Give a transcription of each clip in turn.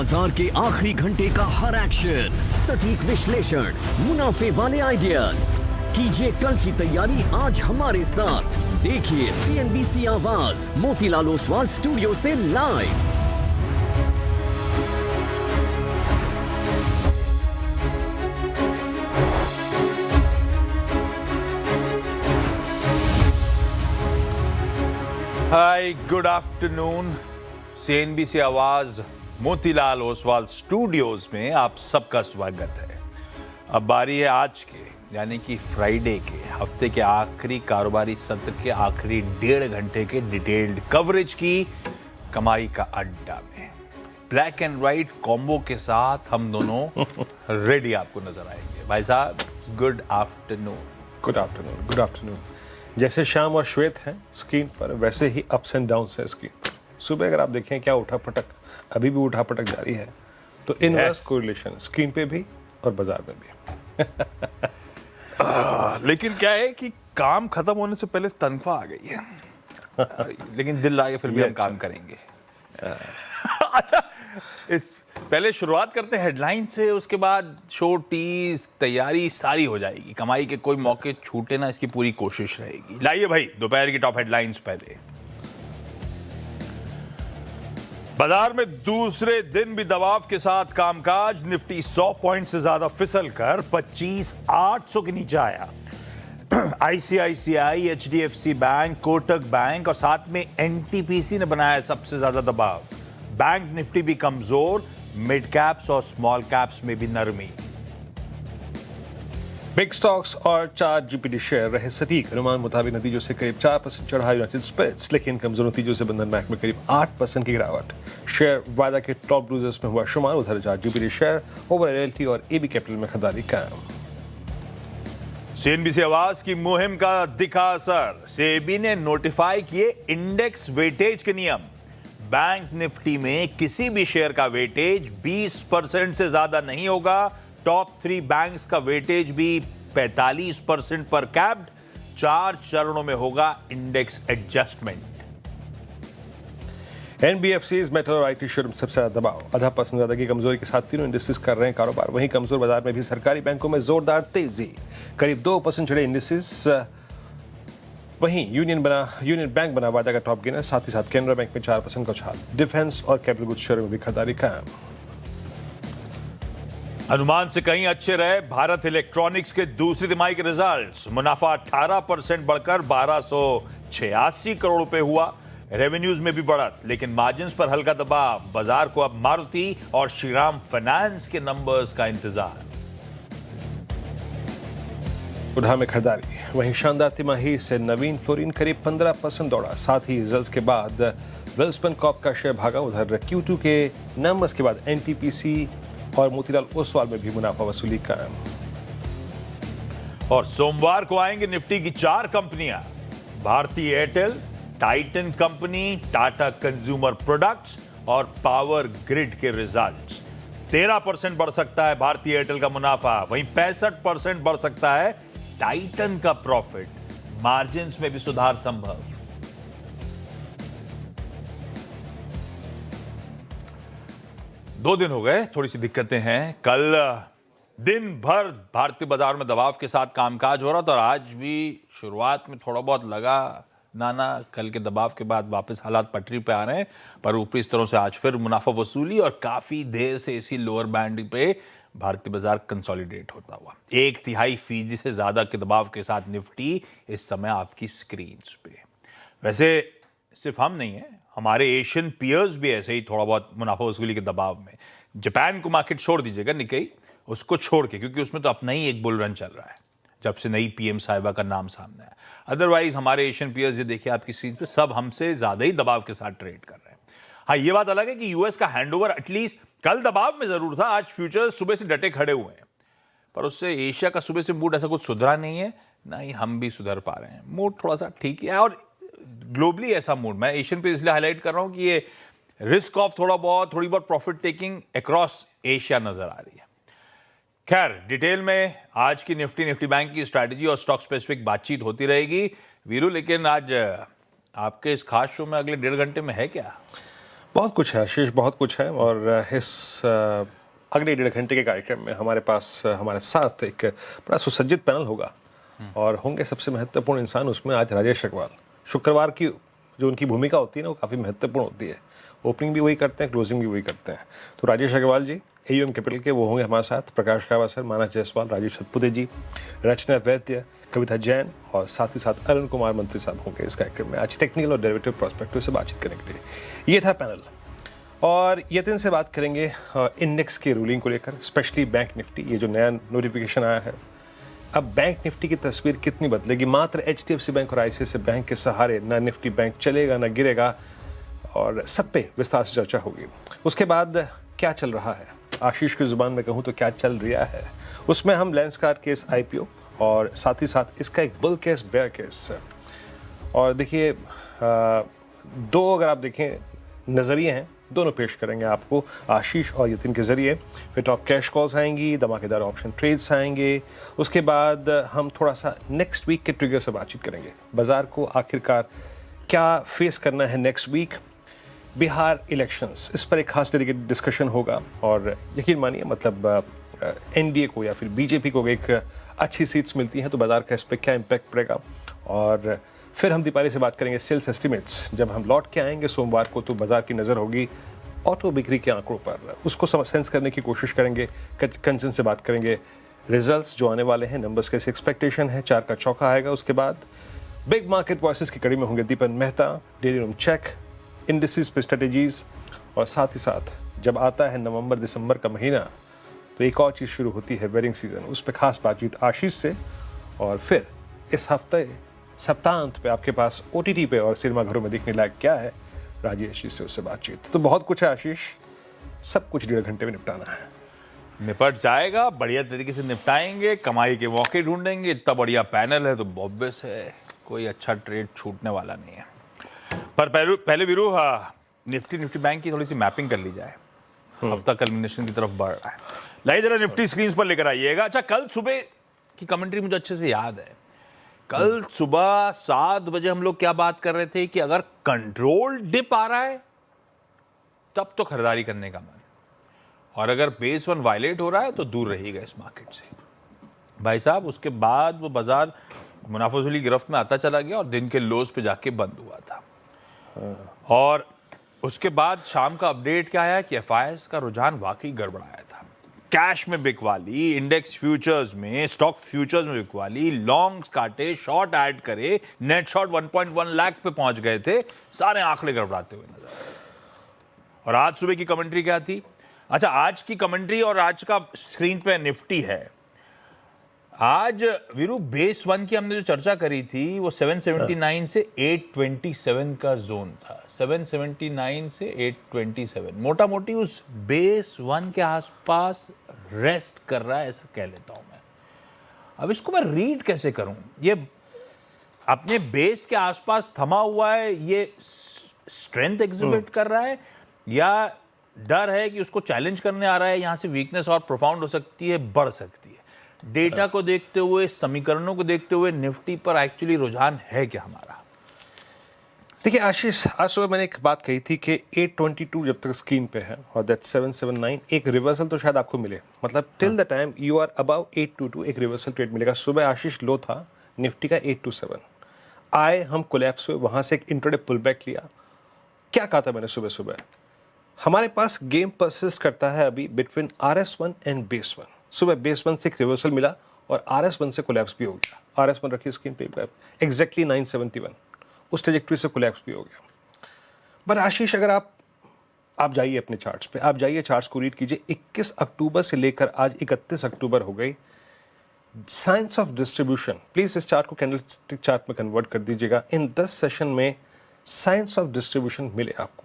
बाजार के आखिरी घंटे का हर एक्शन, सटीक विश्लेषण, मुनाफे वाले आइडियाज। कीजिए कल की तैयारी आज हमारे साथ। देखिए CNBC आवाज मोतीलाल ओसवाल स्टूडियो से लाइव। हाय, गुड आफ्टरनून। CNBC आवाज मोतीलाल ओसवाल स्टूडियोज में आप सबका स्वागत है। अब बारी है आज के यानी कि फ्राइडे के हफ्ते के आखिरी कारोबारी सत्र के आखिरी 1.5 घंटे के डिटेल्ड कवरेज की। कमाई का अड्डा में ब्लैक एंड व्हाइट कॉम्बो के साथ हम दोनों रेडी आपको नजर आएंगे। भाई साहब, good afternoon. Good afternoon, good afternoon. जैसे श्याम और श्वेत हैं स्क्रीन पर, वैसे ही अप्स एंड डाउन्स है स्क्रीन पर। सुबह अगर आप देखें क्या उठापटक, अभी भी उठापटक जारी है, तो इनवर्स कोरिलेशन स्क्रीन पे भी और बाजार में भी। लेकिन क्या है कि काम खत्म होने से पहले तनख्वाह आ गई है। लेकिन दिल लाके फिर भी हम काम करेंगे। अच्छा, इस पहले शुरुआत करते हैं हेडलाइन से, उसके बाद शो टीज तैयारी सारी हो जाएगी। कमाई के कोई मौके छूटे ना, इसकी पूरी कोशिश रहेगी। लाइए भाई, दोपहर की टॉप हेडलाइंस पहले। बाजार में दूसरे दिन भी दबाव के साथ कामकाज। निफ्टी 100 पॉइंट से ज्यादा फिसल कर 25,800 के नीचे आया। ICICI, HDFC bank, Kotak bank और साथ में NTPC ने बनाया सबसे ज्यादा दबाव। बैंक निफ्टी भी कमजोर, मिड कैप्स और स्मॉल कैप्स में भी नरमी। बिग स्टॉक्स और चार जीपीटी शेयर रहे सटीक। अनुमान मुताबिक नतीजों से करीब 4% चढ़ा यूनाइटेड स्पिरिट्स, लेकिन कमजोर नतीजों से बंधन बैंक में करीब 8% की गिरावट। शेयर वायदा के टॉप लूजर्स में हुआ शुमार। उधर चार जीपीटी शेयर ओवर रियल्टी और AB कैपिटल में खरीदारी कायम। CNBC आवाज की मुहिम का दिखा असर। सेबी ने नोटिफाई किए इंडेक्स वेटेज के नियम। बैंक निफ्टी में किसी भी शेयर का वेटेज 20% से ज्यादा नहीं होगा। टॉप 3 बैंक्स का वेटेज भी 45% पर कैप्ड। 4 चरणों में होगा इंडेक्स एडजस्टमेंट। NBFCs, मेटल और IT शोरूम सबसे ज्यादा दबाव। 0.5% ज्यादा की कमजोरी के साथ तीनों इंडस्ट्रीज कर रहे हैं कारोबार। वहीं कमजोर बाजार में भी सरकारी बैंकों में जोरदार तेजी। करीब 2% चढ़े इंडस्ट्रीज। वहीं यूनियन बैंक बना वायदा का टॉप गेनर। साथ ही साथ कैनरा बैंक में 4% का उछाल। डिफेंस और कैपिटल गुड्स शेयरों में भी खरीदारी कायम। अनुमान से कहीं अच्छे रहे भारत इलेक्ट्रॉनिक्स के दूसरी तिमाही के रिजल्ट्स। मुनाफा 18% बढ़कर 1286 करोड़ रुपए हुआ। रेवेन्यूज में भी बढ़त, लेकिन मार्जिन्स पर हल्का दबाव। बाजार को अब मारुति और श्रीराम फाइनेंस के नंबर्स का इंतजार। उधार में खरीदारी। वहीं शानदार तिमाही से नवीन फ्लोरिन करीब 15% दौड़ा। साथ ही रिजल्ट्स के बाद वेल्सपन कॉर्प का शेयर भागा। उधर Q2 के नंबर्स के बाद NTPC और मोतीलाल ओसवाल में भी मुनाफा वसूली कायम। और सोमवार को आएंगे निफ्टी की 4 कंपनियां। Bharti Airtel, Titan company, Tata consumer products और पावर ग्रिड के रिजल्ट्स। 13% बढ़ सकता है भारती एयरटेल का मुनाफा। वहीं 65% बढ़ सकता है टाइटन का प्रॉफिट। मार्जिन्स में भी सुधार संभव। दो दिन हो गए, थोड़ी सी दिक्कतें हैं। कल दिन भर भारतीय बाजार में दबाव के साथ कामकाज हो रहा था और आज भी शुरुआत में थोड़ा बहुत लगा नाना, कल के दबाव के बाद वापस हालात पटरी पे आ रहे हैं। पर ऊपरी स्तरों से आज फिर मुनाफा वसूली और काफी देर से इसी लोअर बैंड पे भारतीय बाजार कंसोलिडेट होता हुआ। 1/3% से ज्यादा के दबाव के साथ निफ्टी इस समय आपकी स्क्रीन पे। वैसे सिर्फ हम नहीं है, हमारे एशियन पियर्स भी ऐसे ही थोड़ा बहुत मुनाफा वसूली के दबाव में। जापान को मार्केट छोड़ दीजिएगा, निक्केई उसको छोड़ के, क्योंकि उसमें तो अपना ही एक बुल रन चल रहा है जब से नई PM साहिबा का नाम सामने आया। अदरवाइज हमारे एशियन पियर्स ये देखिए आपकी स्क्रीन पे, सब हमसे ज्यादा ही दबाव के साथ ट्रेड कर रहे हैं। हाँ, ये बात अलग है कि यूएस का हैंडओवर एटलीस्ट कल दबाव में जरूर था। आज फ्यूचर्स सुबह से डटे खड़े हुए हैं, पर उससे एशिया का सुबह से मूड ऐसा कुछ सुधरा नहीं है, ना ही हम भी सुधर पा रहे हैं। मूड थोड़ा सा ठीक है और ग्लोबली ऐसा मूड, मैं एशियन पे इसलिए हाईलाइट कर रहा हूं कि ये रिस्क ऑफ थोड़ी बहुत प्रॉफिट टेकिंग अक्रॉस एशिया नजर आ रही है। खैर, डिटेल में आज की निफ्टी बैंक की स्ट्रैटेजी और स्टॉक स्पेसिफिक बातचीत होती रहेगी वीरू। लेकिन आज आपके इस खास शो में अगले 1.5 घंटे में है क्या? बहुत कुछ है आशीष, बहुत कुछ है। और इस अगले 1.5 घंटे के कार्यक्रम में हमारे पास हमारे साथ एक बड़ा सुसज्जित पैनल होगा और होंगे सबसे महत्वपूर्ण इंसान उसमें आज राजेश अग्रवाल। शुक्रवार की जो उनकी भूमिका होती है ना, वो काफ़ी महत्वपूर्ण होती है। ओपनिंग भी वही करते हैं, क्लोजिंग भी वही करते हैं। तो राजेश अग्रवाल जी AUM कैपिटल के, वो होंगे हमारे साथ। प्रकाश कावासर, मानस जायसवाल, राजेश सतपुते जी, रचना वैद्य, कविता जैन और साथ ही साथ अरुण कुमार मंत्री साहब होंगे इस कार्यक्रम में आज टेक्निकल और डेरिवेटिव प्रोस्पेक्टिव से बातचीत करने के लिए। ये था पैनल। और यतिन से बात करेंगे इंडेक्स की रूलिंग को लेकर, स्पेशली बैंक निफ्टी। ये जो नया नोटिफिकेशन आया है, अब बैंक निफ्टी की तस्वीर कितनी बदलेगी। मात्र HDFC बैंक और ICICI बैंक के सहारे ना निफ्टी बैंक चलेगा ना गिरेगा, और सब पे विस्तार से चर्चा होगी। उसके बाद क्या चल रहा है, आशीष की जुबान में कहूँ तो क्या चल रहा है, उसमें हम लेंसकार केस, IPO और साथ ही साथ इसका एक बुल केस, बेयर केस। और देखिए दो अगर आप देखें नज़रिए हैं, दोनों पेश करेंगे आपको आशीष और यतिन के ज़रिए। फिर टॉप कैश कॉल्स आएंगी, धमाकेदार ऑप्शन ट्रेड्स आएंगे। उसके बाद हम थोड़ा सा नेक्स्ट वीक के ट्रिगर से बातचीत करेंगे। बाज़ार को आखिरकार क्या फेस करना है नेक्स्ट वीक। बिहार इलेक्शंस, इस पर एक खास तरीके की डिस्कशन होगा। और यकीन मानिए मतलब NDA को या फिर BJP को एक अच्छी सीट्स मिलती हैं तो बाज़ार का इस पर क्या इम्पैक्ट पड़ेगा। और फिर हम दीपावली से बात करेंगे सेल्स एस्टिमेट्स। जब हम लौट के आएंगे सोमवार को तो बाज़ार की नज़र होगी ऑटो बिक्री के आंकड़ों पर, उसको सेंस करने की कोशिश करेंगे। कंचन से बात करेंगे रिजल्ट्स जो आने वाले हैं, नंबर्स कैसे एक्सपेक्टेशन है, 4 का चौका आएगा। उसके बाद बिग मार्केट वॉइसेस की कड़ी में होंगे Deepan Mehta, daily room check, indices पे स्ट्रेटेजीज। और साथ ही साथ जब आता है नवंबर दिसंबर का महीना तो एक और चीज़ शुरू होती है, वेडिंग सीजन। उस पर खास बातचीत आशीष से। और फिर इस हफ्ते सप्ताहांत पे आपके पास OTT पे और सिनेमा घरों में देखने लायक क्या है, राजेश जी से उससे बातचीत। तो बहुत कुछ है आशीष, सब कुछ 1.5 घंटे में निपटाना है। निपट जाएगा, बढ़िया तरीके से निपटाएंगे, कमाई के मौके ढूंढेंगे। इतना बढ़िया पैनल है तो ऑब्वियस है कोई अच्छा ट्रेड छूटने वाला नहीं है। पर पहले वीरू, निफ्टी बैंक की थोड़ी सी मैपिंग कर ली जाए। हफ्ता कल्मिनेशन की तरफ बढ़ रहा है। लाइए जरा निफ्टी स्क्रीन पर लेकर आइएगा। अच्छा, कल सुबह की कमेंट्री मुझे अच्छे से याद है। कल सुबह 7 बजे हम लोग क्या बात कर रहे थे कि अगर कंट्रोल डिप आ रहा है तब तो खरीदारी करने का मन, और अगर बेस 1 वायलेट हो रहा है तो दूर रहिएगा इस मार्केट से। भाई साहब, उसके बाद वो बाजार मुनाफावसूली गिरफ्त में आता चला गया और दिन के लोज पे जाके बंद हुआ था। और उसके बाद शाम का अपडेट क्या आया कि FIs का रुझान वाकई गड़बड़ाया था। कैश में बिकवाली, इंडेक्स फ्यूचर्स में, स्टॉक फ्यूचर्स में बिकवाली, लॉन्ग्स काटे, शॉर्ट ऐड करे, नेट शॉर्ट 1.1 लाख पे पहुंच गए थे। सारे आंकड़े गड़बड़ाते हुए नजर आए। और आज सुबह की कमेंट्री क्या थी? अच्छा, आज की कमेंट्री और आज का स्क्रीन पे निफ्टी है। आज वीरू बेस 1 की हमने जो चर्चा करी थी वो 779 से 827 का जोन था। 779 से 827 मोटा मोटी उस बेस 1 के आसपास रेस्ट कर रहा है, ऐसा कह लेता हूं मैं। अब इसको मैं रीड कैसे करूं? ये अपने बेस के आसपास थमा हुआ है, ये स्ट्रेंथ एग्जिबिट कर रहा है, या डर है कि उसको चैलेंज करने आ रहा है, यहां से वीकनेस और प्रोफाउंड हो सकती है, बढ़ सकती है। डेटा को देखते हुए, समीकरणों को देखते हुए निफ्टी पर एक्चुअली रुझान है क्या हमारा? देखिए आशीष, आज सुबह मैंने एक बात कही थी कि 822 जब तक स्क्रीन पे है और दैट 779 एक रिवर्सल तो शायद आपको मिले, मतलब till the time you are above 822 एक रिवर्सल ट्रेड मिलेगा। सुबह आशीष लो था निफ्टी का 827, आए हम कोलैप्स हुए, वहां से एक इंट्राडे पुल बैक लिया। क्या कहा था मैंने सुबह सुबह? हमारे पास गेम परसिस्ट करता है अभी बिटवीन RS1 एंड बेस 1। सुबह बेस 1 से एक रिवर्सल मिला और RS1 से कोलैप्स भी हो गया। RS1 रखिए स्क्रीन पे, एग्जैक्टली 971 उस ट्रेजेक्टरी से कोलैप्स भी हो गया। पर आशीष, अगर आप जाइए अपने चार्ट्स पे, आप जाइए चार्ट्स को रीड कीजिए। 21 अक्टूबर से लेकर आज 31 अक्टूबर हो गई। साइंस ऑफ डिस्ट्रीब्यूशन, प्लीज इस चार्ट को कैंडलस्टिक चार्ट में कन्वर्ट कर दीजिएगा। इन 10 सेशन में साइंस ऑफ डिस्ट्रीब्यूशन मिले आपको।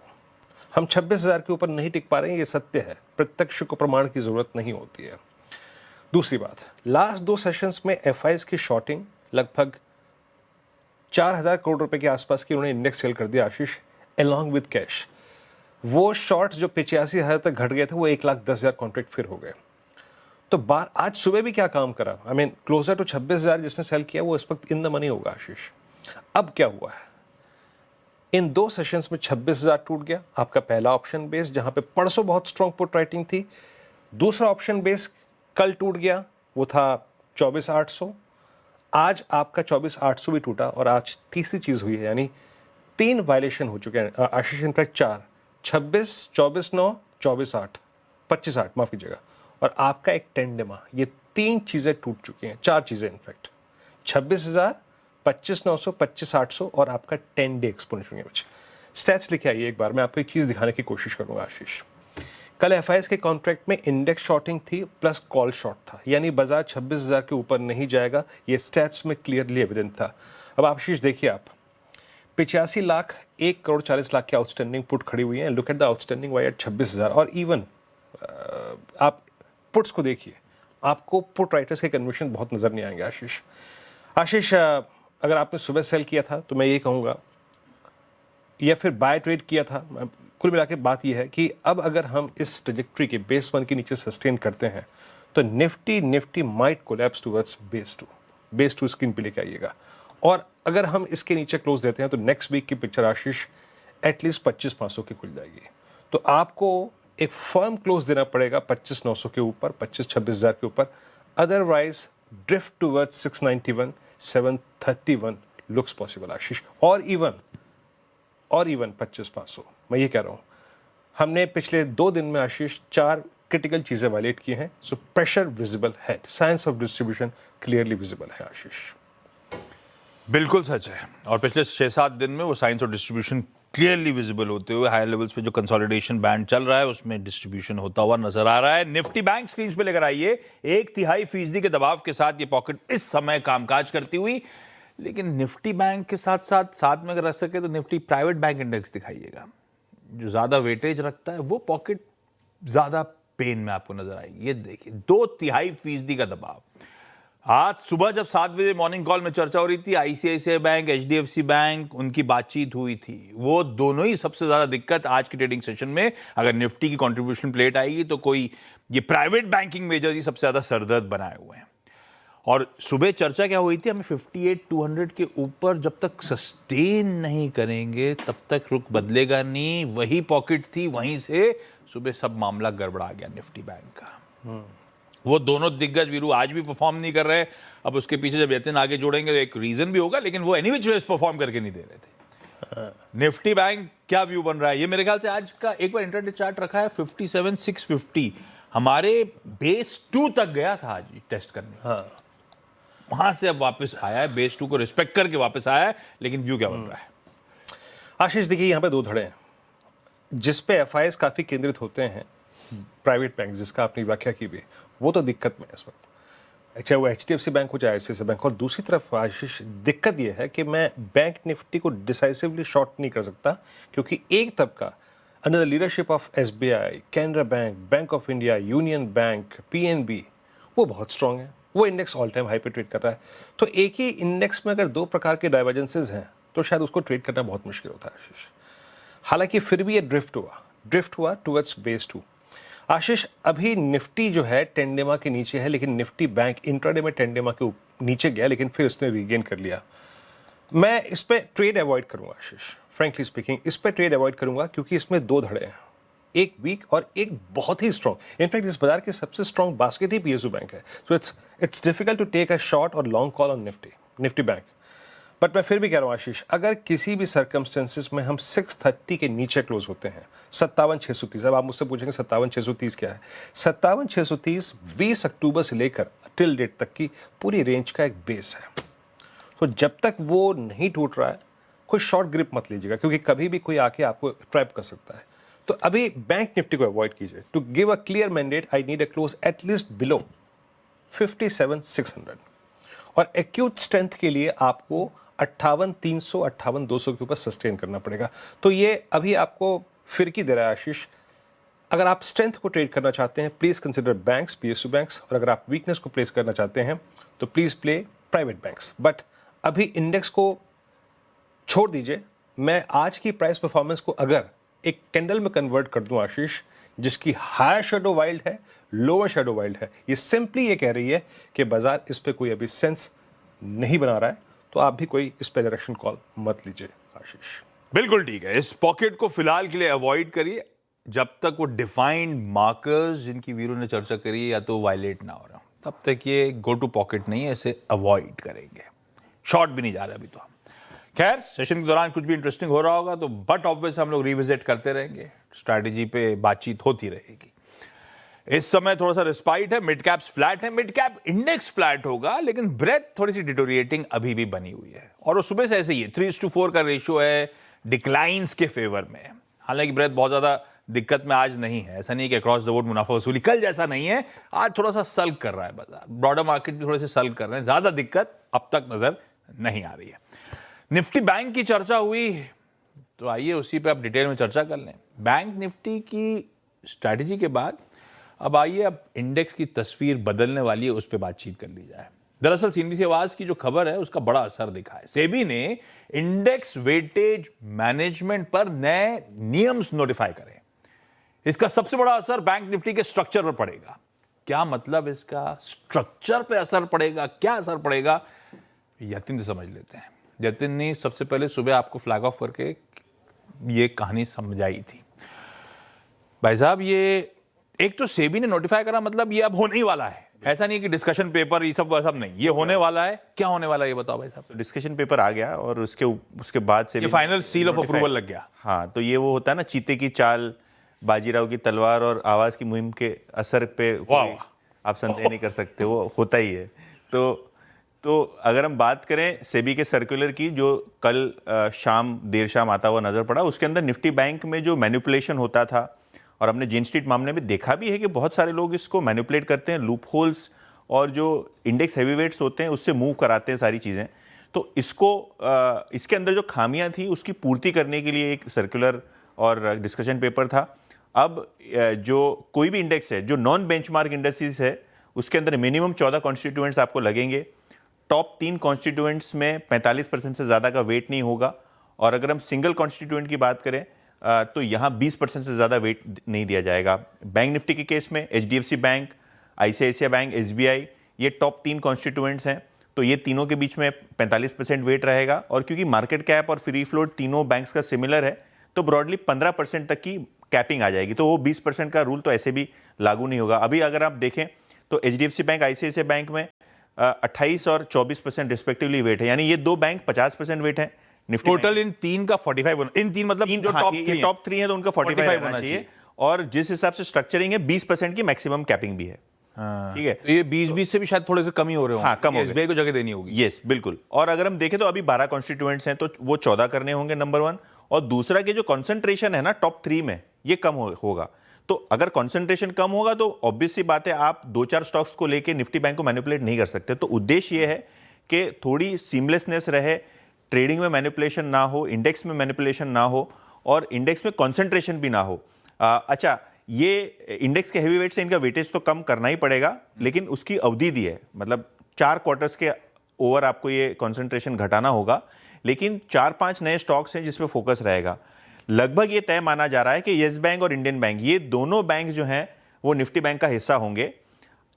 हम 26,000 के ऊपर नहीं टिक पा रहे हैं, ये सत्य है। प्रत्यक्ष को प्रमाण की जरूरत नहीं होती है। दूसरी बात, लास्ट 2 सेशंस में FIs की शॉर्टिंग लगभग 4,000 करोड़ रुपए के आसपास की उन्होंने इंडेक्स सेल कर दिया आशीष, अलॉन्ग विद कैश। वो शॉर्ट्स जो 85,000 तक घट गए थे वो 1,10,000 कॉन्ट्रैक्ट फिर हो गए। तो आज सुबह भी क्या काम करा, आई मीन क्लोजर टू 26,000 जिसने सेल किया वो इस वक्त इन द मनी होगा आशीष। अब क्या हुआ है? इन 2 सेशंस में 26,000 टूट गया, आपका पहला ऑप्शन बेस जहां पे परसों बहुत स्ट्रॉन्ग पुट राइटिंग थी। दूसरा ऑप्शन बेस कल टूट गया, वो था 24,800। आज आपका 24,800 भी टूटा और आज तीसरी चीज हुई है, यानी 3 वायलेशन हो चुके हैं आशीष, इनफैक्ट 4, 26, 24/9, 24/8, 25/8 माफ कीजिएगा, और आपका एक टेंडेमा, ये 3 चीजें टूट चुकी हैं, 4 चीजें इनफैक्ट, 26,000, 25,900, 25,800 और आपका 10 day exponential moving average. Stats लिखे आइए एक बार, मैं आपको एक चीज दिखाने की कोशिश करूंगा आशीष। कल एफआईएस के कॉन्ट्रैक्ट में इंडेक्स शॉर्टिंग थी प्लस कॉल शॉर्ट था, यानी बाजार 26,000 के ऊपर नहीं जाएगा, ये स्टैट्स में क्लियरली एविडेंट था। अब आशीष देखिए, आप 85 लाख 1 करोड़ 40 लाख की आउटस्टैंडिंग पुट खड़ी हुई है। Look at the outstanding why at 26,000। और इवन आप पुट्स को देखिए, आपको पुट राइटर्स के कन्विक्शन बहुत नजर नहीं आएंगे आशीष। अगर आपने सुबह सेल किया था तो मैं ये कहूँगा, या फिर बाय ट्रेड किया था, कुल मिला के बात यह है कि अब अगर हम इस ट्रेजेक्ट्री के बेस 1 के नीचे सस्टेन करते हैं तो Nifty might collapse towards base 2 screen पे लेके आइएगा। और अगर हम इसके नीचे क्लोज देते हैं तो नेक्स्ट वीक की पिक्चर आशीष एटलीस्ट 25,500 की खुल जाएगी। तो आपको एक फर्म क्लोज देना पड़ेगा 25,900 के ऊपर, 25,000-26,000 के ऊपर, otherwise drift towards 691, 731 looks possible Ashish. और इवन 25,500, मैं ये कह रहा हूँ, हमने पिछले 2 दिन में आशीष 4 क्रिटिकल चीजें वायलेट की हैं। सो प्रेशर विजिबल है, science of distribution clearly visible है आशीष। बिल्कुल सच है, और पिछले 6-7 दिन में वो साइंस और डिस्ट्रीब्यूशन क्लियरली विजिबल होते हुए हायर लेवल्स पे जो कंसोलिडेशन बैंड चल रहा है उसमें डिस्ट्रीब्यूशन होता हुआ नजर आ रहा है। निफ्टी बैंक स्क्रीन पे लेकर आइए, 1/3% के दबाव के साथ ये पॉकेट इस समय कामकाज करती हुई। लेकिन निफ्टी बैंक के साथ में अगर रख सके तो निफ्टी प्राइवेट बैंक इंडेक्स दिखाइएगा, जो ज्यादा वेटेज रखता है वो पॉकेट ज्यादा पेन में आपको नजर आएगी। ये देखिए 2/3% का दबाव। आज सुबह जब 7 बजे मॉर्निंग कॉल में चर्चा हो रही थी, आईसीआईसीआई बैंक, एचडीएफसी बैंक, उनकी बातचीत हुई थी, वो दोनों ही सबसे ज्यादा दिक्कत आज की ट्रेडिंग सेशन में, अगर निफ्टी की कंट्रीब्यूशन प्लेट आएगी तो कोई ये प्राइवेट बैंकिंग मेजर्स ही सबसे ज्यादा सरदर्द बनाए हुए हैं। और सुबह चर्चा क्या हुई थी, हमें 58,200 के ऊपर जब तक सस्टेन नहीं करेंगे तब तक रुख बदलेगा नहीं, वही पॉकेट थी, वहीं से सुबह सब मामला गड़बड़ा गया निफ्टी बैंक का। वो दोनों दिग्गज वीरू आज भी परफॉर्म नहीं कर रहे। अब उसके पीछे जब यतिन आगे जोड़ेंगे तो एक रीजन भी होगा, लेकिन वो एनीविच वेज परफॉर्म करके नहीं दे रहे थे। निफ्टी बैंक क्या व्यू बन रहा है, ये मेरे ख्याल से आज का एक बार इंटरडे चार्ट रखा है 57,650, हमारे बेस 2 तक गया था आज टेस्ट करने। वहां से अब वापस आया है, बेस 2 को रिस्पेक्ट करके वापस आया है, लेकिन व्यू क्या बन रहा है आशीष? देखिए, यहाँ पे 2 धड़े हैं जिस पे एफआईएस काफी केंद्रित होते हैं। प्राइवेट बैंक जिसका आपने व्याख्या की भी, वो तो दिक्कत में है इस वक्त, चाहे वो एचडीएफसी बैंक हो चाहे आईसीआईसीआई बैंक। और दूसरी तरफ आशीष, दिक्कत ये है कि मैं बैंक निफ्टी को डिसाइसिवली शॉर्ट नहीं कर सकता, क्योंकि एक तबका under the leadership of SBI, Canara bank, bank of India, union bank, PNB, वो बहुत स्ट्रांग है, वो इंडेक्स ऑल टाइम हाई पे ट्रेड कर रहा है। तो एक ही इंडेक्स में अगर 2 प्रकार के डाइवर्जेंसेस हैं तो शायद उसको ट्रेड करना बहुत मुश्किल होता है आशीष। हालांकि फिर भी ये ड्रिफ्ट हुआ टुवर्ड्स बेस 2। आशीष, अभी निफ्टी जो है टेंडेमा के नीचे है, लेकिन निफ्टी बैंक इंट्राडे में टेंडेमा के नीचे गया, लेकिन फिर उसने रीगेन कर लिया। मैं इस पे ट्रेड अवॉइड करूंगा आशीष, फ्रैंकली स्पीकिंग इस पे ट्रेड अवॉइड करूंगा, क्योंकि इसमें 2 धड़े हैं, एक वीक और एक बहुत ही स्ट्रॉन्ग। इनफैक्ट इस बाजार की सबसे स्ट्रॉन्ग बास्केट ही पीएसयू बैंक है। So it's difficult to take a short और long call on Nifty bank. But मैं फिर भी कह रहा हूँ आशीष, अगर किसी भी सर्कमस्टेंसेस में हम 630 के नीचे क्लोज होते हैं, 57,630, अब आप मुझसे पूछेंगे 57,630 क्या है? 57,630 20 अक्टूबर से लेकर टिल डेट तक की पूरी रेंज का एक बेस है। तो जब तक वो नहीं टूट रहा है, कोई शॉर्ट ग्रिप मत लीजिएगा, क्योंकि कभी भी कोई आके आपको ट्रैप कर सकता है। तो अभी बैंक निफ्टी को अवॉइड कीजिए। To give a clear mandate, I need a close at least below 57,600, और एक्यूट स्ट्रेंथ के लिए आपको 58,300, 58,200 के ऊपर सस्टेन करना पड़ेगा। तो ये अभी आपको फिरकी दे रहा है आशीष। अगर आप स्ट्रेंथ को ट्रेड करना चाहते हैं, please consider banks, PSU banks, और अगर आप वीकनेस को प्लेस करना चाहते हैं तो please play private banks. But अभी इंडेक्स को छोड़ दीजिए। मैं आज की प्राइस परफॉर्मेंस को अगर एक कैंडल में कन्वर्ट कर दूं आशीष, जिसकी हायर शेडो वाइल्ड है, लोअर शेडो वाइल्ड है, ये सिंपली ये कह रही है कि बाजार इस पे कोई अभी सेंस नहीं बना रहा है, तो आप भी कोई इस पे डायरेक्शन कॉल मत लीजिए आशीष। बिल्कुल ठीक है, इस पॉकेट को फिलहाल के लिए अवॉइड करिए जब तक वो डिफाइंड मार्कर्स जिनकी वीरों ने चर्चा करी या तो वायलेट ना हो रहा, तब तक ये गो टू पॉकेट नहीं है, इसे अवॉइड करेंगे। शॉर्ट भी नहीं जा रहे अभी तो हम। खैर, सेशन के दौरान कुछ भी इंटरेस्टिंग हो रहा होगा तो बट ऑब्वियस हम लोग रिविजिट करते रहेंगे, स्ट्रैटेजी पे बातचीत होती रहेगी। इस समय थोड़ा सा रिस्पाइट है, मिड कैप्स फ्लैट है, मिड कैप इंडेक्स फ्लैट होगा, लेकिन ब्रेथ थोड़ी सी डिटोरिएटिंग अभी भी बनी हुई है और वो सुबह से ऐसे ही है। 3:4 का रेशियो है, डिक्लाइंस के फेवर में है। हालांकि ब्रेथ बहुत ज्यादा दिक्कत में आज नहीं है, ऐसा नहीं कि अक्रॉस द बोर्ड मुनाफा वसूली कल जैसा नहीं है, आज थोड़ा सा सल्क कर रहा है बाजार, ब्रॉडर मार्केट भी थोड़े से सल्क कर रहे हैं, ज्यादा दिक्कत अब तक नजर नहीं आ रही है। निफ्टी बैंक की चर्चा हुई तो आइए उसी पे आप डिटेल में चर्चा कर लें। बैंक निफ्टी की स्ट्रैटेजी के बाद अब आइए अब इंडेक्स की तस्वीर बदलने वाली है, उस पर बातचीत कर ली जाए। दरअसल सीएनबीसी आवाज की जो खबर है उसका बड़ा असर दिखा है। सेबी ने इंडेक्स वेटेज मैनेजमेंट पर नए नियम्स नोटिफाई करे। इसका सबसे बड़ा असर बैंक निफ्टी के स्ट्रक्चर पर पड़ेगा। क्या मतलब इसका? स्ट्रक्चर पे असर पड़ेगा, क्या असर पड़ेगा, यतिन से समझ लेते हैं। यतिन ने सबसे पहले सुबह आपको फ्लैग ऑफ करके ये कहानी समझाई थी। भाई साहब, ये एक तो सेबी ने नोटिफाई करा, मतलब ये अब होने ही वाला है, ऐसा नहीं कि डिस्कशन पेपर ये सब नहीं, ये होने वाला है। क्या होने वाला है ये बताओ भाई साहब। तो डिस्कशन पेपर आ गया और उसके बाद से ये फाइनल सील ऑफ अप्रूवल लग गया। हाँ, तो ये वो होता है ना, चीते की चाल, बाजीराव की तलवार और आवाज की मुहिम के असर पे आप संदेह नहीं कर सकते, वो होता ही है। तो अगर हम बात करें सेबी के सर्कुलर की, जो कल देर शाम आता हुआ नजर पड़ा, उसके अंदर निफ्टी बैंक में जो मैनिपुलेशन होता था, और हमने जेन स्ट्रीट मामले में देखा भी है कि बहुत सारे लोग इसको मैनिपुलेट करते हैं, लूप होल्स और जो इंडेक्स हैवीवेट्स होते हैं उससे मूव कराते हैं सारी चीज़ें। तो इसके अंदर जो खामियां थी उसकी पूर्ति करने के लिए एक सर्कुलर और डिस्कशन पेपर था। अब जो कोई भी इंडेक्स है जो नॉन बेंचमार्क इंडस्ट्रीज है, उसके अंदर मिनिमम 14 कॉन्स्टिट्यूएंट्स आपको लगेंगे। टॉप 3 कॉन्स्टिट्यूएंट्स में 45% से ज़्यादा का वेट नहीं होगा, और अगर हम सिंगल कॉन्स्टिट्यूएंट की बात करें तो यहाँ 20% से ज़्यादा वेट नहीं दिया जाएगा। बैंक निफ्टी के केस में HDFC bank, ICICI bank, SBI, ये टॉप 3 कॉन्स्टिट्यूएंट्स हैं, तो ये तीनों के बीच में 45% वेट रहेगा। और क्योंकि मार्केट कैप और फ्री फ्लोट तीनों बैंक्स का सिमिलर है, तो ब्रॉडली 15% तक की कैपिंग आ जाएगी। तो वो 20% का रूल तो ऐसे भी लागू नहीं होगा। अभी अगर आप देखें तो HDFC बैंक, ICICI बैंक में 28 और 24% रिस्पेक्टिवली वेट है, यानी ये दो बैंक 50% वेट है। टोटल इन तीन का 45, इन तीन मतलब जो टॉप 3 है तो उनका 45 होना चाहिए। और जिस हिसाब से स्ट्रक्चरिंग है 20% की मैक्सिमम कैपिंग भी है। ठीक है, तो ये 20 से भी शायद थोड़े से कम ही हो रहे हो। हाँ, कम हो गए। SBI को जगह देनी होगी। यस, बिल्कुल। और अगर हम देखें तो अभी 12 कॉन्स्टिट्यूएंट्स हैं, तो वो 14 करने होंगे, नंबर 1। और दूसरा के जो कॉन्सेंट्रेशन है ना टॉप 3 में, ये कम होगा। तो अगर कॉन्सेंट्रेशन कम होगा तो ऑब्वियस सी बात है, आप 2-4 स्टॉक्स को लेके निफ्टी बैंक को मैनिपुलेट नहीं कर सकते। तो उद्देश्य ये है कि थोड़ी सीमलेसनेस रहे, ट्रेडिंग में मैनिपुलेशन ना हो, इंडेक्स में मैनिपुलेशन ना हो, और इंडेक्स में कॉन्सेंट्रेशन भी ना हो। अच्छा, ये इंडेक्स के हैवी वेट से इनका वेटेज तो कम करना ही पड़ेगा, लेकिन उसकी अवधि दी है, मतलब 4 क्वार्टर्स के ओवर आपको ये कॉन्सेंट्रेशन घटाना होगा। लेकिन 4-5 नए स्टॉक्स हैं जिसपे फोकस रहेगा। लगभग ये तय माना जा रहा है कि येस बैंक और इंडियन बैंक, ये दोनों बैंक जो हैं वो निफ्टी बैंक का हिस्सा होंगे।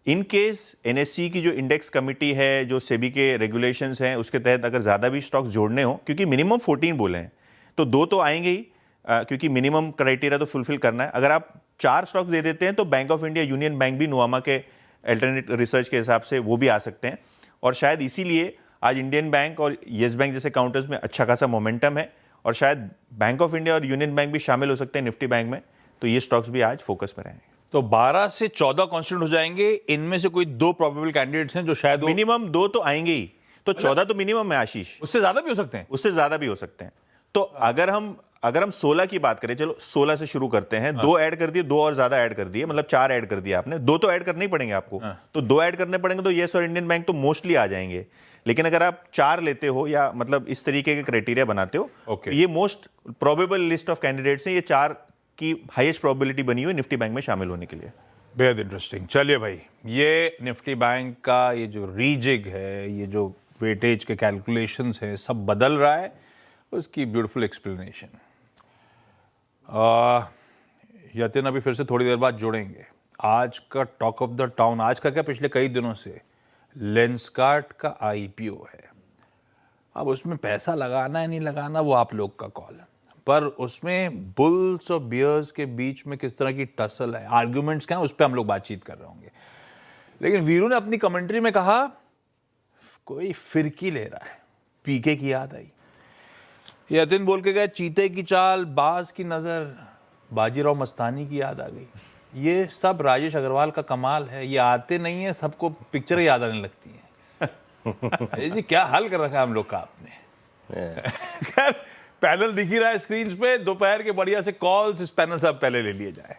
इन केस NSE की जो इंडेक्स कमिटी है, जो सेबी के रेगुलेशंस हैं, उसके तहत अगर ज़्यादा भी स्टॉक्स जोड़ने हो, क्योंकि मिनिमम 14 बोले हैं, तो 2 तो आएंगे ही, क्योंकि मिनिमम क्राइटेरिया तो फुलफिल करना है। अगर आप 4 स्टॉक्स दे देते हैं तो bank of India, union bank भी नुआमा के अल्टरनेट रिसर्च के हिसाब से वो भी आ सकते हैं। और शायद इसीलिए आज इंडियन बैंक और येस बैंक जैसे काउंटर्स में अच्छा खासा मोमेंटम है, और शायद बैंक ऑफ इंडिया और यूनियन बैंक भी शामिल हो सकते हैं निफ्टी बैंक में। तो ये स्टॉक्स भी आज फोकस में रहेंगे। तो 12 से 14 कॉन्स्टिट्यूट हो जाएंगे, इनमें से कोई 2 प्रोबेबल कैंडिडेट्स हैं जो शायद मिनिमम 2 तो आएंगे ही, तो 14 तो मिनिमम है आशीष, उससे ज्यादा भी हो सकते हैं। उससे ज्यादा भी हो सकते हैं। तो अगर हम 16 की बात करें, चलो 16 से शुरू करते हैं। 2 ऐड कर दिए, 2 और ज्यादा ऐड कर दिए, मतलब 4 ऐड कर दिए आपने। 2 तो ऐड करने ही पड़ेंगे आपको, तो 2 ऐड करने पड़ेंगे, तो येस और इंडियन बैंक तो मोस्टली आ जाएंगे। लेकिन अगर आप 4 लेते हो, या मतलब इस तरीके के क्राइटेरिया बनाते हो, okay. ये most probable list of candidates हैं, ये 4 की हाईएस्ट प्रोबेबिलिटी बनी हुई निफ्टी बैंक में शामिल होने के लिए। बेहद इंटरेस्टिंग। चलिए भाई, ये निफ्टी बैंक का ये जो रीजिग है, ये जो वेटेज के कैलकुलेशंस है, सब बदल रहा है, उसकी ब्यूटीफुल एक्सप्लेनेशन यतिन अभी फिर से थोड़ी देर बाद जोड़ेंगे। आज का टॉक ऑफ द टाउन, आज का क्या पिछले कई दिनों से, लेंसकार्ट का IPO है। अब उसमें पैसा लगाना है नहीं लगाना, वो आप लोग का कॉल है। पर उसमें बुल्स और बियर्स के बीच में किस तरह की टसल है, आर्ग्यूमेंट्स क्या है, उस पर हम लोग बातचीत कर रहे होंगे। लेकिन वीरू ने अपनी कमेंट्री में कहा कोई फिरकी ले रहा है, पीके की याद आई। यतिन बोल के गए चीते की चाल, बाज की नजर, बाजीराव मस्तानी की याद आ गई। ये सब राजेश अग्रवाल का कमाल है, ये आते नहीं है, सबको पिक्चर याद आने लगती है। अरे जी क्या हाल कर रखा है हम लोग का आपने। खैर पैनल दिख ही रहा है स्क्रीन पे, दोपहर के बढ़िया से कॉल्स इस पैनल से अब पहले ले लिए जाए।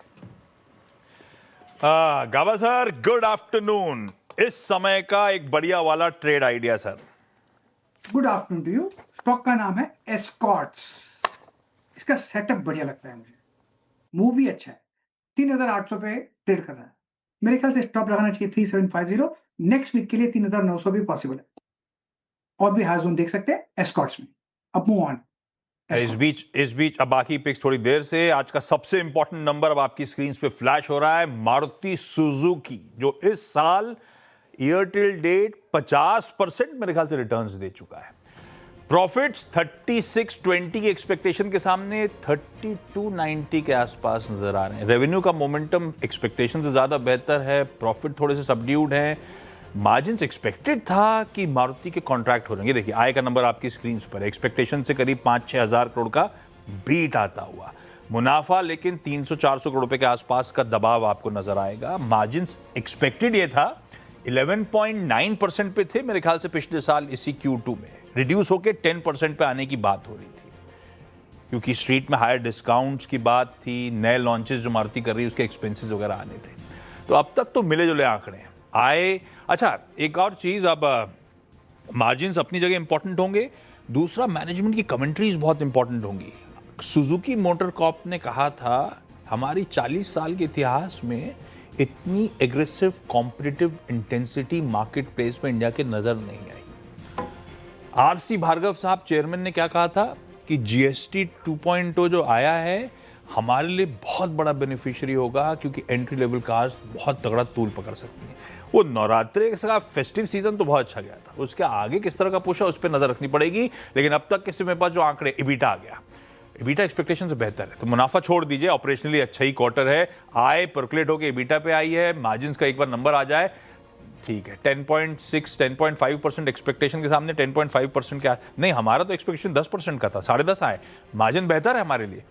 Gaba sir good afternoon. इस समय का एक बढ़िया वाला trade idea sir. Good afternoon to you. Stock का नाम है एस्कॉर्ट्स। इसका सेटअप बढ़िया लगता है मुझे, मूव भी अच्छा है। 3800 पे ट्रेड कर रहा है। मेरे ख्याल से स्टॉप लगाना चाहिए 3750। नेक्स्ट वीक के लिए 3900 भी पॉसिबल है, और भी हाई जोन देख सकते हैं एस्कॉर्ट्स में। अब मूव ऑन। इस बीच अब बाकी पिक्स थोड़ी देर से। आज का सबसे इंपॉर्टेंट नंबर अब आपकी स्क्रीन पे फ्लैश हो रहा है, मारुति सुजुकी, जो इस साल ईयर टिल डेट 50% मेरे ख्याल से रिटर्न्स दे चुका है। प्रॉफिट्स 3620 की एक्सपेक्टेशन के सामने 3290 के आसपास नजर आ रहे हैं। रेवेन्यू का मोमेंटम एक्सपेक्टेशन से ज्यादा बेहतर है, प्रॉफिट थोड़े से सबड्यूड हैं। मार्जिन्स एक्सपेक्टेड था कि मारुति के कॉन्ट्रैक्ट हो जाएंगे। देखिए आय का नंबर आपकी स्क्रीन पर है, एक्सपेक्टेशन से करीब 5-6 हजार करोड़ का बीट आता हुआ। मुनाफा लेकिन 300-400 करोड़ रुपए के आसपास का दबाव आपको नजर आएगा। मार्जिन्स एक्सपेक्टेड ये था 11.9% पे थे मेरे ख्याल से पिछले साल इसी Q2 में, रिड्यूस होकर 10% पे आने की बात हो रही थी, क्योंकि स्ट्रीट में हायर डिस्काउंट्स की बात थी, नए लॉन्चेस जो मारुति कर रही है उसके एक्सपेंसेस वगैरह आने थे। तो अब तक तो मिले जुले आंकड़े आए। अच्छा एक और चीज, अब मार्जिन्स अपनी जगह इंपॉर्टेंट होंगे, दूसरा मैनेजमेंट की कमेंट्रीज बहुत इंपॉर्टेंट होंगी। सुजुकी मोटर कॉर्प ने कहा था हमारी 40 साल के इतिहास में इतनी aggressive competitive intensity market place में इंडिया के नजर नहीं आई। आरसी भार्गव साहब चेयरमैन ने क्या कहा था कि जीएसटी 2.0 जो आया है हमारे लिए बहुत बड़ा बेनिफिशियरी होगा, क्योंकि एंट्री लेवल कार्स बहुत तगड़ा तूल पकड़ सकती हैं। वो नवरात्रे का फेस्टिव सीजन तो बहुत अच्छा गया था, उसके आगे किस तरह का पुश है उस पर नजर रखनी पड़ेगी। लेकिन अब तक किसी मेरे पास जो आंकड़े, इबिटा आ गया, इबिटा एक्सपेक्टेशन से बेहतर है, तो मुनाफा छोड़ दीजिए, ऑपरेशनली अच्छा ही क्वार्टर है, आय परकुलेट होकर इबिटा पे आई है, मार्जिन्स का एक बार नंबर आ जाए ठीक है। 10.5% एक्सपेक्टेशन के सामने 10.5% क्या नहीं, हमारा तो एक्सपेक्टेशन 10% का था, 10.5 आए, मार्जिन बेहतर है हमारे लिए।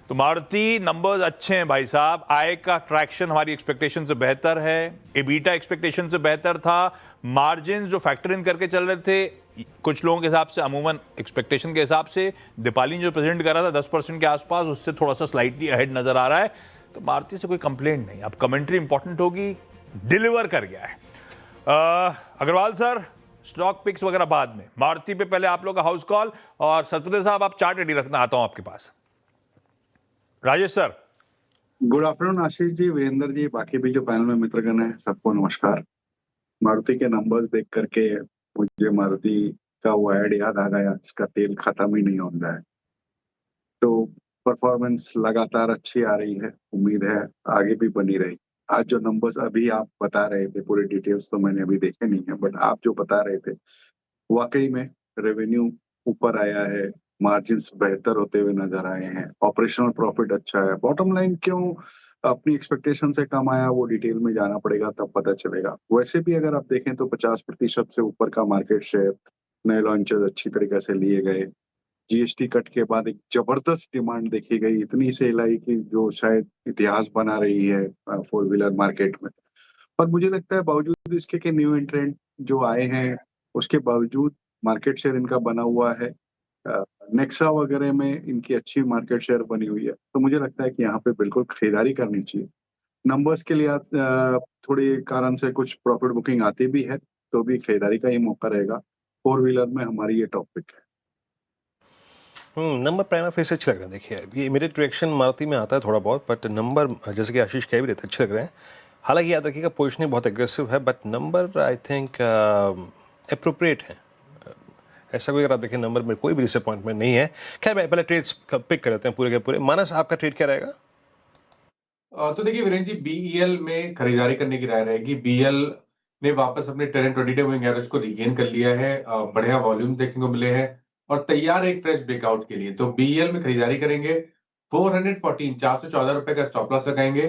तो मारुति नंबर्स अच्छे हैं भाई साहब, आय का ट्रैक्शन हमारी एक्सपेक्टेशन से बेहतर है, एबिटा एक्सपेक्टेशन से बेहतर था, मार्जिन जो फैक्टर इन करके चल रहे थे कुछ लोगों के हिसाब से, अमूमन एक्सपेक्टेशन के हिसाब से दीपाली जो प्रेजेंट कर रहा था 10% के आसपास, उससे थोड़ा सा स्लाइटली अहेड नजर आ रहा है। तो मारुति से कोई कंप्लेंट नहीं। अब कमेंट्री इंपॉर्टेंट होगी, डिलीवर कर गया है। अग्रवाल सर स्टॉक पिक्स वगैरह बाद में, मारुति पे पहले आप लोग का हाउस कॉल, और सतपति साहब आप चार्ट रेडी रखना, आता हूं आपके पास। Rajesh sir good afternoon Ashish ji, Virendra ji, बाकी भी जो पैनल में मित्रगण है सबको नमस्कार। मारुति के नंबर्स देख करके मुझे मारुति का वो ऐड याद आ गया, इसका तेल खत्म ही नहीं होता है। तो परफॉर्मेंस लगातार अच्छी आ रही है, उम्मीद है आगे भी बनी रही। आज जो नंबर्स अभी आप बता रहे थे, पूरे डिटेल्स तो मैंने अभी देखे नहीं है, बट आप जो बता रहे थे वाकई में रेवेन्यू ऊपर आया है, मार्जिन्स बेहतर होते हुए नजर आए हैं, ऑपरेशनल प्रॉफिट अच्छा है। बॉटम लाइन क्यों अपनी एक्सपेक्टेशन से कम आया वो डिटेल में जाना पड़ेगा, तब पता चलेगा। वैसे भी अगर आप देखें तो 50% से ऊपर का मार्केट शेयर, नए लॉन्चेस अच्छी तरीके से लिए गए, जीएसटी कट के बाद एक जबरदस्त डिमांड देखी गई, इतनी सेल आई कि जो शायद इतिहास बना रही है 4 व्हीलर मार्केट में। पर मुझे लगता है बावजूद इसके कि न्यू एंट्रेंट जो आए हैं उसके बावजूद मार्केट शेयर इनका बना हुआ है, नेक्सा वगैरह में इनकी अच्छी मार्केट शेयर बनी हुई है। तो मुझे लगता है कि यहाँ पे बिल्कुल खरीदारी करनी चाहिए। नंबर्स के लिए थोड़ी कारण से कुछ प्रॉफिट बुकिंग आती भी है, तो भी खरीदारी का ही मौका रहेगा। 4 व्हीलर में हमारी ये टॉपिक है। नंबर प्राइमा फेस अच्छे लग रहे हैं। देखिए ये इमीडिएट रिएक्शन मारुति में आता है थोड़ा बहुत, बट नंबर जैसे कि आशीष कह भी रहे थे अच्छे लग रहे हैं। हालांकि याद रखिएगा पोजिशनिंग बहुत एग्रेसिव है, but number I think appropriate है। ऐसा कोई अगर आप देखें नंबर में कोई भी डिसअपॉइंटमेंट नहीं है। खैर पहले ट्रेड्स पिक कर लेते हैं पूरे के पूरे। मानस आपका ट्रेड क्या रहेगा? तो देखिए वीरेंद्र जी, बीईएल में खरीदारी करने की राय रहेगी। बीईएल ने वापस अपने 10 and 20 डे मूविंग एवरेज को रिगेन कर लिया है, बढ़िया वॉल्यूम देखने को मिले हैं, और तैयार है एक फ्रेश ब्रेकआउट के लिए। तो बीईएल में खरीदारी करेंगे। 414 414 रुपए का स्टॉप लॉस लगाएंगे।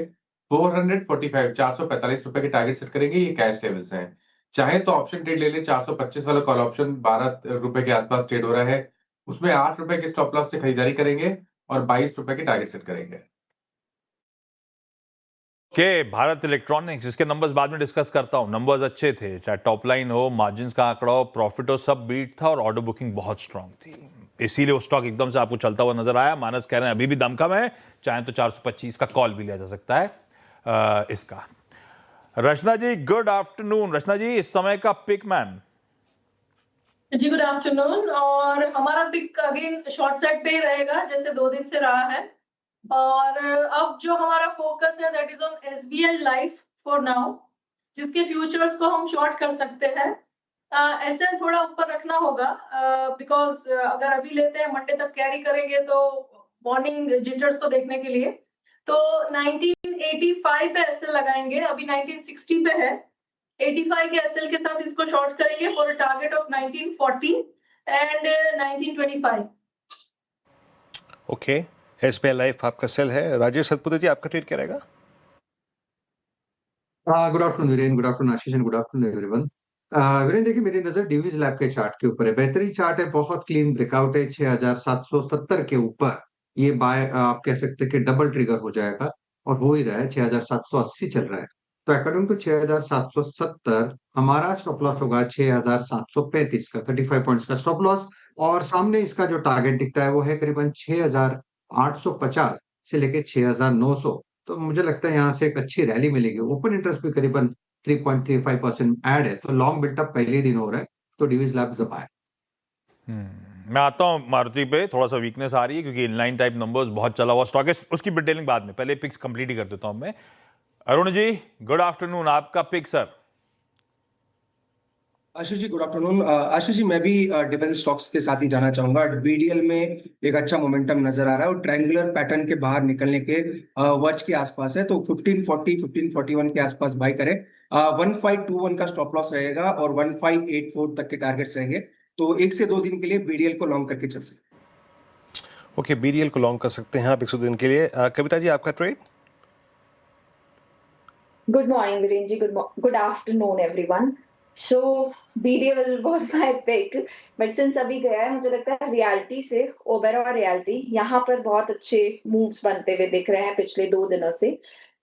445 445 रुपए के टारगेट सेट करेंगे। ये कैश लेवल्स हैं। चाहे तो ऑप्शन ट्रेड ले ले। 425 वाला कॉल ऑप्शन 12 रुपए के आसपास ट्रेड हो रहा है। उसमें 8 रुपए के स्टॉप लॉस से खरीदारी करेंगे और 22 रुपए के टारगेट सेट करेंगे। के भारत इलेक्ट्रॉनिक्स, इसके नंबर्स बाद में डिस्कस करता हूं। नंबर्स अच्छे थे, चाहे टॉप लाइन हो, मार्जिन का आंकड़ा हो, प्रॉफिट हो, सब बीट था और ऑर्डर बुकिंग बहुत स्ट्रांग थी। इसीलिए वो स्टॉक एकदम से आपको चलता हुआ नजर आया। मानस कह रहे हैं अभी भी दम कम है, चाहे तो 425 का कॉल भी लिया जा सकता है इसका। रचना जी गुड आफ्टरनून। रचना जी, इस समय का पिक मैन। जी गुड आफ्टरनून। और हमारा पिक अगेन शॉर्ट सेट पे ही रहेगा जैसे 2 दिन से रहा है। और अब जो हमारा फोकस है that is on SBI life for now, जिसके फ्यूचर्स को हम शॉर्ट कर सकते हैं। एसएल थोड़ा ऊपर रखना होगा बिकॉज अगर अभी लेते हैं मंडे तक कैरी करेंगे तो मॉर्निंग जिंटर्स को देखने के लिए। तो 1985 पे एसएल लगाएंगे, अभी 1960 पे है। 85 के एसएल के साथ इसको शॉर्ट करेंगे for a target of 1940 and 1925। Okay, SBI life आपका सेल है। राजेश सतपुते जी, आपका ट्रेड क्या रहेगा? Good afternoon Viren, good afternoon Ashish and good afternoon everyone. Viren देखिए, मेरी नजर डिवीज लैब के चार्ट के ऊपर है। बेहतरीन चार्ट है, बहुत क्लीन ब्रेकआउट है 6770 के ऊपर। ये बाय आप कह सकते हैं कि डबल ट्रिगर हो जाएगा और हो ही रहा है। 6780 चल रहा है। तो अकॉर्डिंग टू 6770 हमारा स्टॉप लॉस होगा 6735 का, 35 पॉइंट्स का स्टॉप लॉस। और सामने इसका जो टारगेट दिखता है वो है करीबन 6850 से लेके 6900। तो मुझे लगता है यहाँ से एक अच्छी रैली मिलेगी। ओपन इंटरेस्ट भी करीबन 3.35% ऐड है। तो लॉन्ग बिल्टअप पहले दिन हो रहा है। तो डिवीज लैब दबाए। मैं आता हूं मारुति पे। थोड़ा सा वीकनेस आ रही है क्योंकि इनलाइन टाइप नंबर्स बहुत चला हुआ स्टॉक है, उसकी डिटेलिंग बाद में, पहले पिक्स कंप्लीट ही कर देता हूं मैं। अरुण जी गुड आफ्टरनून, आपका pick sir. Ashish ji good afternoon. Ashish ji, मैं भी डिफेंस स्टॉक्स के साथ ही जाना चाहूंगा। बीडीएल में एक अच्छा मोमेंटम नजर आ रहा है और ट्रायंगुलर पैटर्न के बाहर निकलने के वर्ज के आसपास है। तो 1540 1541 के आसपास बाय करें। 1521 का स्टॉप लॉस रहेगा और 1584 तक के टारगेट्स रहेंगे। तो 1 से 2 दिन के लिए बीडीएल को लॉन्ग करके चल सकते। ओके, बीडीएल को लॉन्ग कर सकते हैं आप 100 दिन के लिए। कविता जी, आपका trade? Good morning, Virenji. Good afternoon, everyone. So BDL was my pick, but since अभी गया है, मुझे लगता है रियलिटी से ओबेरॉय रियलिटी यहाँ पर बहुत अच्छे मूव्स बनते हुए दिख रहे हैं पिछले 2 दिनों से।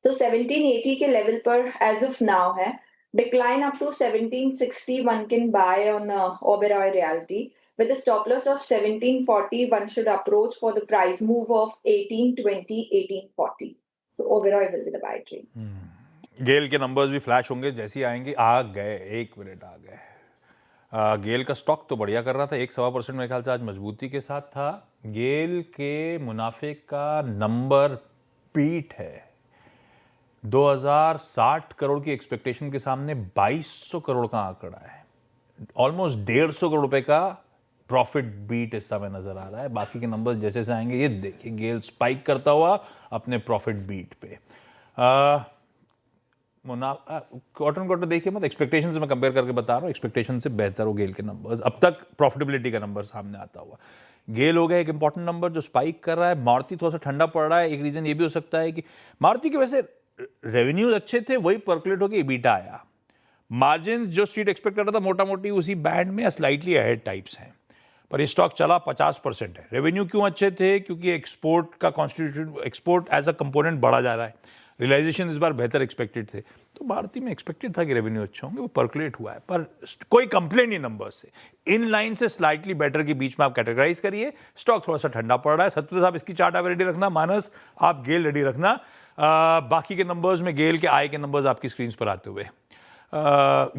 तो 1780 के लेवल पर एज ऑफ नाउ है। Decline up to 1760 one can buy on Oberoi realty with a stop loss of 1740. One should approach for the price move of 1820 1840. So Oberoi will be the buy trade. गेल के numbers भी flash होंगे जैसे ही आएंगे। आ गए, 1 minute आ गए। गेल का stock तो बढ़िया कर रहा था, 1-1.25% मेरे ख्याल से आज मजबूती के साथ था। गेल के मुनाफे का नंबर बीट है। 2060 करोड़ की एक्सपेक्टेशन के सामने 2200 करोड़ का आंकड़ा है। ऑलमोस्ट 150 करोड़ रुपए का प्रॉफिट बीट इस समय नजर आ रहा है। बाकी के नंबर्स जैसे से आएंगे, ये देखिए गेल स्पाइक करता हुआ अपने प्रॉफिट बीट पे। क्वार्टर क्वार्टर देखिए मत, एक्सपेक्टेशन से मैं कंपेयर करके बता रहा हूँ, एक्सपेक्टेशन से बेहतर हो गेल के नंबर्स। अब तक प्रॉफिटेबिलिटी का नंबर सामने आता हुआ गेल हो गया एक इंपॉर्टेंट नंबर जो स्पाइक कर रहा है। मारुति थोड़ा सा ठंडा पड़ रहा है। एक रीजन ये भी हो सकता है कि मारुति के वैसे रेवेन्यूज अच्छे थे, वही पर्कुलेट होकर EBITDA आया। मार्जिन जो स्ट्रीट एक्सपेक्ट कर रहा था मोटा मोटी उसी बैंड में स्लाइटली अहेड टाइप्स हैं, पर ये स्टॉक चला 50% है। रेवेन्यू क्यों अच्छे थे? क्योंकि एक्सपोर्ट का constitution, export as a component बढ़ा जा रहा है। रियलाइजेशन इस बार बेहतर एक्सपेक्टेड थे। तो मारुति में एक्सपेक्टेड था कि रेवेन्यू अच्छे होंगे, वो पर्कुलेट हुआ है, पर कोई कंप्लेंट नहीं नंबर से। इन लाइन से स्लाइटली बेटर के बीच में आप कैटेगराइज करिए। स्टॉक थोड़ा सा ठंडा पड़ रहा है। सत्य साहब इसकी चार्ट आप रेडी रखना। मानस आप गेल रेडी रखना। बाकी के नंबर्स में गेल के आय के नंबर्स आपकी स्क्रीन पर आते हुए।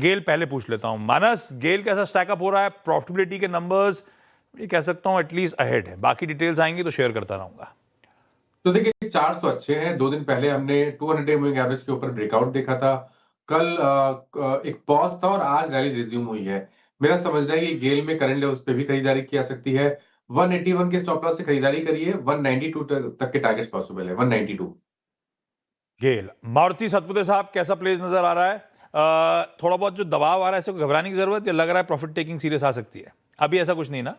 गेल पहले पूछ लेता हूं। मानस, गेल कैसा स्टैकअप हो रहा है? प्रॉफिटेबिलिटी के नंबर्स ये कह सकता हूं एटलीस्ट अहेड है। बाकी डिटेल्स आएंगी तो शेयर करता रहूंगा। तो देखिए, चार्ट तो अच्छे हैं। 2 दिन पहले हमने 200 मूविंग एवरेज के ऊपर ब्रेकआउट देखा था। कल एक पॉज था और आज रैली रिज्यूम हुई है। मेरा समझना है कि गेल में करंट लेवल्स पे भी खरीदारी की जा सकती है। 181 के स्टॉप लॉस से खरीदारी करिए। 192 तक के टारगेट्स पॉसिबल है। 192 गेल। मारुति सतपुते साहब कैसा प्लेस नजर आ रहा है? थोड़ा बहुत जो दबाव आ रहा है, इससे घबराने की जरूरत, या लग रहा है प्रॉफिट टेकिंग सीरियस आ सकती है? अभी ऐसा कुछ नहीं ना?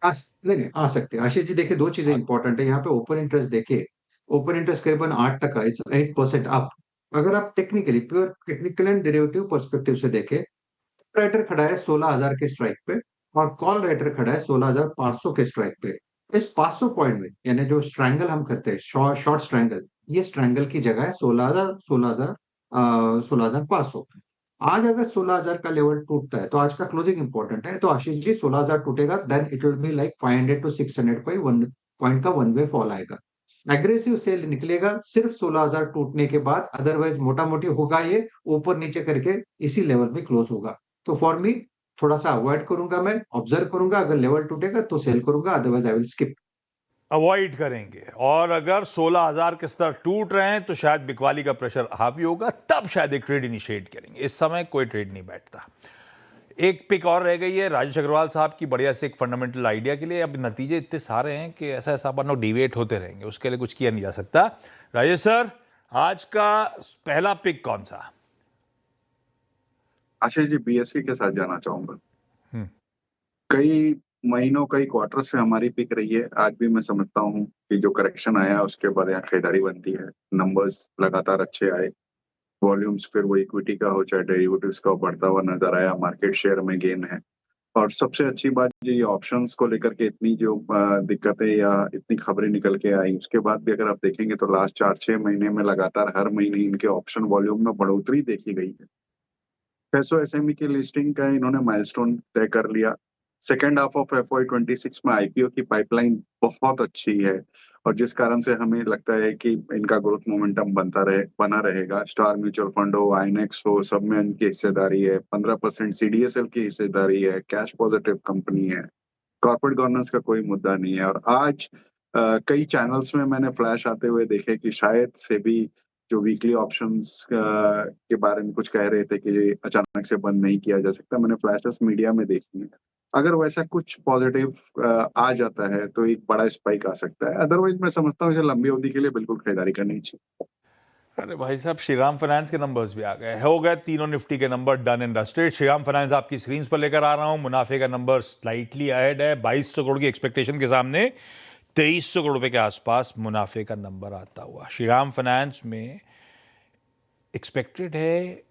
नहीं आ सकते हैं आशीष जी। देखिए दो चीजें इंपॉर्टेंट है यहाँ पे। ओपन इंटरेस्ट देखिए, ओपन इंटरेस्ट करीबन 8%, इट्स 8% अप। अगर आप technically pure technical and derivative perspective से देखें, राइटर खड़ा है 16,000 के स्ट्राइक पे और कॉल राइटर खड़ा है 16,500 के स्ट्राइक पे। इस 500 पॉइंट में यानी जो स्ट्रैंगल हम करते हैं, शॉर्ट स्ट्रैंगल, ये स्ट्रैंगल की जगह है 16,500। आज अगर 16,000 का लेवल टूटता है तो आज का क्लोजिंग इंपॉर्टेंट है। तो आशीष जी 16,000 टूटेगा, then it will be like 500 to 600 point का वन वे फॉल आएगा। एग्रेसिव सेल निकलेगा सिर्फ 16,000 टूटने के बाद, अदरवाइज मोटा मोटी होगा ये ऊपर नीचे करके इसी लेवल पे क्लोज होगा। तो फॉर मी थोड़ा सा अवॉइड करूंगा, मैं ऑब्जर्व करूंगा, अगर लेवल टूटेगा तो सेल करूंगा, otherwise I will skip. Avoid करेंगे। और अगर 16,000 के स्तर टूट रहे हैं तो शायद बिकवाली का प्रेशर हावी होगा, तब शायद एक ट्रेड इनिशिएट करेंगे। इस समय कोई ट्रेड नहीं बैठता। एक पिक और रह गई है राजेश अग्रवाल साहब की, बढ़िया से एक फंडामेंटल आइडिया के लिए। अब नतीजे इतने सारे हैं कि ऐसा ऐसा अपन लोग डिवेट होते रहेंगे, उसके लिए कुछ किया नहीं जा सकता। राजेश सर, आज का पहला पिक कौन सा? आशीष जी बीएससी के साथ जाना चाहूंगा। कई महीनों कई क्वार्टर से हमारी पिक रही है। आज भी मैं समझता हूँ कि जो करेक्शन आया उसके बाद यहाँ खरीदारी बनती है। नंबर्स लगातार अच्छे आए, वॉल्यूम्स फिर वो इक्विटी का हो चाहे डेरिवेटिव्स का बढ़ता हुआ नजर आया, मार्केट शेयर में गेन है। और सबसे अच्छी बात ये ऑप्शंस को लेकर के इतनी जो दिक्कतें या इतनी खबरें निकल के आई, उसके बाद भी अगर आप देखेंगे तो लास्ट 4-6 महीने में लगातार हर महीने इनके ऑप्शन वॉल्यूम में बढ़ोतरी देखी गई है। पेसो एसएमई की लिस्टिंग का इन्होंने माइलस्टोन तय कर लिया। सेकेंड हाफ ऑफ FY26 में आईपीओ की पाइपलाइन बहुत अच्छी है और जिस कारण से हमें लगता है कि इनका ग्रोथ मोमेंटम बना रहेगा। स्टार म्यूचुअल फंड हो, आइनेक्स हो, सब में इनकी हिस्सेदारी है। 15% सीडीएसएल की हिस्सेदारी है। कैश पॉजिटिव कंपनी है। कॉर्पोरेट गवर्नेंस का कोई मुद्दा नहीं है। और आज कई चैनल्स में मैंने फ्लैश आते हुए देखे कि शायद से भी जो वीकली ऑप्शंस के बारे में कुछ कह रहे थे कि ये अचानक से बंद नहीं किया जा सकता। मैंने फ्लैशेस मीडिया में देखी है। अगर वैसा कुछ पॉजिटिव आ जाता है तो एक बड़ा स्पाइक आ सकता है। अदरवाइज मैं समझता हूँ इसे लंबी अवधि के लिए बिल्कुल खरीदारी करनी चाहिए। अरे भाई साहब, श्रीराम फाइनेंस के नंबर्स भी आ गए, हो गए तीनों निफ्टी के number done and dusted. Shriram finance आपकी स्क्रीन पर लेकर आ रहा हूं। मुनाफे का नंबर स्लाइटली अहेड है, 2200 करोड़ की एक्सपेक्टेशन के सामने 2300 करोड़ रुपए के आसपास मुनाफे का नंबर आता हुआ। श्रीराम फाइनेंस में एक्सपेक्टेड है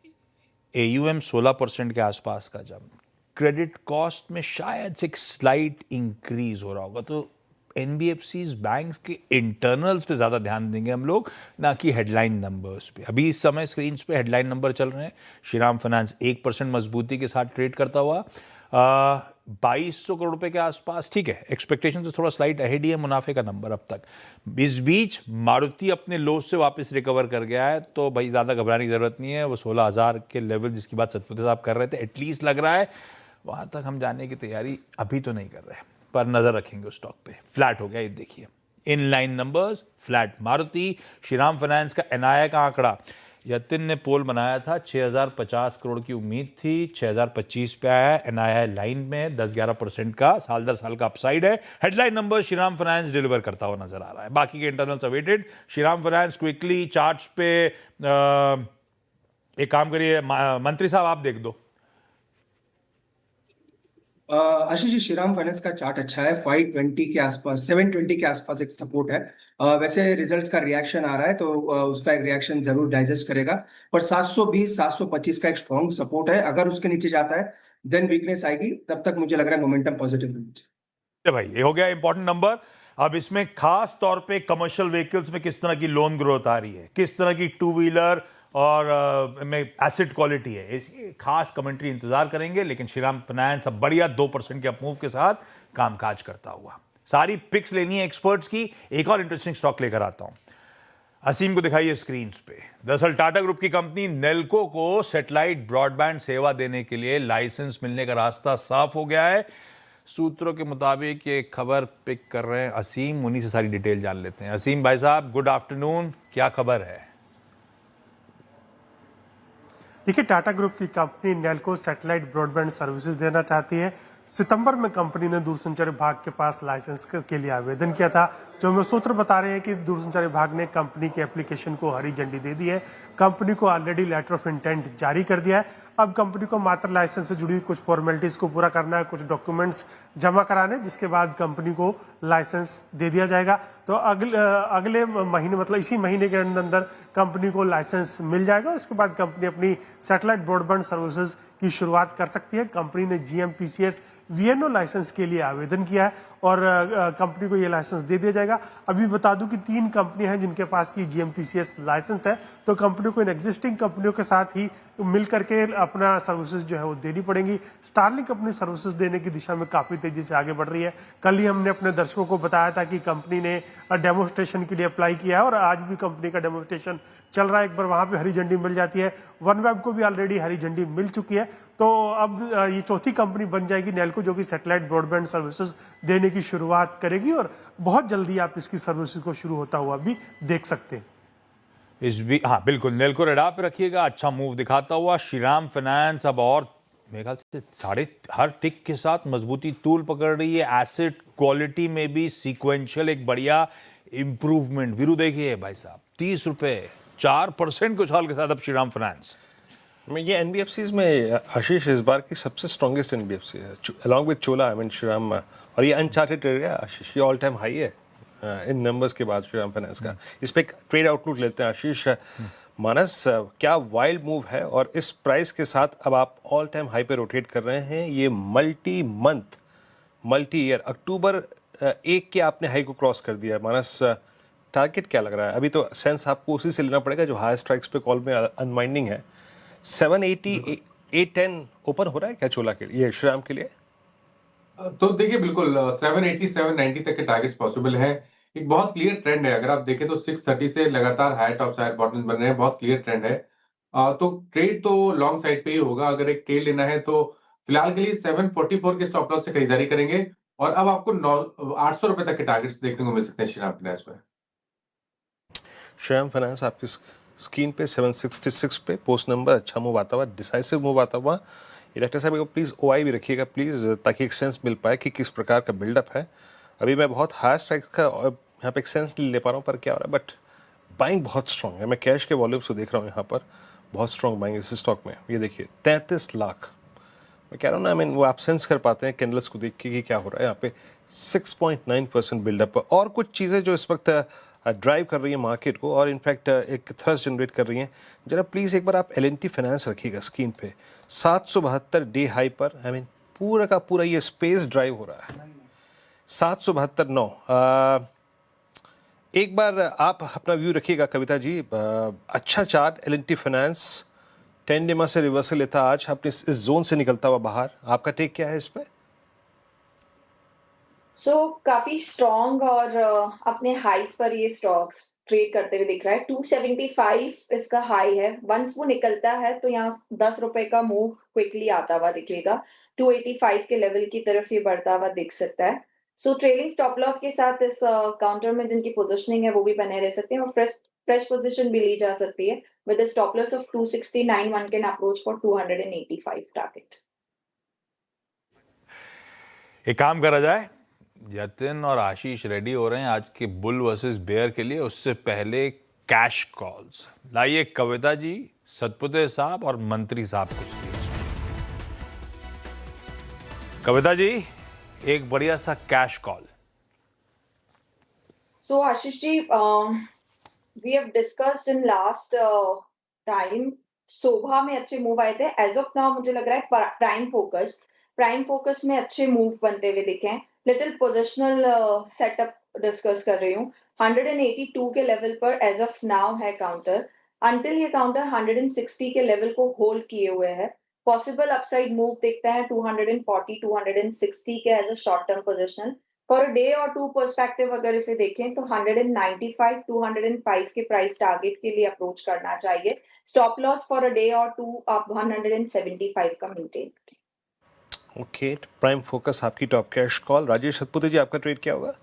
AUM 16% के आसपास का जंप। क्रेडिट कॉस्ट में शायद से एक स्लाइट इंक्रीज हो रहा होगा। तो NBFCs बैंक्स के इंटरनल्स पे ज़्यादा ध्यान देंगे हम लोग, ना कि हेडलाइन नंबर्स पे। अभी इस समय स्क्रीन पे हेडलाइन नंबर चल रहे हैं। श्रीराम फाइनेंस 1% मजबूती के साथ ट्रेड करता हुआ 2200 करोड़ रुपए के आसपास। ठीक है, एक्सपेक्टेशन से थोड़ा स्लाइट अहेड ही है मुनाफे का नंबर अब तक। इस बीच मारुति अपने लो से वापस रिकवर कर गया है, तो भाई ज़्यादा घबराने की ज़रूरत नहीं है। वो 16,000 के लेवल जिसकी बात सतपुते साहब कर रहे थे, एटलीस्ट लग रहा है वहाँ तक हम जाने की तैयारी अभी तो नहीं कर रहे, पर नजर रखेंगे उस स्टॉक पे। फ्लैट हो गया ये देखिए, in line numbers flat. Maruti, Shriram finance का NII का आंकड़ा, यतिन ने पोल बनाया था, 6,050 करोड़ की उम्मीद थी, 6,025 पे आया है। NII लाइन में 10-11% का साल दर साल का अपसाइड है। Headline number Shriram finance deliver करता हुआ नजर आ रहा है। बाकी के internals awaited. Shriram finance quickly charts पे एक काम करिए मंत्री साहब, आप देख दो। आशीष जी, श्रीराम फाइनेंस का चार्ट अच्छा है। 520 के आसपास, 720 के आसपास एक सपोर्ट है। वैसे रिजल्ट्स का रिएक्शन आ रहा है तो उसका एक रिएक्शन जरूर डाइजेस्ट करेगा। पर 720 725 का एक स्ट्रॉन्ग सपोर्ट है। अगर उसके नीचे जाता है देन वीकनेस आएगी। तब तक मुझे लग रहा है मोमेंटम पॉजिटिव होना चाहिए। भाई ये हो गया इंपॉर्टेंट नंबर। अब इसमें खास तौर पे कमर्शियल व्हीकल्स में किस तरह की लोन ग्रोथ आ रही है, किस तरह की टू व्हीलर और में एसेट क्वालिटी है, इसकी खास कमेंट्री इंतजार करेंगे। लेकिन श्रीराम फाइनेंस अब बढ़िया 2% के अपमूव के साथ कामकाज करता हुआ। सारी पिक्स लेनी है एक्सपर्ट्स की। एक और इंटरेस्टिंग स्टॉक लेकर आता हूं, असीम को दिखाइए स्क्रीन पे। दरअसल टाटा ग्रुप की कंपनी नेल्को को सैटेलाइट ब्रॉडबैंड सेवा देने के लिए लाइसेंस मिलने का रास्ता साफ हो गया है। सूत्रों के मुताबिक ये खबर पिक कर रहे हैं असीम, उन्हीं से सारी डिटेल जान लेते हैं। असीम भाई साहब, गुड आफ्टरनून, क्या खबर है? देखिए, टाटा ग्रुप की company Nelco satellite broadband services देना चाहती है। सितंबर में कंपनी ने दूरसंचार विभाग के पास लाइसेंस के लिए आवेदन किया था। जो हमें सूत्र बता रहे हैं कि दूरसंचार विभाग ने कंपनी के एप्लीकेशन को हरी झंडी दे दी है। कंपनी को ऑलरेडी लेटर ऑफ इंटेंट जारी कर दिया है। अब कंपनी को मात्र लाइसेंस से जुड़ी कुछ फॉर्मेलिटीज को पूरा करना है, कुछ डॉक्यूमेंट्स जमा कराने, जिसके बाद कंपनी को लाइसेंस दे दिया जाएगा। तो अगले महीने, मतलब इसी महीने के अंदर कंपनी को लाइसेंस मिल जाएगा। उसके बाद कंपनी अपनी सैटेलाइट ब्रॉडबैंड सर्विसेज की शुरुआत कर सकती है। कंपनी ने GMPCS VNO लाइसेंस के लिए आवेदन किया है और कंपनी को ये लाइसेंस दे दिया जाएगा। अभी बता दूं कि 3 कंपनियां हैं जिनके पास की GMPCS लाइसेंस है, तो कंपनी को इन एग्जिस्टिंग कंपनियों के साथ ही मिल करके अपना सर्विसेज जो है वो देनी पड़ेंगी। स्टारलिंक अपनी सर्विसेज देने की दिशा में काफी तेजी से आगे बढ़ रही है। कल ही हमने अपने दर्शकों को बताया था कि कंपनी ने डेमोस्ट्रेशन के लिए अप्लाई किया है और आज भी कंपनी का डेमोस्ट्रेशन चल रहा है। एक बार वहां पे हरी झंडी मिल जाती है। OneWeb को भी ऑलरेडी हरी झंडी मिल चुकी है। तो अब ये चौथी कंपनी बन जाएगी नेल्को, जो कि सैटेलाइट ब्रॉडबैंड सर्विसेज देने की शुरुआत करेगी और बहुत जल्दी आप इसकी सर्विसेज को शुरू होता हुआ भी देख सकते हैं। हाँ बिल्कुल, नेल्को रडार पे रखिएगा। अच्छा मूव दिखाता हुआ श्रीराम फाइनेंस अब और मेरे ख्याल से हर टिक के साथ मजबूती तूल पकड़ रही है। एसेट क्वालिटी में भी सीक्वेंशियल एक बढ़िया इंप्रूवमेंट। वीरू देखिए भाई साहब, 30 रुपए 4% कुछ हाल के साथ अब श्रीराम फाइनेंस मैं ये NBFCs में आशीष इस बार की सबसे स्ट्रॉन्गेस्ट NBFC है, along with Chola. I mean Shriram, और ये अनचार्टेड एरिया आशीष, ये ऑल टाइम हाई है इन नंबर्स के बाद श्रीराम फाइनेंस का। इस पे ट्रेड आउटलुक लेते हैं आशीष। मानस, क्या वाइल्ड मूव है और इस प्राइस के साथ अब आप ऑल टाइम हाई पे रोटेट कर रहे हैं। ये मल्टी मंथ, मल्टी ईयर, अक्टूबर 1 के आपने हाई को क्रॉस कर दिया। मानस, टारगेट क्या लग रहा है? अभी तो सेंस आपको उसी से लेना पड़ेगा जो हायर स्ट्राइक्स पे कॉल में अनवाइंडिंग है। 780 810 ओपन हो रहा है क्या चोला के लिए, श्रीराम के लिए? तो देखिए बिल्कुल 780 790 तक के टारगेट्स पॉसिबल है। एक बहुत क्लियर ट्रेंड है। अगर आप देखें तो 630 से लगातार हाई टॉप्स हाई बॉटम्स बन रहे हैं। बहुत क्लियर ट्रेंड है। तो ट्रेड तो लॉन्ग साइड पे ही होगा। अगर एक ट्रेड लेना है तो फिलहाल के लिए 744 के स्टॉप लॉस से खरीदारी करेंगे और अब आपको 800 रुपए तक के टारगेट्स देखने को मिल सकते हैं श्रीराम फाइनेंस में। श्रीराम फाइनेंस आपकी स्क्रीन पे 766 पे पोस्ट नंबर अच्छा मूव आता हुआ, डिसाइसिव मूव आता हुआ। डायरेक्टर साहब को प्लीज़ OI भी रखिएगा प्लीज़, ताकि एक सेंस मिल पाए कि किस प्रकार का बिल्डअप है। अभी मैं बहुत हाई स्ट्राइक का यहाँ पे एक सेंस नहीं ले पा रहा हूँ, पर क्या हो रहा है, बट बाइंग बहुत स्ट्रॉन्ग है। मैं कैश के वॉल्यूम्स को देख रहा हूँ यहाँ पर, बहुत स्ट्रॉन्ग बाइंग इस स्टॉक में। ये देखिए 33 लाख, मैं कह रहा हूँ ना, आई मीन वो आप सेंस कर पाते हैं कैंडल्स को देख के कि क्या हो रहा है यहाँ पे। 6.9% बिल्डअप और कुछ चीज़ें जो इस वक्त ड्राइव कर रही है मार्केट को और इनफैक्ट एक थ्रस्ट जनरेट कर रही हैं। जरा प्लीज़ एक बार आप L&T फाइनेंस रखिएगा स्क्रीन पे 772 डे हाई पर। आई मीन पूरा का पूरा ये स्पेस ड्राइव हो रहा है। 772.9। एक बार आप अपना व्यू रखिएगा कविता जी। अच्छा चार्ट L&T फाइनेंस 10 डेमा से रिवर्सल लेता आज अपने इस जोन से निकलता हुआ बाहर। आपका टेक क्या है इस पे? काफी स्ट्रॉन्ग और अपने हाईस पर ये स्टॉक्स ट्रेड करते हुए दिख रहा है। 275 इसका हाई है। वंस वो निकलता है तो यहाँ 10 रुपए का मूव क्विकली आता हुआ दिखेगा। 285 के लेवल की तरफ ये बढ़ता हुआ दिख सकता है। ट्रेलिंग स्टॉप लॉस के साथ इस काउंटर में जिनकी पोजिशनिंग है वो भी बने रह सकते हैं और फ्रेश पोजीशन भी ली जा सकती है with a stop loss of 269. One can approach for 285 target. एक काम करा जाए, जतिन और आशीष रेडी हो रहे हैं आज के बुल वर्सेस बेयर के लिए। उससे पहले कैश कॉल्स लाइए कविता जी, सतपुते साहब और मंत्री साहब को स्पीच। कविता जी, एक बढ़िया सा cash call. Ashish ji, we have discussed in last time Sobha में अच्छे मूव आए थे। एज ऑफ नाउ मुझे लग रहा है प्राइम फोकस में अच्छे मूव बनते हुए दिखे हैं। लिटिल पोजिशनल सेटअप डिस्कस कर रही हूँ। 182 के लेवल पर एज ऑफ नाउ है काउंटर। अंटिल ये काउंटर 160 के लेवल को होल्ड किए हुए है, पॉसिबल अपसाइड मूव देखते हैं 240 260 के as a short term position. For a day और 2 पर्सपेक्टिव अगर इसे देखें तो 195 205 के प्राइस टारगेट के लिए अप्रोच करना चाहिए। Stop loss for a day और 2 आप 175 का मेंटेन करें। ओके, प्राइम फोकस आपकी top cash call. Rajesh Satpute ji, आपका ट्रेड क्या होगा?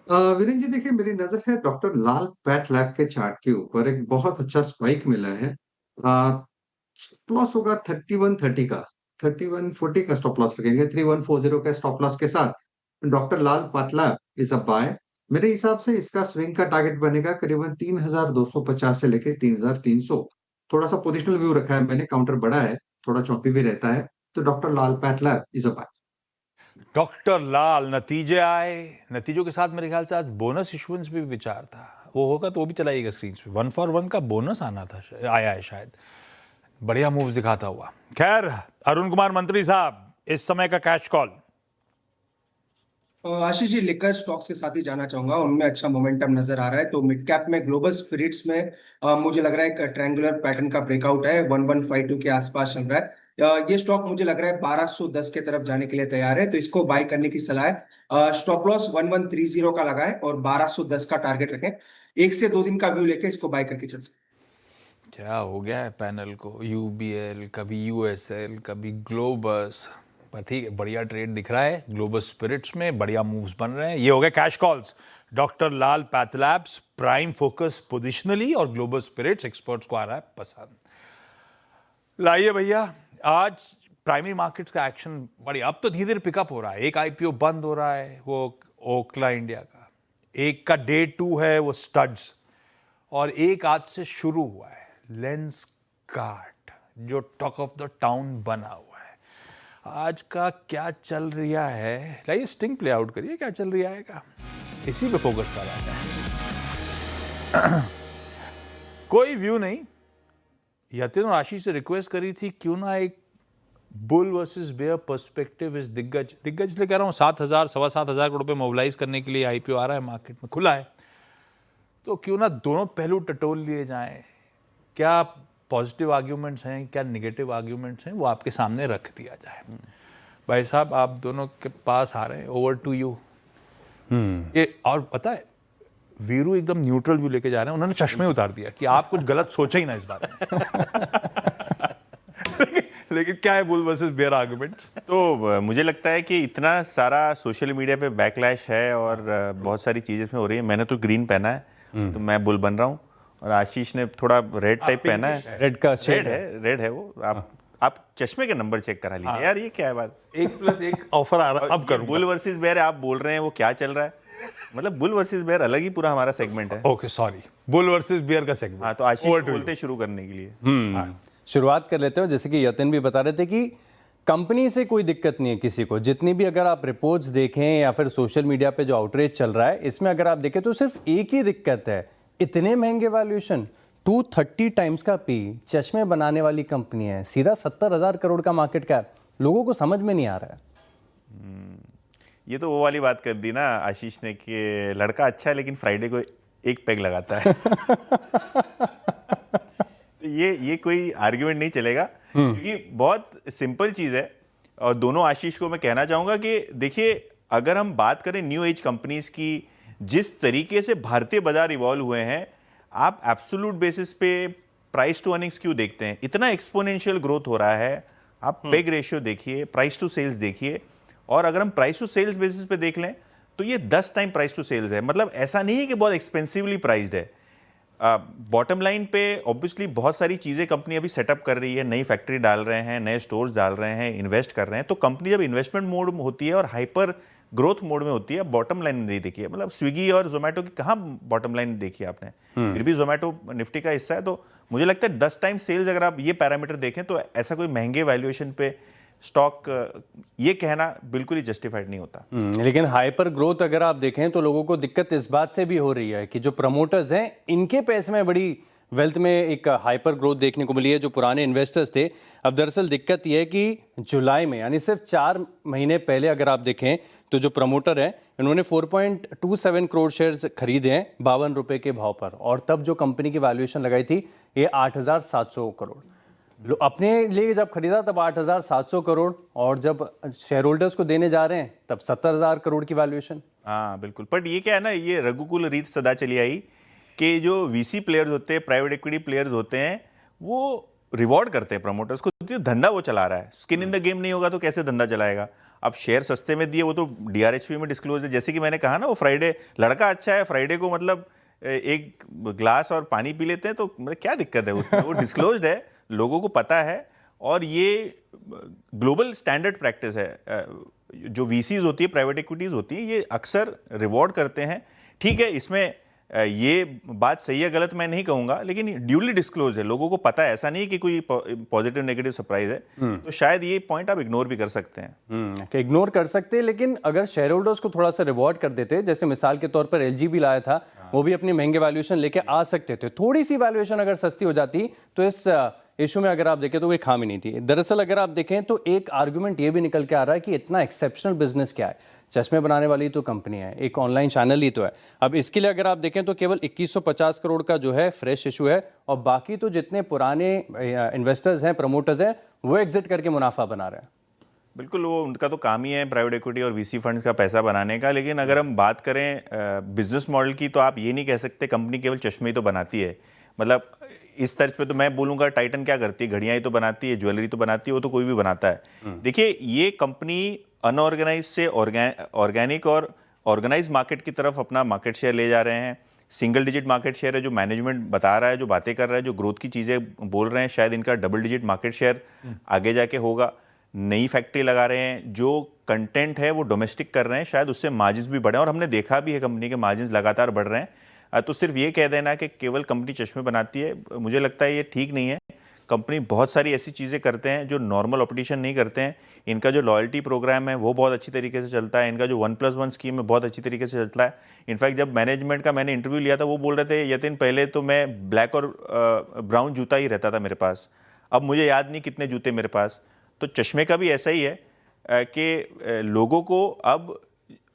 वीरेंद्र जी, देखिए मेरी नजर है डॉक्टर लाल पैथ लैब के चार्ट के ऊपर एक बहुत अच्छा स्पाइक मिला है। क्लोज होगा 3130 का। 3140 का स्टॉप लॉस रखेंगे 3140 का स्टॉप लॉस के साथ। डॉक्टर लाल पातला इज अ बाय। मेरे हिसाब से इसका स्विंग का टारगेट बनेगा करीबन 3250 से लेके 3300। थोड़ा सा पोजिशनल व्यू रखा है मैंने, काउंटर बड़ा है, थोड़ा चौंपी भी रहता है, तो डॉक्टर लाल पातला इज अ बाय। डॉक्टर लाल, नतीजे आए, नतीजों के साथ मेरे ख्याल से आज बोनस इशुएंस भी विचार था, वो होगा तो वो भी चलाइएगा स्क्रीन पे। 1 for 1 का बोनस आना था, आया है शायद, बढ़िया मूव्स दिखाता हुआ। खैर अरुण कुमार मंत्री साहब, इस समय का कैश कॉल। आशीष जी, लिकर स्टॉक्स के साथ ही जाना चाहूंगा, उनमें अच्छा मोमेंटम नजर आ रहा है। तो मिड कैप में ग्लोबल स्पिरिट्स में मुझे लग रहा है एक ट्रायंगुलर पैटर्न का ब्रेकआउट है, 1152 के आसपास चल रहा है। ये स्टॉक मुझे लग रहा है 1210 के तरफ जाने के लिए तैयार है, तो इसको बाय करने की सलाह है। स्टॉप लॉस 1130 का लगा है और 1210 का टारगेट रखें। 1 से 2 दिन का व्यू लेके इसको बाय करके चल सकते। क्या हो गया है पैनल को, यूबीएल, कभी यूएसएल, कभी ग्लोबस, पर ठीक है, बढ़िया ट्रेड दिख रहा है ग्लोबल स्पिरिट्स में, बढ़िया मूव्स बन रहे हैं। ये हो गए कैश कॉल्स। डॉक्टर लाल पैथलैब्स, प्राइम फोकस पोजिशनली, और ग्लोबल स्पिरिट्स एक्सपर्ट्स को आ रहा है पसंद। लाइए भैया, आज प्राइमरी मार्केट्स का एक्शन बढ़िया, अब तो धीरे धीरे पिकअप हो रहा है। एक आईपीओ बंद हो रहा है, वो ओखला इंडिया का, एक का डे 2 है वो स्टड्स, और एक आज से शुरू हुआ है लेंसकार्ट, जो टॉक ऑफ द टाउन बना हुआ है। आज का क्या चल रहा है, लाइए स्टिंग प्ले आउट करिए, क्या चल रहा है का, इसी पे फोकस कर रहा है। कोई व्यू नहीं। यतिन और आशीष से रिक्वेस्ट करी थी क्यों ना एक बुल वर्सेस बेयर पर्सपेक्टिव इस दिग्गज इसलिए कह रहा हूँ, 7,000 सवा 7,000 करोड़ रुपए मोबिलाइज करने के लिए आईपीओ आ रहा है, मार्केट में खुला है, तो क्यों ना दोनों पहलू टटोल लिए जाएं। क्या पॉजिटिव आर्ग्यूमेंट्स हैं, क्या नेगेटिव आर्ग्यूमेंट्स हैं, वो आपके सामने रख दिया जाए। भाई साहब, आप दोनों के पास आ रहे हैं, ओवर टू यू। ये और पता है, वीरू एकदम न्यूट्रल व्यू लेके जा रहे हैं, उन्होंने चश्मे उतार दिया कि आप कुछ गलत सोचा ही ना इस बारे में। लेकिन क्या है बुल वर्सेस बेयर आर्गुमेंट्स? तो मुझे लगता है कि इतना सारा सोशल मीडिया पे बैकलैश है और बहुत सारी चीज़ें इसमें हो रही है। मैंने तो ग्रीन पहना है, तो मैं बुल बन रहा हूँ, और आशीष ने थोड़ा रेड टाइप पहना है। रेड का शेड रेड है वो। आप चश्मे के नंबर चेक करा लीजिए यार, ये क्या है बात। 1+1 ऑफर आ रहा है, अब करूँ। बुल वर्सेस बेयर आप बोल रहे हैं, वो क्या चल रहा है? मतलब बुल वर्सेस बेयर अलग ही पूरा हमारा सेगमेंट है। Okay sorry, bull versus bear का सेगमेंट। हाँ, तो आशीष बोलते शुरू करने के लिए शुरुआत कर लेते हो। जैसे कि यतिन भी बता रहे थे कि कंपनी से कोई दिक्कत नहीं है किसी को। जितनी भी अगर आप रिपोर्ट्स देखें या फिर सोशल मीडिया पे जो आउटरीच चल रहा है, इसमें अगर आप देखें तो सिर्फ एक ही दिक्कत है, इतने महंगे वैल्यूएशन, 230 टाइम्स का पी, चश्मे बनाने वाली कंपनी है, सीधा 70,000 करोड़ का मार्केट कैप, लोगों को समझ में नहीं आ रहा है। ये तो वो वाली बात कर दी ना आशीष ने कि लड़का अच्छा है लेकिन फ्राइडे को एक पैग लगाता है। तो ये कोई आर्ग्यूमेंट नहीं चलेगा, क्योंकि बहुत सिंपल चीज़ है। और दोनों आशीष को मैं कहना चाहूँगा कि देखिए, अगर हम बात करें न्यू एज कंपनीज की, जिस तरीके से भारतीय बाजार इवॉल्व हुए हैं, आप एब्सोल्यूट बेसिस पे प्राइस टू अर्निंग्स क्यों देखते हैं? इतना एक्सपोनेंशियल ग्रोथ हो रहा है। आप पेग रेशियो देखिए, प्राइस टू सेल्स देखिए, और अगर हम प्राइस टू सेल्स बेसिस पे देख लें तो ये 10 टाइम प्राइस टू सेल्स है। मतलब ऐसा नहीं है कि बहुत एक्सपेंसिवली प्राइस्ड है। बॉटम लाइन पे ऑब्वियसली बहुत सारी चीज़ें कंपनी अभी सेटअप कर रही है, नई फैक्ट्री डाल रहे हैं, नए स्टोर्स डाल रहे हैं, इन्वेस्ट कर रहे हैं। तो कंपनी जब इन्वेस्टमेंट मोड में होती है और हाइपर ग्रोथ मोड में होती है, बॉटम लाइन नहीं देखी है। मतलब स्विगी और जोमेटो की कहाँ बॉटम लाइन देखी है आपने? फिर भी जोमेटो निफ्टी का हिस्सा है। तो मुझे लगता है 10 टाइम सेल्स अगर आप ये पैरामीटर देखें तो ऐसा कोई महंगे वैल्यूएशन पे स्टॉक ये कहना बिल्कुल ही जस्टिफाइड नहीं होता। लेकिन हाइपर ग्रोथ अगर आप देखें तो लोगों को दिक्कत इस बात से भी हो रही है कि जो प्रमोटर्स हैं, इनके पैसे में बड़ी वेल्थ में एक हाइपर ग्रोथ देखने को मिली है। जो पुराने इन्वेस्टर्स थे, अब दरअसल दिक्कत यह है कि जुलाई में, यानी सिर्फ 4 महीने पहले अगर आप देखें तो जो प्रमोटर हैं, इन्होंने 4.27 करोड़ शेयर्स खरीदे हैं 52 रुपये के भाव पर, और तब जो कंपनी की वैल्यूएशन लगाई थी ये 8,700 करोड़। अपने लिए जब खरीदा तब 8,700 करोड़, और जब शेयर होल्डर्स को देने जा रहे हैं तब 70,000 करोड़ की वैल्यूएशन। हाँ बिल्कुल, बट ये क्या है ना, ये रघुकुल रीत सदा चली आई कि जो वीसी प्लेयर्स होते हैं, प्राइवेट इक्विटी प्लेयर्स होते हैं, वो रिवॉर्ड करते हैं प्रमोटर्स को। धंधा वो चला रहा है, स्किन इन द गेम नहीं होगा तो कैसे धंधा चलाएगा? अब शेयर सस्ते में दिए, वो तो डीआरएचपी में डिस्क्लोज है। जैसे कि मैंने कहा ना, वो फ्राइडे लड़का अच्छा है, फ्राइडे को मतलब एक ग्लास और पानी पी लेते हैं, तो मतलब क्या दिक्कत है उसमें? वो डिस्क्लोज्ड है, लोगों को पता है। और ये ग्लोबल स्टैंडर्ड प्रैक्टिस है। जो वीसीज होती है, प्राइवेट इक्विटीज होती है, ये अक्सर रिवॉर्ड करते हैं। ठीक है, इसमें ये बात सही है गलत मैं नहीं कहूंगा, लेकिन ड्यूली डिस्क्लोज है, लोगों को पता है, ऐसा नहीं कि कोई पॉजिटिव नेगेटिव सरप्राइज है। तो शायद ये पॉइंट आप इग्नोर भी कर सकते हैं। इग्नोर कर सकते हैं, लेकिन अगर शेयर होल्डर्स को थोड़ा सा रिवॉर्ड कर देते, जैसे मिसाल के तौर पर एलजी भी लाया था, वो भी अपनी महंगे वैल्यूएशन लेके आ सकते थे। थोड़ी सी वैल्यूएशन अगर सस्ती हो जाती तो इस इशू में अगर आप देखें तो कोई खामी नहीं थी। दरअसल अगर आप देखें तो एक आर्गुमेंट ये भी निकल के आ रहा है कि इतना एक्सेप्शनल बिजनेस क्या है, चश्मे बनाने वाली तो कंपनी है, एक ऑनलाइन चैनल ही तो है। अब इसके लिए अगर आप देखें तो केवल 2150 करोड़ का जो है फ्रेश इशू है, और बाकी तो जितने पुराने इन्वेस्टर्स हैं, प्रमोटर्स हैं, वो एग्जिट करके मुनाफा बना रहे हैं। बिल्कुल, वो उनका तो काम ही है प्राइवेट इक्विटी और वीसी फंड्स का पैसा बनाने का। लेकिन अगर हम बात करें बिजनेस मॉडल की, तो आप ये नहीं कह सकते कंपनी केवल चश्मे ही तो बनाती है। मतलब इस तर्ज पे तो मैं बोलूँगा टाइटन क्या करती है, घड़ियाँ ही तो बनाती है, ज्वेलरी तो बनाती है, वो तो कोई भी बनाता है। देखिए, ये कंपनी अनऑर्गेनाइज से ऑर्गेनिक और ऑर्गेनाइज मार्केट की तरफ अपना मार्केट शेयर ले जा रहे हैं। सिंगल डिजिट मार्केट शेयर है जो मैनेजमेंट बता रहा है, जो बातें कर रहा है, जो ग्रोथ की चीज़ें बोल रहे हैं, शायद इनका डबल डिजिट मार्केट शेयर आगे जाके होगा। नई फैक्ट्री लगा रहे हैं, जो कंटेंट है वो डोमेस्टिक कर रहे हैं, शायद उससे मार्जिन्स भी बढ़े, और हमने देखा भी है कंपनी के मार्जिन्स लगातार बढ़ रहे हैं। तो सिर्फ ये कह देना कि केवल कंपनी चश्मे बनाती है, मुझे लगता है ये ठीक नहीं है। कंपनी बहुत सारी ऐसी चीज़ें करते हैं जो नॉर्मल ऑपरेशन नहीं करते हैं। इनका जो लॉयल्टी प्रोग्राम है वो बहुत अच्छी तरीके से चलता है, इनका जो 1+1 स्कीम है बहुत अच्छी तरीके से चलता है। इनफैक्ट जब मैनेजमेंट का मैंने इंटरव्यू लिया था, वो बोल रहे थे यतिन पहले तो मैं ब्लैक और ब्राउन जूता ही रहता था मेरे पास, अब मुझे याद नहीं कितने जूते मेरे पास। तो चश्मे का भी ऐसा ही है कि लोगों को अब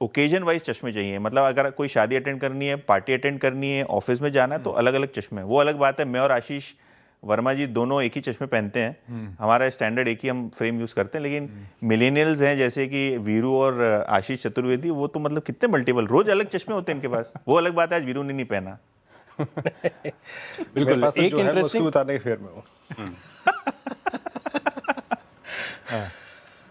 ओकेजन वाइज चश्मे चाहिए। मतलब अगर कोई शादी अटेंड करनी है, पार्टी अटेंड करनी है, ऑफिस में जाना है, तो अलग अलग चश्मे। वो अलग बात है, मैं और आशीष वर्मा जी दोनों एक ही चश्मे पहनते हैं, हमारा स्टैंडर्ड एक ही हम फ्रेम यूज करते हैं। लेकिन मिलेनियल्स हैं जैसे कि वीरू और आशीष चतुर्वेदी, वो तो मतलब कितने मल्टीपल, रोज अलग चश्मे होते हैं इनके पास। वो अलग बात है, आज वीरू ने नहीं पहना। बिल्कुल, एक इंटरेस्टिंग बताने के फेर में हूँ।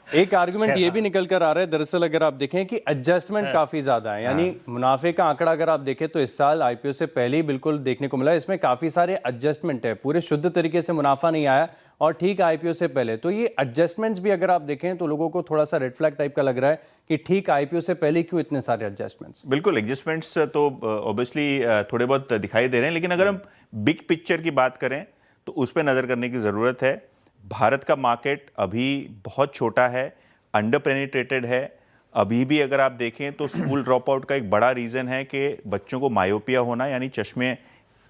एक आर्गुमेंट ये भी निकल कर आ रहा है, दरअसल अगर आप देखें कि एडजस्टमेंट काफी ज्यादा है, यानी मुनाफे का आंकड़ा अगर आप देखें तो इस साल आईपीओ से पहले ही बिल्कुल देखने को मिला, इसमें काफी सारे एडजस्टमेंट है, पूरे शुद्ध तरीके से मुनाफा नहीं आया, और ठीक आईपीओ से पहले। तो ये एडजस्टमेंट्स भी अगर आप देखें तो लोगों को थोड़ा सा रेड फ्लैग टाइप का लग रहा है कि ठीक आईपीओ से पहले क्यों इतने सारे एडजस्टमेंट्स। बिल्कुल, एडजस्टमेंट्स तो ऑब्वियसली थोड़े बहुत दिखाई दे रहे हैं, लेकिन अगर हम बिग पिक्चर की बात करें तो उस पर नजर करने की जरूरत है। भारत का मार्केट अभी बहुत छोटा है, अंडर पेनिट्रेटेड है। अभी भी अगर आप देखें तो स्कूल ड्रॉप आउट का एक बड़ा रीज़न है कि बच्चों को मायोपिया होना, यानी चश्मे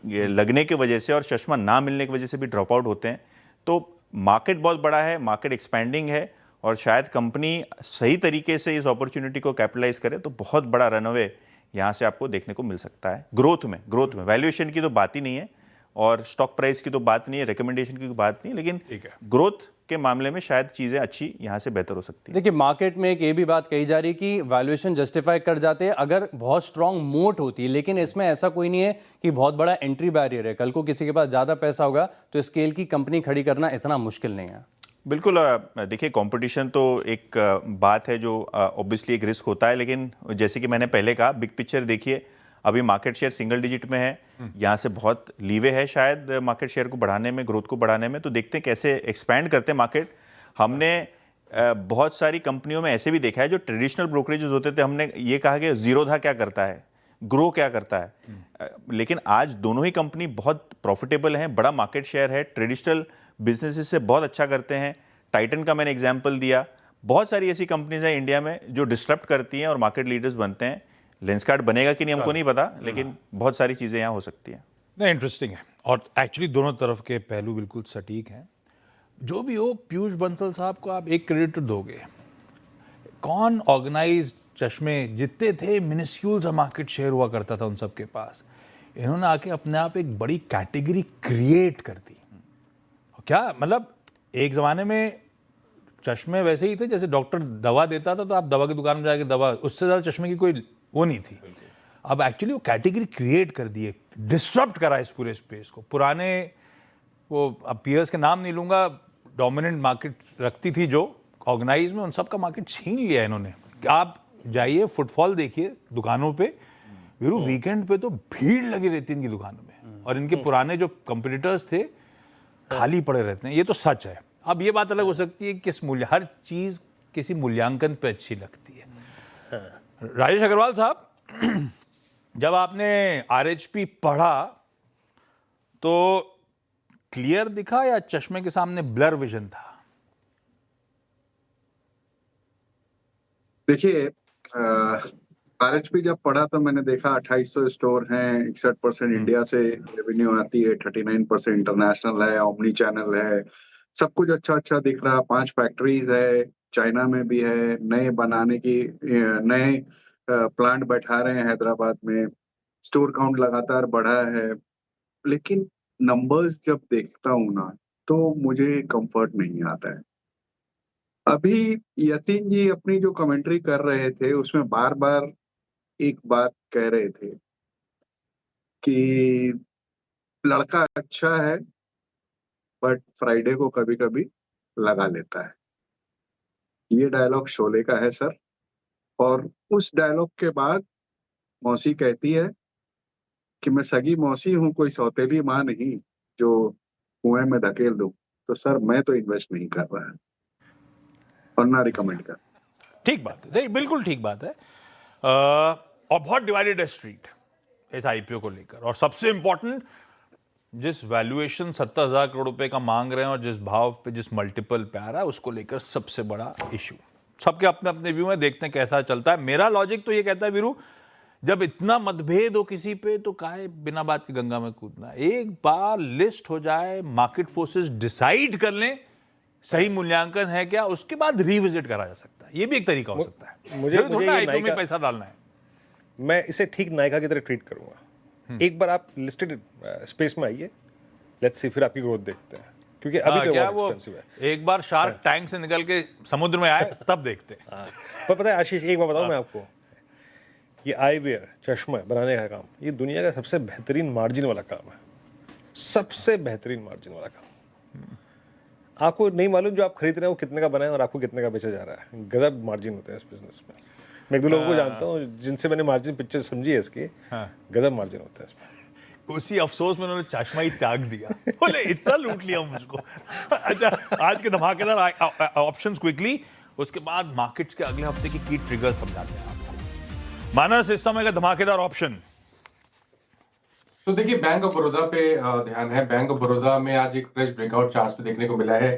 लगने की वजह से और चश्मा ना मिलने की वजह से भी ड्रॉप आउट होते हैं। तो मार्केट बहुत बड़ा है, मार्केट एक्सपेंडिंग है, और शायद कंपनी सही तरीके से इस अपॉर्चुनिटी को कैपिटलाइज करे तो बहुत बड़ा रनअवे यहाँ से आपको देखने को मिल सकता है। ग्रोथ में वैल्यूएशन की तो बात ही नहीं है, और स्टॉक प्राइस की तो बात नहीं है, रिकमेंडेशन की बात नहीं, लेकिन ग्रोथ के मामले में शायद चीजें अच्छी यहां से बेहतर हो सकती है। देखिए, मार्केट में एक ये भी बात कही जा रही है कि वैल्यूएशन जस्टिफाई कर जाते हैं अगर बहुत स्ट्रांग मोट होती है, लेकिन इसमें ऐसा कोई नहीं है कि बहुत बड़ा एंट्री बैरियर है। कल को किसी के पास ज्यादा पैसा होगा तो स्केल की कंपनी खड़ी करना इतना मुश्किल नहीं है। बिल्कुल, देखिए कंपटीशन तो एक बात है जो ऑब्वियसली एक रिस्क होता है, लेकिन जैसे कि मैंने पहले कहा, बिग पिक्चर देखिए, अभी मार्केट शेयर सिंगल डिजिट में है, यहाँ से बहुत लीवे है शायद मार्केट शेयर को बढ़ाने में, ग्रोथ को बढ़ाने में। तो देखते हैं कैसे एक्सपैंड करते हैं मार्केट। हमने बहुत सारी कंपनियों में ऐसे भी देखा है जो ट्रेडिशनल ब्रोकरेजेस होते थे, हमने ये कहा कि जीरोधा क्या करता है, ग्रो क्या करता है, लेकिन आज दोनों ही कंपनी बहुत प्रॉफिटेबल हैं, बड़ा मार्केट शेयर है, ट्रेडिशनल बिजनेसेस से बहुत अच्छा करते हैं। टाइटन का मैंने एग्जाम्पल दिया, बहुत सारी ऐसी कंपनीज हैं इंडिया में जो डिस्टर्ब करती हैं और मार्केट लीडर्स बनते हैं। लेंसकार्ट बनेगा कि नहीं हमको नहीं पता, लेकिन बहुत सारी चीज़ें यहाँ हो सकती हैं। नहीं, इंटरेस्टिंग है, और एक्चुअली दोनों तरफ के पहलू बिल्कुल सटीक हैं। जो भी हो, पीयूष बंसल साहब को आप एक क्रेडिट दोगे, कौन ऑर्गेनाइज चश्मे जितने थे, मिनिस्क्यूल सा मार्केट शेयर हुआ करता था उन सब के पास, इन्होंने आके अपने आप एक बड़ी कैटेगरी क्रिएट कर दी। क्या मतलब, एक ज़माने में चश्मे वैसे ही थे जैसे डॉक्टर दवा देता था तो आप दवा की दुकान में जाके दवा, उससे ज़्यादा चश्मे की कोई वो नहीं थी। अब एक्चुअली वो कैटेगरी क्रिएट कर दिए, डिस्टर्ब करा इस पूरे स्पेस को। पुराने वो, अब पीयर्स के नाम नहीं लूँगा, डोमिनेंट मार्केट रखती थी जो ऑर्गेनाइज में, उन सब का मार्केट छीन लिया इन्होंने। आप जाइए, फुटफॉल देखिए दुकानों पे, वीरू वीकेंड पे तो भीड़ लगी रहती है इनकी दुकानों में, और इनके पुराने जो कंपटीटर्स थे खाली पड़े रहते हैं, ये तो सच है। अब ये बात अलग हो सकती है किस मूल्य, हर चीज किसी मूल्यांकन पे अच्छी लगती है। राजेश अग्रवाल साहब, जब आपने आरएचपी पढ़ा तो क्लियर दिखा या चश्मे के सामने ब्लर विजन था? देखिए, आरएचपी जब पढ़ा तो मैंने देखा 2800 स्टोर हैं, 61% इंडिया से रेवेन्यू आती है, 39% इंटरनेशनल है, ओमनी चैनल है, सब कुछ अच्छा अच्छा दिख रहा। 5 फैक्ट्रीज है, चाइना में भी है, नए बनाने की नए प्लांट बैठा रहे हैं हैदराबाद में, स्टोर काउंट लगातार बढ़ा है। लेकिन नंबर्स जब देखता हूं ना तो मुझे कंफर्ट नहीं आता है। अभी यतीन जी अपनी जो कमेंट्री कर रहे थे उसमें बार बार एक बात कह रहे थे कि लड़का अच्छा है बट फ्राइडे को कभी कभी लगा लेता है। ये डायलॉग शोले का है सर। और उस डायलॉग के बाद मौसी कहती है कि मैं सगी मौसी हूं, कोई सौतेली माँ नहीं जो कुएं में धकेल दूं। तो सर मैं तो इन्वेस्ट नहीं कर रहा है और ना रिकमेंड कर। ठीक बात है, नहीं बिल्कुल ठीक बात है। और बहुत डिवाइडेड है स्ट्रीट इस आईपीओ को लेकर। और सबसे इंपॉर्टेंट, जिस वैल्यूएशन 70,000 करोड़ रुपए का मांग रहे हैं और जिस भाव पे, जिस मल्टीपल पे आ रहा है, उसको लेकर सबसे बड़ा इशू। सबके अपने अपने व्यू में, देखते हैं कैसा चलता है। मेरा लॉजिक तो ये कहता है वीरू, जब इतना मतभेद हो किसी पे तो काहे बिना बात की गंगा में कूदना। एक बार लिस्ट हो जाए, मार्केट फोर्सेस डिसाइड कर लें सही मूल्यांकन है क्या, उसके बाद रिविजिट करा जा सकता है। ये भी एक तरीका हो सकता है। मुझे थोड़ा आईपीओ में पैसा डालना है। मैं इसे ठीक नायका की तरह ट्रीट करूंगा। एक बार आप लिस्टेड स्पेस में आइए, लेट्स सी, फिर आपकी ग्रोथ देखते हैं, क्योंकि अभी तो क्या बहुत वो एक्सपेंसिव है। एक बार शार्क टैंक से निकल के समुद्र में आए तब देखते हैं। पर पता है आशीष, एक बार बताऊं मैं आपको, ये आईवेयर चश्मा बनाने का काम, ये दुनिया का सबसे बेहतरीन मार्जिन वाला काम है। सबसे बेहतरीन मार्जिन वाला काम। आपको नहीं मालूम जो आप खरीद रहे हैं वो कितने का बना है और आपको कितने का बेचा जा रहा है। गजब मार्जिन होते हैं इस बिजनेस में। मैं एक दो लोगों को जानता हूँ जिनसे मैंने मार्जिन पिक्चर समझी है इसकी। गजब मार्जिन होता है इसमें। उसी अफसोस में उन्होंने चश्मा ही त्याग दिया। बोले इतना लूट लिया मुझको। अच्छा, आज के धमाकेदार ऑप्शंस क्विकली, उसके बाद मार्केट्स के अगले हफ्ते की की ट्रिगर्स समझाते हैं आपको। मानस, इस समय का धमाकेदार ऑप्शन। तो देखिए, बैंक ऑफ बड़ौदा पे ध्यान है। बैंक ऑफ बड़ौदा में आज एक फ्रेश ब्रेकआउट चार्ट पे देखने को मिला है,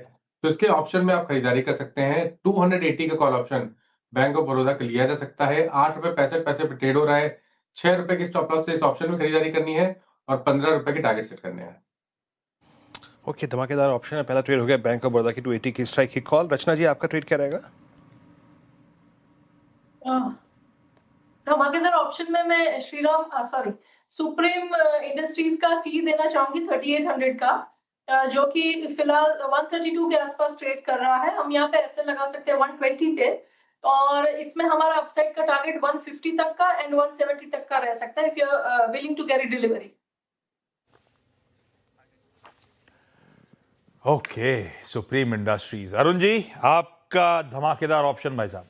तो इसके ऑप्शन में आप खरीदारी कर सकते हैं। 280 का call option bank of Baroda का लिया जा सकता है। 8 रुपए 65 पैसे पे ट्रेड हो रहा है। 6 रुपए की स्टॉप लॉस से इस ऑप्शन में खरीदारी करनी है और 15 रुपए के टारगेट सेट करने हैं। ओके, धमाकेदार ऑप्शन है। पहला ट्रेड हो गया बैंक ऑफ बड़ौदा की 280 की स्ट्राइक की कॉल। रचना जी, आपका ट्रेड क्या रहेगा? धमाकेदार ऑप्शन में मैं सुप्रीम इंडस्ट्रीज का सी देना चाहूंगी 3800 का, जो कि फिलहाल 132 के आसपास ट्रेड कर रहा है। हम यहाँ पे ऐसे लगा सकते हैं 120 पे, और इसमें हमारा अपसाइड का टारगेट 150 तक का एंड 170 तक का रह सकता है, if you are willing to carry delivery. Okay, Supreme Industries. Arun ji, आपका धमाकेदार ऑप्शन भाई साहब।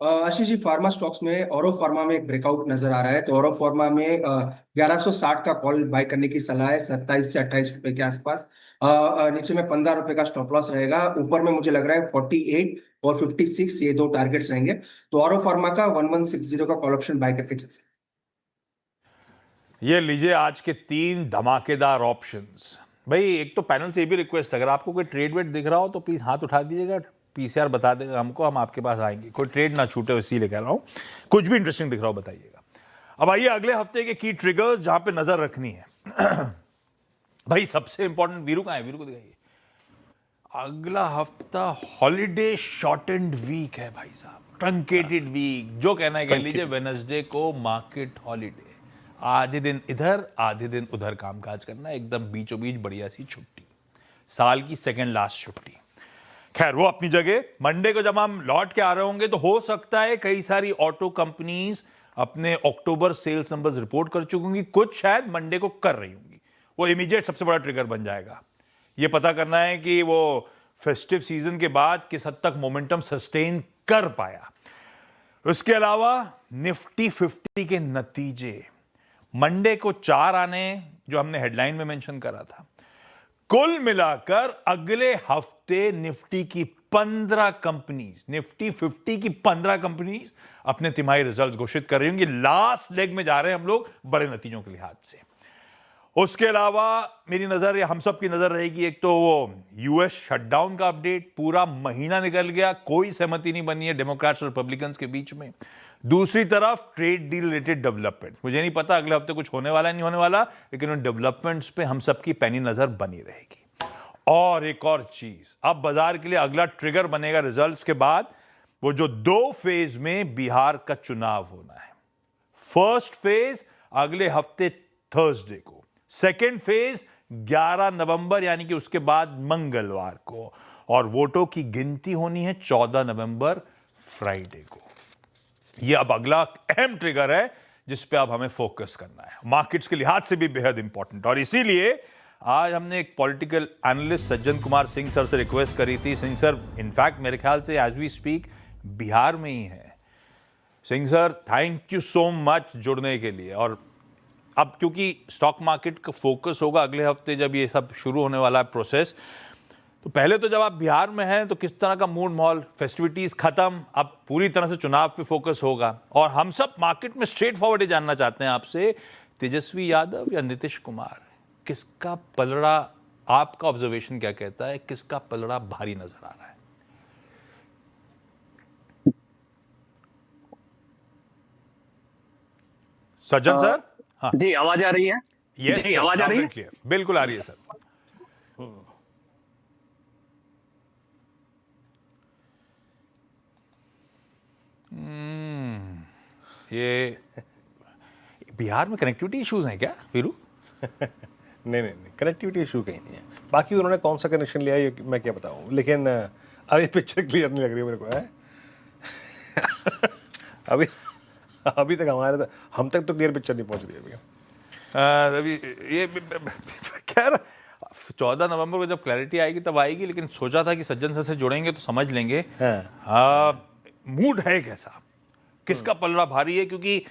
आशीष जी, फार्मा स्टॉक्स में औरो फार्मा में एक ब्रेकआउट नजर आ रहा है, तो औरो फार्मा में 1160 का कॉल बाय करने की सलाह है, 27 से 28 रुपए के आसपास। नीचे में 15 रुपए का स्टॉप लॉस रहेगा। ऊपर में मुझे लग रहा है 48 और 56, ये दो टारगेट्स रहेंगे। तो औरो फार्मा का 1160 का कॉल ऑप्शन बाय करके चल सकते। ये लीजिए आज के 3 धमाकेदार ऑप्शंस। भाई, एक तो पैनल से ये भी रिक्वेस्ट, अगर आपको कोई ट्रेड वेट दिख रहा हो तो प्लीज हाथ उठा दीजिएगा, पीसीआर बता देगा हमको, हम आपके पास आएंगे। कोई ट्रेड ना छूटे, इसीलिए कह रहा हूं। कुछ भी इंटरेस्टिंग दिख रहा हो बताइएगा। अब आइए अगले हफ्ते के की ट्रिगर्स, जहां पे नजर रखनी है। भाई सबसे इंपॉर्टेंट, वीरू कहां है? वीरू को दिखाइए। अगला हफ्ता हॉलीडे शॉर्टेंड वीक है भाई साहब, ट्रंकेटेड वीक, जो कहना है कह लीजिए। वेडनेसडे को मार्केट हॉलीडे, आधे दिन इधर आधे दिन उधर कामकाज करना, एकदम बीचों बीच बढ़िया सी छुट्टी, साल की सेकेंड लास्ट छुट्टी। खैर, वो अपनी जगह। मंडे को जब हम लौट के आ रहे होंगे तो हो सकता है कई सारी ऑटो कंपनीज अपने अक्टूबर सेल्स नंबर्स रिपोर्ट कर चुकी होंगी, कुछ शायद मंडे को कर रही होंगी। वो इमीडिएट सबसे बड़ा ट्रिगर बन जाएगा। ये पता करना है कि वो फेस्टिव सीजन के बाद किस हद तक मोमेंटम सस्टेन कर पाया। उसके अलावा निफ्टी 50 के नतीजे मंडे को 4 आने, जो हमने हेडलाइन में मेंशन करा था। कुल मिलाकर अगले हफ्ते निफ्टी की 15 कंपनीज, निफ्टी 50 की 15 कंपनीज अपने तिमाही रिजल्ट घोषित कर रही होंगी। लास्ट लेग में जा रहे हैं हम लोग बड़े नतीजों के लिहाज से। उसके अलावा मेरी नजर या हम सब की नजर रहेगी एक तो वो यूएस शटडाउन का अपडेट, पूरा महीना निकल गया, कोई सहमति नहीं बनी है डेमोक्रेट्स और रिपब्लिकन्स के बीच में। दूसरी तरफ ट्रेड डील रिलेटेड डेवलपमेंट, मुझे नहीं पता अगले हफ्ते कुछ होने वाला है नहीं होने वाला, लेकिन उन डेवलपमेंट्स पे हम सबकी पैनी नजर बनी रहेगी। और एक और चीज, अब बाजार के लिए अगला ट्रिगर बनेगा रिजल्ट्स के बाद, वो जो 2 फेज में बिहार का चुनाव होना है। फर्स्ट फेज अगले हफ्ते थर्सडे को, सेकेंड फेज 11 नवंबर यानी कि उसके बाद मंगलवार को, और वोटों की गिनती होनी है 14 नवंबर फ्राइडे को। यह अब अगला अहम ट्रिगर है जिस पे अब हमें फोकस करना है, मार्केट्स के लिहाज से भी बेहद इंपॉर्टेंट। और इसीलिए आज हमने एक political analyst Sajjan Kumar Singh sir से रिक्वेस्ट करी थी। सिंह सर इनफैक्ट मेरे ख्याल से एज वी स्पीक बिहार में ही है। Singh sir thank you so much जुड़ने के लिए। और अब क्योंकि स्टॉक मार्केट का फोकस होगा अगले हफ्ते जब ये सब शुरू होने वाला है प्रोसेस, तो पहले तो जब आप बिहार में हैं तो किस तरह का मूड माहौल, फेस्टिविटीज खत्म, अब पूरी तरह से चुनाव पे फोकस होगा। और हम सब मार्केट में स्ट्रेट फॉरवर्ड जानना चाहते हैं आपसे, तेजस्वी यादव या नीतीश कुमार, किसका पलड़ा, आपका ऑब्जर्वेशन क्या कहता है, किसका पलड़ा भारी नजर आ रहा है? सज्जन सर? हाँ जी, आवाज आ रही है? यस जी, आवाज आ रही है? बिल्कुल आ रही है सर। ये बिहार में कनेक्टिविटी इश्यूज हैं क्या वीरू? नहीं, कनेक्टिविटी इशू कहीं नहीं है। बाकी उन्होंने कौन सा कनेक्शन लिया ये मैं क्या बताऊं, लेकिन अभी पिक्चर क्लियर नहीं लग रही मेरे को है। अभी तक हम तक तो क्लियर पिक्चर नहीं पहुंच रही अभी ये खैर 14 नवंबर को जब क्लैरिटी आएगी तब आएगी, लेकिन सोचा था कि सज्जन सर से जुड़ेंगे तो समझ लेंगे मूड है कैसा, किसका पलड़ा भारी है, क्योंकि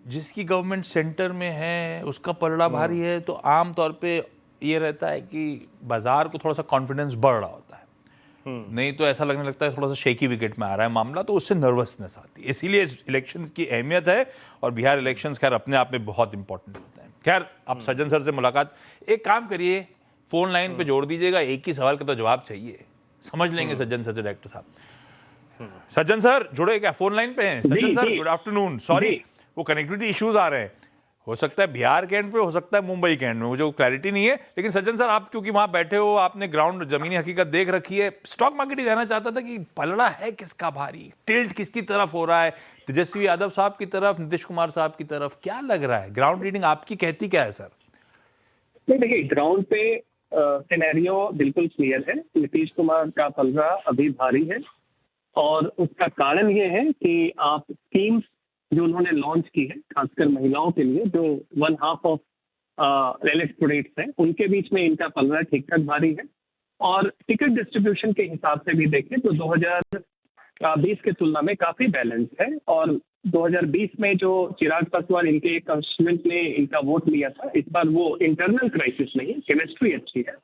जिसकी गवर्नमेंट सेंटर में है उसका पलड़ा भारी है तो आम तौर पे ये रहता है कि बाजार को थोड़ा सा कॉन्फिडेंस बढ़ रहा होता है, नहीं तो ऐसा लगने लगता है थोड़ा सा शेकी विकेट में आ रहा है मामला, तो उससे नर्वसनेस आती है। इसीलिए इस इलेक्शन की अहमियत है, और बिहार इलेक्शंस खैर अपने आप में बहुत इंपॉर्टेंट होते हैं। खैर आप सज्जन सर से मुलाकात, एक काम करिए फोन लाइन पे जोड़ दीजिएगा, एक ही सवाल का तो जवाब चाहिए, समझ लेंगे सज्जन सर से डायरेक्टर साहब। सज्जन सर जुड़े क्या, फोन लाइन पे हैं? सज्जन सर गुड आफ्टरनून। सॉरी वो कनेक्टिविटी इश्यूज आ रहे हैं, हो सकता है बिहार के एंड पे, हो सकता है मुंबई के एंड में, मुझे क्लैरिटी नहीं है। लेकिन सज्जन सर आप क्योंकि वहां बैठे हो, आपने ग्राउंड जमीनी हकीकत देख रखी है, स्टॉक मार्केट ही जानना चाहता था कि पलड़ा है किसका भारी, टिल्ट किसकी तरफ हो रहा है, तेजस्वी यादव साहब की तरफ, नीतीश कुमार साहब की तरफ, क्या लग रहा है? ग्राउंड रीडिंग आपकी कहती क्या है सर? नहीं देखिए, ग्राउंड पे सिनेरियो बिल्कुल क्लियर है। नीतीश कुमार का पलड़ा अभी भारी है, और उसका कारण ये है कि आप स्कीम्स जो उन्होंने लॉन्च की है, खासकर महिलाओं के लिए, जो 1/2 ऑफ इलेक्टोरेट्स हैं, उनके बीच में इनका पलड़ा ठीक ठाक भारी है। और टिकट डिस्ट्रीब्यूशन के हिसाब से भी देखें तो 2020 के तुलना में काफी बैलेंस है। और 2020 में जो चिराग पासवान इनके एक कंस्टिट्यूएंट ने इनका वोट लिया था, इस बार वो इंटरनल क्राइसिस नहीं है, केमिस्ट्री अच्छी है।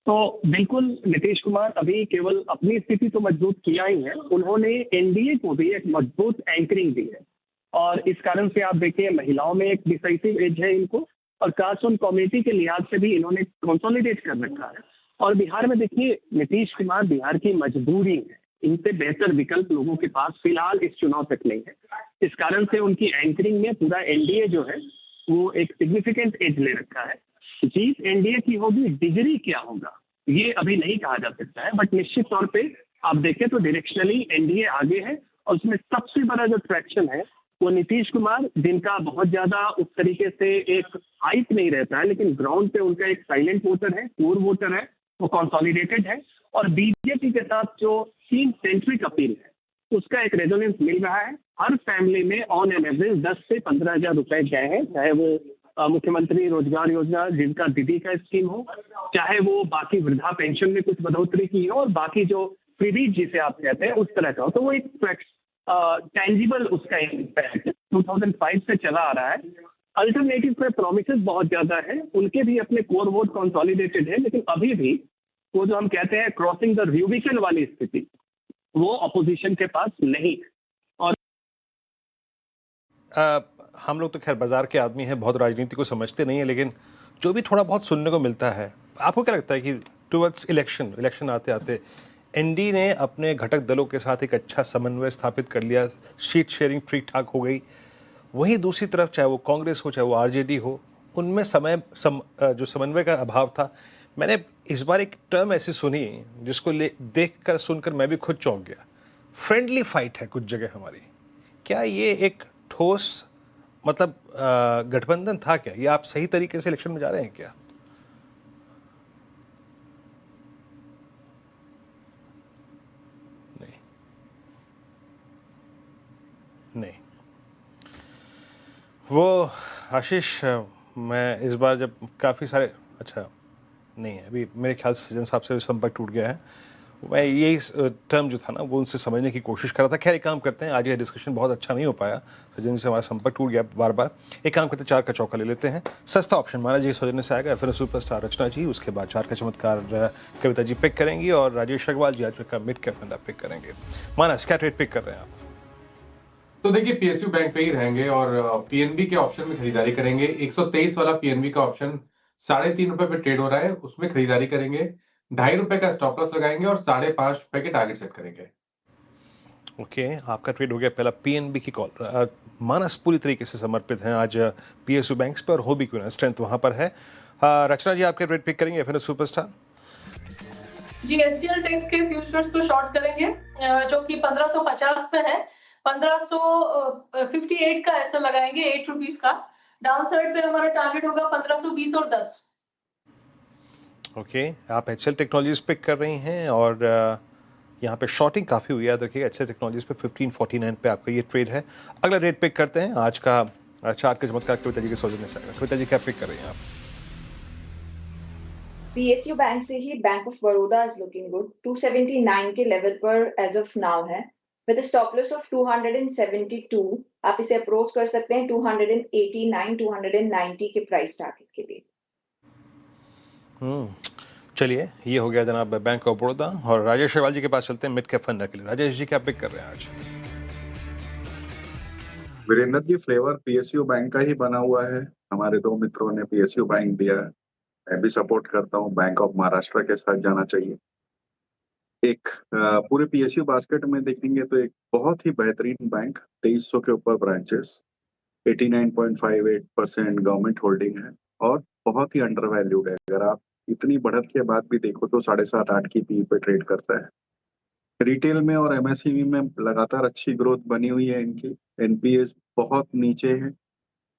तो बिल्कुल नीतीश कुमार अभी केवल अपनी स्थिति तो मजबूत किया ही है, उन्होंने एनडीए को भी एक मजबूत एंकरिंग दी है। और इस कारण से आप देखिए महिलाओं में एक डिसाइसिव एज है इनको, और कास्ट और कम्युनिटी के लिहाज से भी इन्होंने कंसोलिडेट कर रखा है। और बिहार में देखिए नीतीश कुमार बिहार की मजबूरी है, इनसे बेहतर विकल्प लोगों के पास फिलहाल इस चुनाव तक नहीं है। इस कारण से उनकी एंकरिंग में पूरा एनडीए जो है वो एक सिग्निफिकेंट एज ले रखा है। जीत एनडीए की होगी, डिग्री क्या होगा ये अभी नहीं कहा जा सकता है, बट निश्चित तौर पे आप देखें तो डायरेक्शनली एनडीए आगे है। और उसमें सबसे बड़ा जो ट्रैक्शन है वो नीतीश कुमार, जिनका बहुत ज्यादा उस तरीके से एक हाइप नहीं रहता है, लेकिन ग्राउंड पे उनका एक साइलेंट वोटर है, कोर वोटर है, वो कंसोलिडेटेड है। और बीजेपी के साथ जो थीम सेंट्रिक अपील है उसका एक रेजोनेंस मिल रहा है। हर फैमिली में ऑन एन एवरेज 10 से 15 हजार रुपए गए हैं, चाहे वो मुख्यमंत्री रोजगार योजना जिनका दीदी का स्कीम हो, चाहे वो बाकी वृद्धा पेंशन में कुछ बढ़ोतरी की हो, और बाकी जो प्रीवीज जिसे आप कहते हैं उस तरह का हो। तो वो एक टेंजिबल उसका इम्पैक्ट 2005 से चला आ रहा है। अल्टरनेटिव पे प्रोमिसेस बहुत ज्यादा है, उनके भी अपने कोर वोट कंसोलिडेटेड है, लेकिन अभी भी वो जो हम कहते हैं क्रॉसिंग द रूबिकन वाली स्थिति वो अपोजिशन के पास नहीं है। और हम लोग तो खैर बाजार के आदमी हैं, बहुत राजनीति को समझते नहीं है, लेकिन जो भी थोड़ा बहुत सुनने को मिलता है, आपको क्या लगता है कि टुवर्ड्स इलेक्शन आते आते एनडी ने अपने घटक दलों के साथ एक अच्छा समन्वय स्थापित कर लिया, सीट शेयरिंग ठीक ठाक हो गई, वहीं दूसरी तरफ चाहे वो कांग्रेस हो चाहे वो आरजेडी हो, उनमें जो समन्वय का अभाव था। मैंने इस बार एक टर्म ऐसी सुनी जिसको देखकर सुनकर मैं भी खुद चौंक गया, फ्रेंडली फाइट है कुछ जगह हमारी। क्या ये एक ठोस मतलब गठबंधन था क्या? ये आप सही तरीके से इलेक्शन में जा रहे हैं क्या? नहीं। वो आशीष, मैं इस बार जब काफ़ी सारे नहीं है, अभी मेरे ख्याल से सज्जन साहब से संपर्क टूट गया है। मैं यही टर्म जो था ना वो उनसे समझने की कोशिश कर रहा था। खैर एक काम करते हैं, आज ये डिस्कशन बहुत अच्छा नहीं हो पाया, सज्जन से हमारा संपर्क टूट गया बार बार। एक काम करते हैं, 4 का चौका ले लेते हैं, सस्ता ऑप्शन माना जी सौजन्य से आएगा, फिर सुपरस्टार रचना जी, उसके बाद 4 का चमत्कार कविता जी पिक करेंगी और राजेश अग्रवाल जी आज का मिड कैप फंड पिक करेंगे। माना क्या ट्रेड पिक कर रहे हैं आप? तो देखिए पीएसयू बैंक पे ही रहेंगे और पीएनबी के ऑप्शन में खरीदारी करेंगे। 123 वाला पीएनबी का ऑप्शन 3.5 रुपए पे ट्रेड हो रहा है, उसमें खरीदारी करेंगे। 2.5 रुपए का स्टॉप लॉस लगाएंगे और 5.5 रुपए के टारगेट सेट करेंगे। ओके, आपका ट्रेड हो गया पहला पीएनबी की कॉल। मानस पूरी तरीके से समर्पित हैं आज पीएसयू बैंक्स पर, हो भी क्यों ना, स्ट्रेंथ वहां पर है। रचना जी आपके ट्रेड पिक करेंगे, फिर सुपरस्टार जी एचसीएल टेक के फ्यूचर्स को शॉर्ट करेंगे जो कि 1550 पे है। 1558 का ऐसा लगाएंगे, 8 रुपीज का। डाउन साइड पे हमारा टारगेट होगा 1520 और 10। ओके, आप एचसीएल टेक्नोलॉजीज पिक कर रही हैं और यहाँ पे शॉर्टिंग काफ़ी हुई है, याद रखिएगा। एचसीएल टेक्नोलॉजीज पे 1549 पे आपका ये ट्रेड है। अगला रेट पिक करते हैं आज का 4 का चमत्कार कविता जी के सौजन्य से आएगा। कविता जी क्या पिक कर रही हैं आप? पीएसयू बैंक से ही bank of Baroda is looking good, 279 के लेवल पर एज ऑफ नाउ है, विद स्टॉप लॉस ऑफ 272। आप इसे अप्रोच कर सकते हैं 289 290 के प्राइस टारगेट के लिए। चलिए, ये हो गया जनाब बैंक ऑफ बड़ौदा, और राजेश अग्रवाल जी के पास चलते हैं मिड कैप फंड के लिए। राजेश जी क्या पिक कर रहे हैं आज? Virendra ji, flavour PSU bank का ही बना हुआ है। हमारे 2 मित्रों ने पीएसयू बैंक दिया है, मैं भी सपोर्ट करता हूँ, बैंक ऑफ महाराष्ट्र के साथ जाना चाहिए। एक पूरे पीएसयू बास्केट में देखेंगे तो एक बहुत ही बेहतरीन बैंक, 2300 के ऊपर ब्रांचेस, 89.58% गवर्नमेंट होल्डिंग है और बहुत ही अंडर वैल्यूड है। अगर आप इतनी बढ़त के बाद भी देखो तो 7.5-8 की पी पे ट्रेड करता है। रिटेल में और एमएसएमई में लगातार अच्छी ग्रोथ बनी हुई है इनकी। एनपीएस बहुत नीचे है।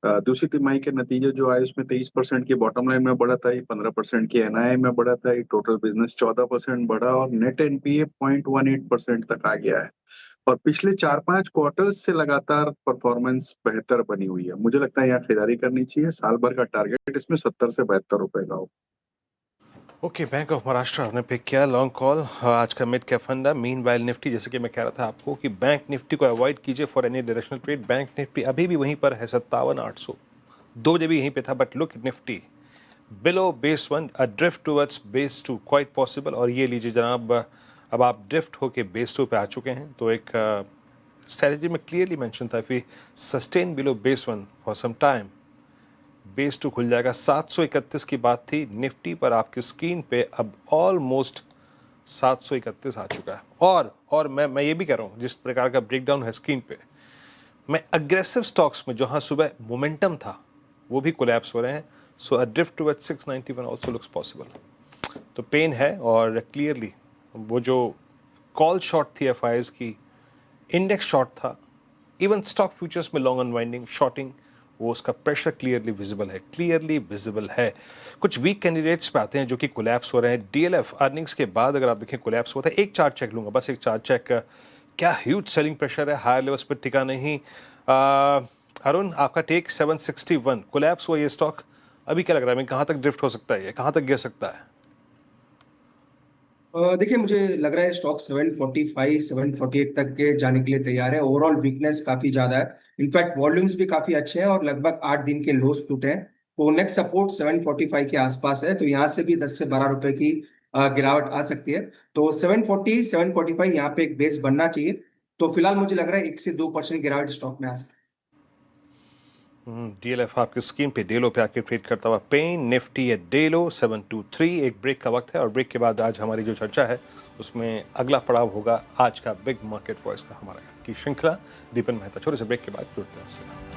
दूसरी तिमाही के नतीजे जो आए उसमें 23% की बॉटम लाइन में बढ़त आई, 15% की एनआई में बढ़त आई, टोटल बिजनेस 14% बढ़ा और नेट एनपीए 0.18% तक आ गया है। और पिछले 4-5 क्वार्टर्स से लगातार परफॉर्मेंस बेहतर बनी हुई है। मुझे लगता है यहाँ खरीदारी करनी चाहिए। साल भर का टारगेट इसमें 70 से 72 रुपए का हो। ओके, बैंक ऑफ महाराष्ट्र आपने पिक किया, लॉन्ग कॉल। आज का mid cap fund. Meanwhile Nifty, जैसे कि मैं कह रहा था आपको कि बैंक निफ्टी को अवॉइड कीजिए for any directional trade. Bank Nifty अभी भी वहीं पर है 57,800, 2 बजे भी यहीं पे था, but look Nifty below base 1, a drift towards base 2 quite possible. और ये लीजिए जनाब, अब आप ड्रिफ्ट होके बेस 2 पे आ चुके हैं, तो एक स्ट्रैटेजी में क्लियरली मेंशन था, फिर sustain below base 1 for some time, base 2 खुल जाएगा। 731 की बात थी निफ्टी पर, आपकी स्क्रीन पे अब ऑलमोस्ट 731 आ चुका है। और मैं ये भी कह रहा हूँ, जिस प्रकार का ब्रेकडाउन है स्क्रीन पे, मैं अग्रेसिव स्टॉक्स में जहाँ सुबह मोमेंटम था वो भी कोलैप्स हो रहे हैं। So a drift towards 691 also looks possible. तो पेन है, और क्लियरली वो जो कॉल शॉर्ट थी एफआईएस की, इंडेक्स शॉर्ट था, इवन स्टॉक फ्यूचर्स में लॉन्ग अनवाइंडिंग शॉर्टिंग, वो उसका प्रेशर क्लियरली विजिबल है। कुछ वीक कैंडिडेट्स पे आते हैं जो कि कोलैप्स हो रहे हैं। डीएलएफ अर्निंग्स के बाद अगर आप देखें कोलैप्स होता है। एक चार्ट चेक लूंगा, बस एक चार्ट चेक। क्या ह्यूज सेलिंग प्रेशर है, हायर लेवल्स पर टिका नहीं। अरुण, आपका टेक 761, कोलैप्स हुआ ये स्टॉक। अभी क्या लग रहा है, मैं कहाँ तक ड्रिफ्ट हो सकता है, ये कहाँ तक गिर सकता है? देखिए मुझे लग रहा है स्टॉक 745 748 तक के जाने के लिए तैयार है। ओवरऑल वीकनेस काफी ज्यादा है, इनफैक्ट वॉल्यूम्स भी काफी अच्छे हैं और लगभग 8 दिन के लोस टूटे हैं। तो नेक्स्ट सपोर्ट 745 के आसपास है, तो यहाँ से भी 10 से 12 रुपए की गिरावट आ सकती है। तो 740 745 यहाँ पे एक बेस बनना चाहिए। तो फिलहाल मुझे लग रहा है 1 से 2% गिरावट स्टॉक में आ सकती है। डीएलएफ आपकी स्क्रीन पे डेलो पे आके ट्रेड करता हुआ पेन निफ्टी एट डेलो 723। एक ब्रेक का वक्त है और ब्रेक के बाद आज हमारी जो चर्चा है उसमें अगला पड़ाव होगा आज का बिग मार्केट वॉइस का हमारा की श्रृंखला। दीपन मेहता छोटे से ब्रेक के बाद जुड़ते हैं उससे।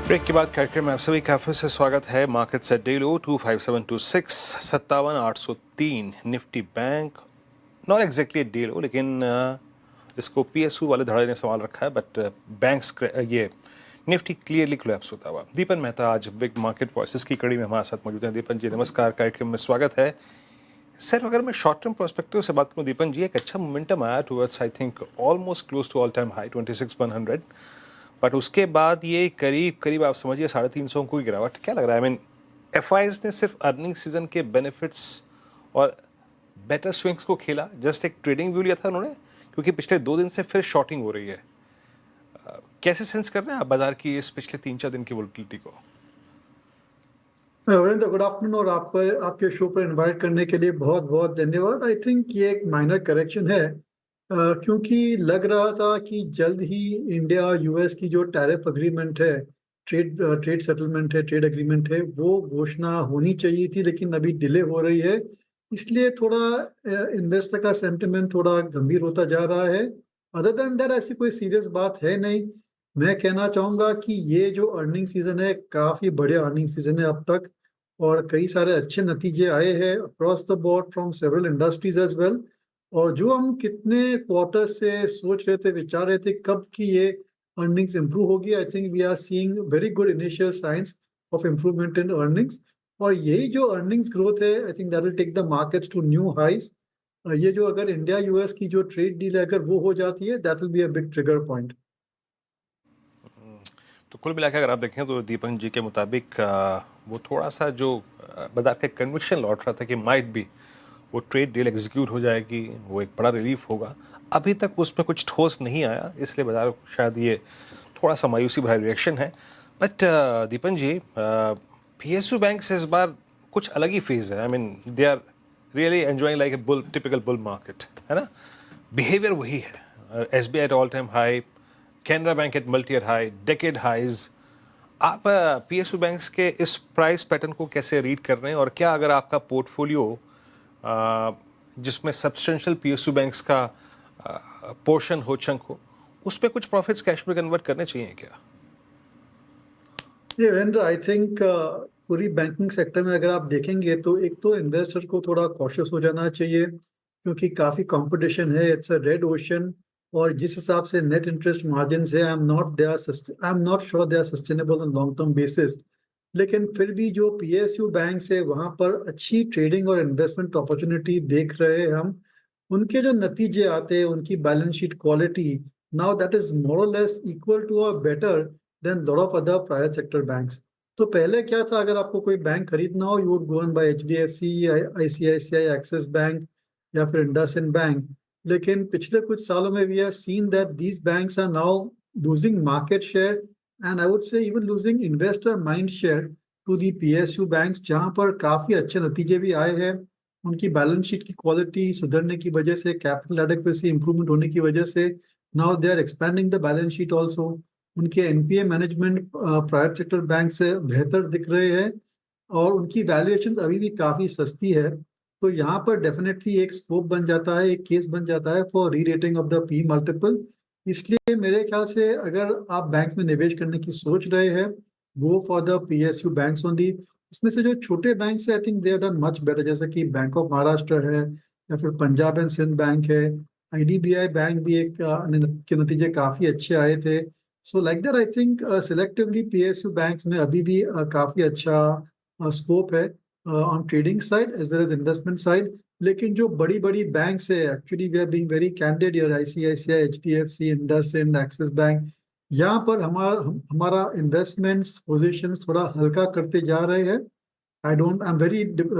ब्रेक के बाद कार्यक्रम में आप सभी का फिर से स्वागत है। मार्केट से डेलो 25726 57,803 निफ्टी बैंक नॉट एग्जैक्टली डेलो, लेकिन इसको पीएसयू वाले धड़े ने सवाल रखा है, बट बैंक्स ये निफ्टी क्लियरली कोलैप्स होता हुआ। दीपन मेहता आज बिग मार्केट वॉइसेस की कड़ी में हमारे साथ मौजूद हैं। दीपन जी नमस्कार, कार्यक्रम में स्वागत है। सर अगर मैं शॉर्ट टर्म पर्सपेक्टिव से बात करूँ दीपन जी, एक अच्छा मोमेंटम आया towards I think almost close to all time high 26,100, but उसके बाद ये करीब आप समझिए 350 को गिरावट। क्या लग रहा है? आई मीन एफआईज ने सिर्फ अर्निंग सीजन के बेनिफिट्स और बेटर स्विंग्स को खेला, जस्ट एक ट्रेडिंग व्यू लिया था उन्होंने, क्योंकि पिछले 2 दिन से फिर शॉर्टिंग हो रही है। कैसे सेंस कर रहे हैं आप बाजार की इस पिछले 3-4 दिन की वोलेटिलिटी को? वीरेंद्र गुड आफ्टरनून, और आपके शो पर इनवाइट करने के लिए बहुत बहुत धन्यवाद। आई थिंक ये एक माइनर करेक्शन है, क्योंकि लग रहा था कि जल्द ही इंडिया यूएस की जो टैरिफ अग्रीमेंट है, ट्रेड सेटलमेंट है, ट्रेड एग्रीमेंट है, वो घोषणा होनी चाहिए थी, लेकिन अभी डिले हो रही है। इसलिए थोड़ा इन्वेस्टर का सेंटिमेंट थोड़ा गंभीर होता जा रहा है। अदर देन दैट ऐसी कोई सीरियस बात है नहीं। मैं कहना चाहूँगा कि ये जो अर्निंग सीजन है काफ़ी बढ़िया अर्निंग सीजन है अब तक, और कई सारे अच्छे नतीजे आए हैं across the board from several industries as well. और जो हम कितने क्वार्टर से सोच रहे थे, विचार रहे थे कब की ये अर्निंग्स इंप्रूव होगी, I think we are seeing very good initial signs of improvement in earnings. और यही जो अर्निंग्स ग्रोथ है, I think that will take the markets to new highs. ये जो अगर इंडिया यूएस की जो ट्रेड डील है अगर वो हो जाती है, that will be a big trigger point. तो कुल मिलाकर अगर आप देखें तो दीपन जी के मुताबिक वो थोड़ा सा जो बाजार का कन्विक्शन लौट रहा था कि माइट भी वो ट्रेड डील एग्जीक्यूट हो जाएगी, वो एक बड़ा रिलीफ होगा, अभी तक उसमें कुछ ठोस नहीं आया, इसलिए बाजार शायद ये थोड़ा सा मायूसी भरा रिएक्शन है। But Deepan ji PSU bank से इस बार कुछ अलग ही फेज है। I mean they are really enjoying like a bull, typical bull market, है ना? बिहेवियर वही है। SBI at all time high, Canara bank at multi year high, decade highs. आप पीएसयू बैंक्स के इस प्राइस पैटर्न को कैसे रीड कर रहे हैं, और क्या अगर आपका पोर्टफोलियो जिसमें सब्सटेंशियल पीएसयू बैंक्स का पोर्शन हो, चंक हो, उस पर कुछ प्रॉफिट्स कैश में कन्वर्ट करने चाहिए क्या? ये वीरेंद्र, आई थिंक पूरी बैंकिंग सेक्टर में अगर आप देखेंगे तो एक तो इन्वेस्टर को थोड़ा कॉशियस हो जाना चाहिए, क्योंकि काफ़ी कंपटीशन है, इट्स अ रेड ओशन। और जिस हिसाब से नेट इंटरेस्ट मार्जिन है, I am not sure they are sustainable on long term basis. लेकिन फिर भी जो पीएसयू बैंक है वहाँ पर अच्छी ट्रेडिंग और इन्वेस्टमेंट अपॉर्चुनिटी देख रहे हैं हम। उनके जो नतीजे आते हैं, उनकी balance sheet quality, now that is more और लेस इक्वल टू और better than lot of other private sector banks. तो पहले क्या था, अगर आपको कोई बैंक खरीदना हो, you would go on buy HDFC, ICICI, Axis bank या फिर इंडसइंड बैंक। लेकिन पिछले कुछ सालों में we have seen that these banks are now losing market share and I would say even losing investor mind share to the PSU banks, जहाँ पर काफ़ी अच्छे नतीजे भी आए हैं। उनकी बैलेंस शीट की क्वालिटी सुधरने की वजह से, कैपिटल एडेक्वेसी इंप्रूवमेंट होने की वजह से, now they are expanding the balance sheet also. उनके NPA management private sector bank से बेहतर दिख रहे हैं, और उनकी वैल्यूएशन अभी भी काफ़ी सस्ती है। तो यहाँ पर डेफिनेटली एक स्कोप बन जाता है, एक केस बन जाता है फॉर री rating of the P multiple. इसलिए मेरे ख्याल से अगर आप बैंक में निवेश करने की सोच रहे हैं, go for the PSU banks only. उसमें से जो छोटे बैंक है, I think they have done much better, जैसे कि बैंक ऑफ महाराष्ट्र है या फिर पंजाब एंड सिंध बैंक है, आईडीबीआई बैंक भी एक के नतीजे काफ़ी अच्छे आए थे। So like that I think selectively PSU banks में अभी भी काफ़ी अच्छा स्कोप है on trading side as well as investment side. लेकिन जो बड़ी बड़ी बैंक्स है, actually we are being very candid here, ICICI, HDFC, IndusInd, Axis bank, यहाँ पर हमारा इन्वेस्टमेंट्स पोजीशंस थोड़ा हल्का करते जा रहे हैं. I'm very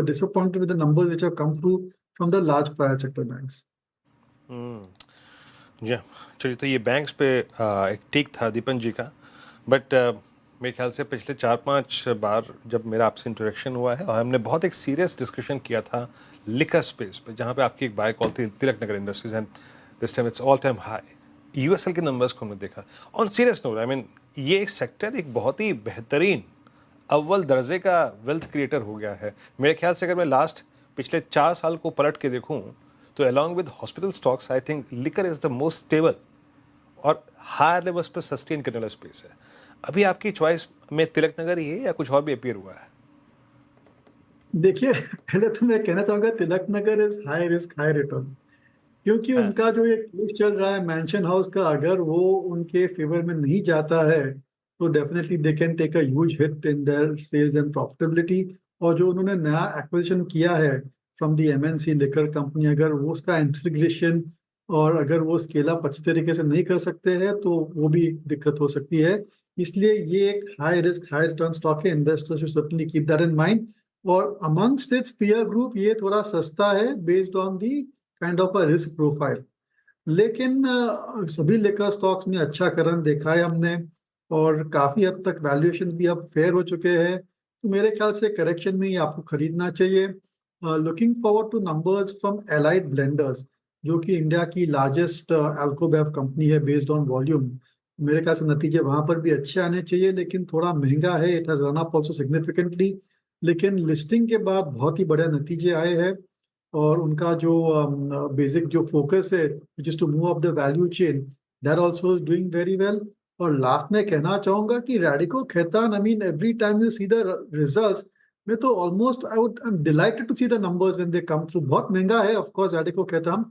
disappointed with the numbers which have come through from the large private sector banks. जी चलिए, तो ये बैंक्स पे एक टेक था दीपन जी का, बट मेरे ख्याल से पिछले 4-5 बार जब मेरा आपसे इंटरेक्शन हुआ है और हमने बहुत एक सीरियस डिस्कशन किया था लिकर स्पेस पे, जहाँ पे आपकी एक बाय कॉल थी Tilak Nagar Industries, and this time it's all time high. USL के नंबर्स को हमने देखा. On serious note, I mean ये एक सेक्टर एक बहुत ही बेहतरीन अव्वल दर्जे का वेल्थ क्रिएटर हो गया है. मेरे ख्याल से अगर मैं पिछले 4 साल को पलट के देखूं तो along with hospital stocks I think liquor is the most stable और हायर लेवल्स पर सस्टेन करने वाला स्पेस है. अभी आपकी चॉइस में तिलक नगर ही है या कुछ और भी अपीयर हुआ है? देखिए, पहले तो मैं कहना चाहूंगा Tilak Nagar is high risk high return, क्योंकि उनका जो ये केस चल रहा है मैंशन हाउस का, अगर वो उनके फेवर में नहीं जाता है तो definitely they can take a huge hit in their sales and profitability. और जो उन्होंने नया एक्विजिशन किया है from the MNC liquor company, अगर वो उसका इंटीग्रेशन और अगर वो स्केल अप अच्छी तरीके से नहीं कर सकते हैं तो वो भी दिक्कत हो सकती है. इसलिए ये एक high risk high return stock है. Investors should certainly keep that in mind. और अमंगस्ट इट्स पीयर ग्रुप ये थोड़ा सस्ता है based on the kind of a risk profile. लेकिन सभी लिकर स्टॉक्स में अच्छा करंट देखा है हमने और काफी हद तक वैल्यूएशन भी अब फेयर हो चुके हैं. तो मेरे ख्याल से करेक्शन में ही आपको खरीदना चाहिए. Looking forward two numbers from allied blenders, जो कि इंडिया की लार्जेस्ट अल्कोबेव कंपनी है बेस्ड ऑन वॉल्यूम. मेरे ख्याल से नतीजे वहां पर भी अच्छे आने चाहिए, लेकिन थोड़ा महंगा है. It has run up also significantly, लेकिन लिस्टिंग के बाद बहुत ही बढ़िया नतीजे आए हैं. और उनका जो बेसिक जो फोकस है which is to move up the value chain, that also is doing very well. और लास्ट में कहना चाहूंगा कि Radico Khaitan, I mean every time you see the results, मैं तो almost I am delighted to see the numbers when they come through. बहुत महंगा है ऑफ कोर्स रैडिको खैतान,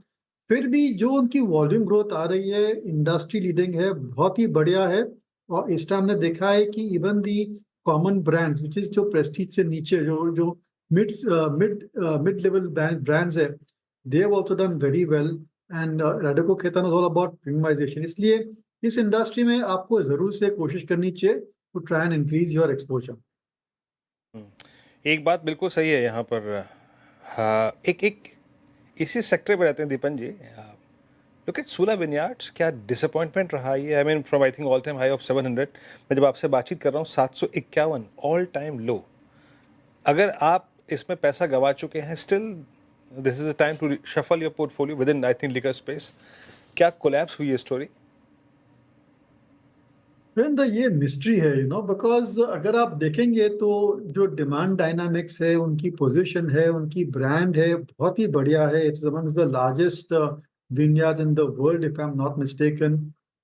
फिर भी जो उनकी वॉल्यूम ग्रोथ आ रही है इंडस्ट्री लीडिंग है, बहुत ही बढ़िया है. और इस टाइम ने देखा है कि even the common brands which is जो प्रेस्टीज से नीचे जो मिड लेवल ब्रांड्स है, they have also done very well. And Radico Khaitan is all about premiumization. इसलिए इस इंडस्ट्री में आपको जरूर से कोशिश करनी चाहिए to try and increase your exposure. एक बात बिल्कुल सही है यहाँ पर. एक इसी सेक्टर में रहते हैं दीपन जी. लुक एट सूला विनयार्ड्स, क्या डिसअपॉइंटमेंट रहा ये. I mean from I think all time high of 700, मैं जब आपसे बातचीत कर रहा हूँ 751 ऑल टाइम लो. अगर आप इसमें पैसा गवा चुके हैं, still this is the time to shuffle your portfolio within I think liquor space. क्या कोलैप्स हुई है स्टोरी? ये मिस्ट्री है, बिकॉज अगर आप देखेंगे तो जो डिमांड डायनामिक्स है, उनकी पोजीशन है, उनकी ब्रांड है, बहुत ही बढ़िया है. It's amongst the largest vineyards in the world if I am not mistaken.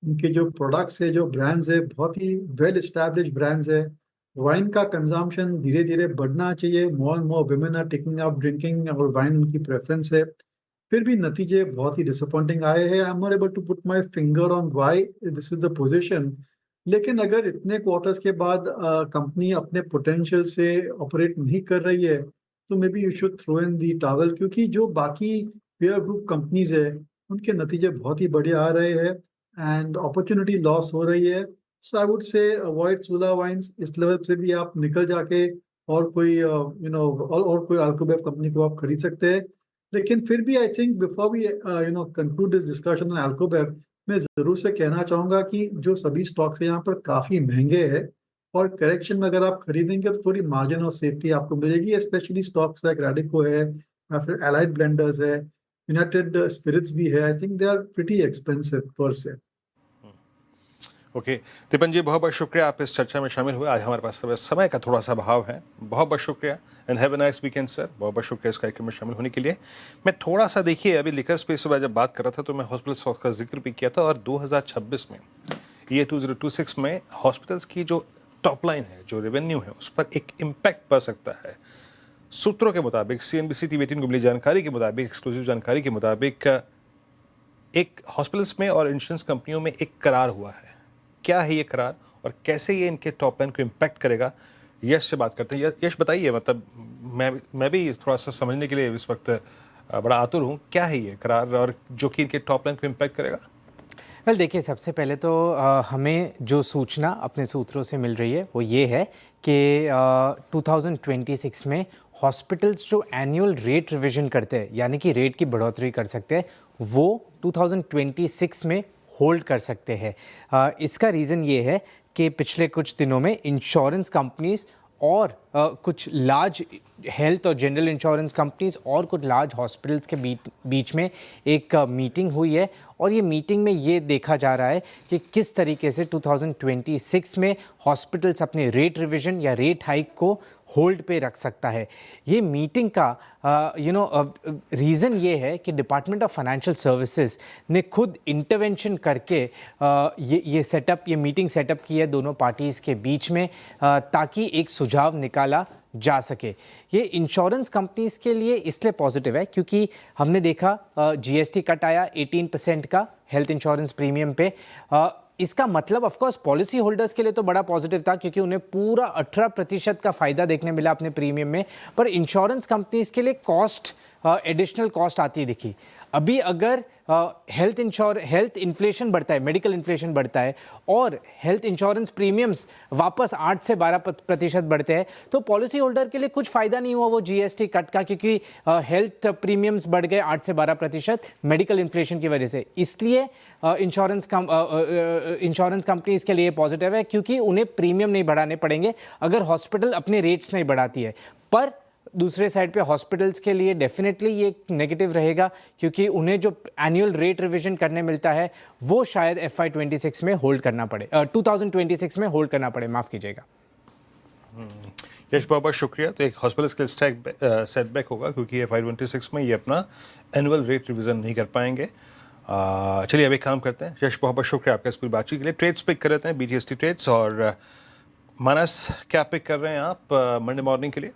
उनके जो प्रोडक्ट्स है, जो ब्रांड्स है, बहुत ही वेल एस्टैब्लिश्ड ब्रांड्स है. वाइन का कंजम्पशन धीरे धीरे बढ़ना चाहिए. More and more women are taking up drinking और वाइन उनकी प्रेफरेंस है. फिर भी नतीजे बहुत ही डिसअपॉइंटिंग आए हैं. I am not able to put my finger on why this is the position. लेकिन अगर इतने क्वार्टर्स के बाद कंपनी अपने पोटेंशियल से ऑपरेट नहीं कर रही है तो maybe you should throw in the towel, क्योंकि जो बाकी पेयर ग्रुप कंपनीज है उनके नतीजे बहुत ही बढ़िया आ रहे हैं एंड अपॉर्चुनिटी लॉस हो रही है. So I would say avoid Sula wines. इस लेवल से भी आप निकल जाके और कोई और कोई अल्कोबेव कंपनी को आप खरीद सकते हैं. लेकिन फिर भी I think before we conclude this discussion on alcobev, मैं जरूर से कहना चाहूंगा कि जो सभी स्टॉक्स हैं यहाँ पर काफी महंगे हैं और करेक्शन में अगर आप खरीदेंगे तो थोड़ी मार्जिन ऑफ सेफ्टी आपको मिलेगी. स्पेशली स्टॉक्स लाइक रैडिको है या फिर एलाइड ब्लेंडर्स है, यूनाइटेड स्पिरिट्स भी है. I think they are pretty expensive per se. Okay दीपन जी, बहुत बहुत शुक्रिया आप इस चर्चा में शामिल हुए. आज हमारे पास समय का थोड़ा सा अभाव है. बहुत बहुत शुक्रिया and have a nice weekend sir. बहुत बहुत शुक्रिया इस कार्यक्रम में शामिल होने के लिए. मैं थोड़ा सा देखिए, अभी लिकर स्पेस में जब बात कर रहा था तो मैं हॉस्पिटल स्टॉक्स का जिक्र भी किया था. और 2026 में ये 2026 में हॉस्पिटल्स की जो टॉप लाइन है, जो रेवेन्यू है, उस पर एक इम्पैक्ट पड़ सकता है. सूत्रों के मुताबिक, CNBC TV 18 को मिली जानकारी के मुताबिक, एक्सक्लूसिव जानकारी के मुताबिक, एक हॉस्पिटल्स में और इंश्योरेंस कंपनियों में एक करार हुआ है. क्या है ये करार और कैसे ये इनके टॉप लाइन को इम्पैक्ट करेगा, यश से बात करते हैं. यश बताइए, मतलब मैं भी थोड़ा सा समझने के लिए इस वक्त बड़ा आतुर हूँ, क्या है ये करार और जो कि इनके टॉप लाइन को इम्पैक्ट करेगा? वेल देखिए, सबसे पहले तो हमें जो सूचना अपने सूत्रों से मिल रही है वो ये है कि 2026 में हॉस्पिटल्स जो एनुअल रेट रिवीजन करते हैं, यानी कि रेट की बढ़ोतरी कर सकते हैं, वो 2026 में होल्ड कर सकते हैं। इसका रीज़न ये है कि पिछले कुछ दिनों में इंश्योरेंस कंपनीज और कुछ लार्ज हेल्थ और जनरल इंश्योरेंस कंपनीज और कुछ लार्ज हॉस्पिटल्स के बीच में एक मीटिंग हुई है और ये मीटिंग में ये देखा जा रहा है कि किस तरीके से 2026 में हॉस्पिटल्स अपने रेट रिवीजन या रेट हाइक को होल्ड पे रख सकता है। ये मीटिंग का रीज़न ये है कि डिपार्टमेंट ऑफ फाइनेंशियल सर्विसेज ने खुद इंटरवेंशन करके ये मीटिंग सेटअप की है दोनों पार्टीज़ के बीच में, ताकि एक सुझाव निकाला जा सके। ये इंश्योरेंस कंपनीज के लिए इसलिए पॉजिटिव है क्योंकि हमने देखा जीएसटी कट आया 18% का हेल्थ इंश्योरेंस प्रीमियम पे। इसका मतलब ऑफ कोर्स पॉलिसी होल्डर्स के लिए तो बड़ा पॉजिटिव था क्योंकि उन्हें पूरा 18% का फायदा देखने मिला अपने प्रीमियम में, पर इंश्योरेंस कंपनीज के लिए कॉस्ट एडिशनल कॉस्ट आती दिखी। अभी अगर हेल्थ इन्फ्लेशन बढ़ता है, मेडिकल इन्फ्लेशन बढ़ता है और हेल्थ इंश्योरेंस प्रीमियम्स वापस 8 से 12% बढ़ते हैं, तो पॉलिसी होल्डर के लिए कुछ फ़ायदा नहीं हुआ वो जीएसटी कट का, क्योंकि हेल्थ प्रीमियम्स बढ़ गए 8 से 12% मेडिकल इन्फ्लेशन की वजह से। इसलिए इंश्योरेंस कंपनीज के लिए पॉजिटिव है क्योंकि उन्हें प्रीमियम नहीं बढ़ाने पड़ेंगे अगर हॉस्पिटल अपने रेट्स नहीं बढ़ाती है। पर दूसरे साइड पे हॉस्पिटल्स के लिए डेफिनेटली ये नेगेटिव रहेगा क्योंकि उन्हें जो एनुअल रेट रिवीजन करने मिलता है वो शायद FY26 में होल्ड करना पड़े, 2026 में होल्ड करना पड़े, माफ़ कीजिएगा। यश, बहुत बहुत शुक्रिया। तो एक हॉस्पिटल्स के सेटबैक होगा क्योंकि FY26 में ये अपना एनुअल रेट रिवीजन नहीं कर पाएंगे। चलिए अब एक काम करते हैं। यश, बहुत बहुत शुक्रिया आपका इस पूरी बातचीत के लिए। ट्रेड्स पिक कर लेते हैं, BTST ट्रेड्स। और मानस, क्या पिक कर रहे हैं आप मंडे मॉर्निंग के लिए?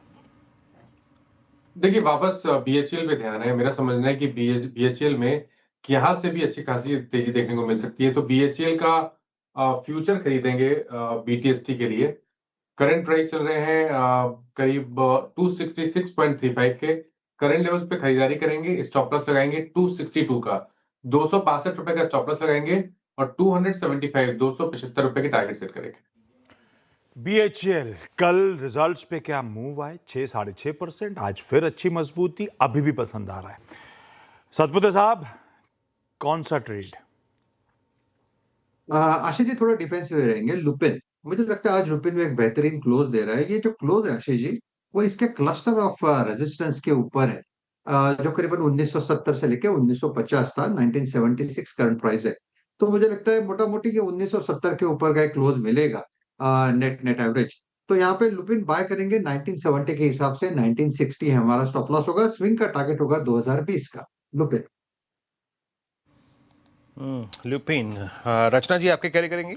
देखिए, वापस BHEL पे ध्यान है। मेरा समझना है कि BHEL में यहाँ से भी अच्छी खासी तेजी देखने को मिल सकती है, तो BHEL का फ्यूचर खरीदेंगे BTST के लिए। करंट प्राइस चल रहे हैं करीब 266.35 के करंट लेवल्स पे खरीदारी करेंगे। स्टॉप लॉस लगाएंगे 262 का, 262 रुपए का स्टॉप लॉस लगाएंगे और 275 रुपए के टारगेट सेट करेंगे। BHEL कल रिजल्ट्स पे क्या मूव आए, 6-6.5%, आज फिर अच्छी मजबूती, अभी भी पसंद आ रहा है। सतपुते साहब, कौन सा ट्रेड? आशीष जी थोड़ा डिफेंसिव रहेंगे। लुपिन, मुझे लगता है आज लुपिन में एक बेहतरीन क्लोज दे रहा है। ये जो क्लोज है आशीष जी, वो इसके क्लस्टर ऑफ रेजिस्टेंस के ऊपर है, जो करीबन 1970 से लेके 1950 था। 1976 करंट प्राइस है, तो मुझे लगता है मोटा मोटी ये 1970 के ऊपर का एक क्लोज मिलेगा नेट एवरेज। तो यहाँ पे लुपिन बाय करेंगे 1970 के हिसाब से। 1960 है हमारा स्टॉप लॉस होगा। स्विंग का टारगेट होगा 2020 का लुपिन। लुपिन। रचना जी, आपके कैरी करेंगी?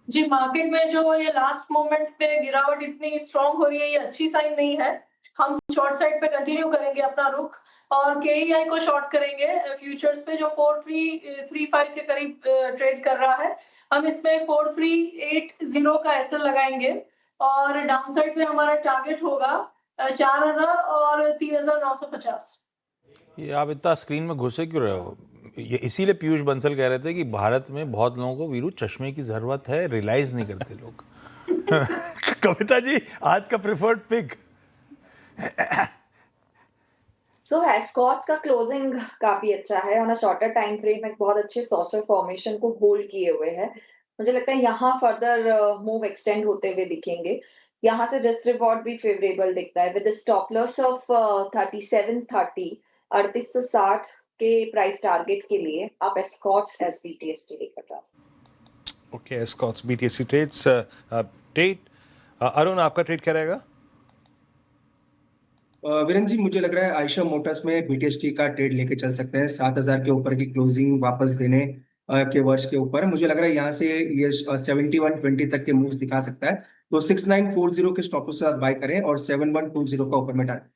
जी, मार्केट में जो ये लास्ट मोमेंट पे गिरावट इतनी स्ट्रांग हो रही है, ये अच्छी साइन नहीं है। हम शॉर्ट साइड पे कंटिन्यू करेंगे अपना रुख और KEI को शॉर्ट करेंगे फ्यूचर्स पे, जो 4335 के करीब ट्रेड कर रहा है। हम इसमें 4380 का एसएल लगाएंगे और डाउन साइड पे हमारा टारगेट होगा 4000 और 3950। ये आप इतना स्क्रीन में घुसे क्यों रहे हो? ये इसीलिए पीयूष बंसल कह रहे थे कि भारत में बहुत लोगों को वीरू चश्मे की जरूरत है, रियलाइज नहीं करते लोग। कविता जी, आज का प्रेफर्ड पिक? सो एस्कॉर्ट्स का क्लोजिंग काफी अच्छा है। On a shorter time frame एक बहुत अच्छे सॉसर फॉर्मेशन को होल्ड किए हुए है। मुझे लगता है यहाँ फर्दर मूव एक्सटेंड होते हुए दिखेंगे। यहाँ से रिस्क रिवॉर्ड भी फेवरेबल दिखता है विद स्टॉप लॉस ऑफ 3730, 3860 के प्राइस टारगेट के लिए आप एस्कॉर्ट्स BTST लेकर जा सकते हैं। Okay, Escorts BTST trades. Trade Arun, आपका ट्रेड क्या रहेगा? वीरेंद्र जी, मुझे लग रहा है आयशा मोटर्स में BTST का ट्रेड लेके चल सकते हैं। 7000 के ऊपर की क्लोजिंग वापस देने के वर्ष के ऊपर मुझे लग रहा है यहाँ से ये 7120 तक के मूव्स दिखा सकता है। तो 6940 के स्टॉप के साथ बाय करें और 7120 का ऊपर में टारगेट।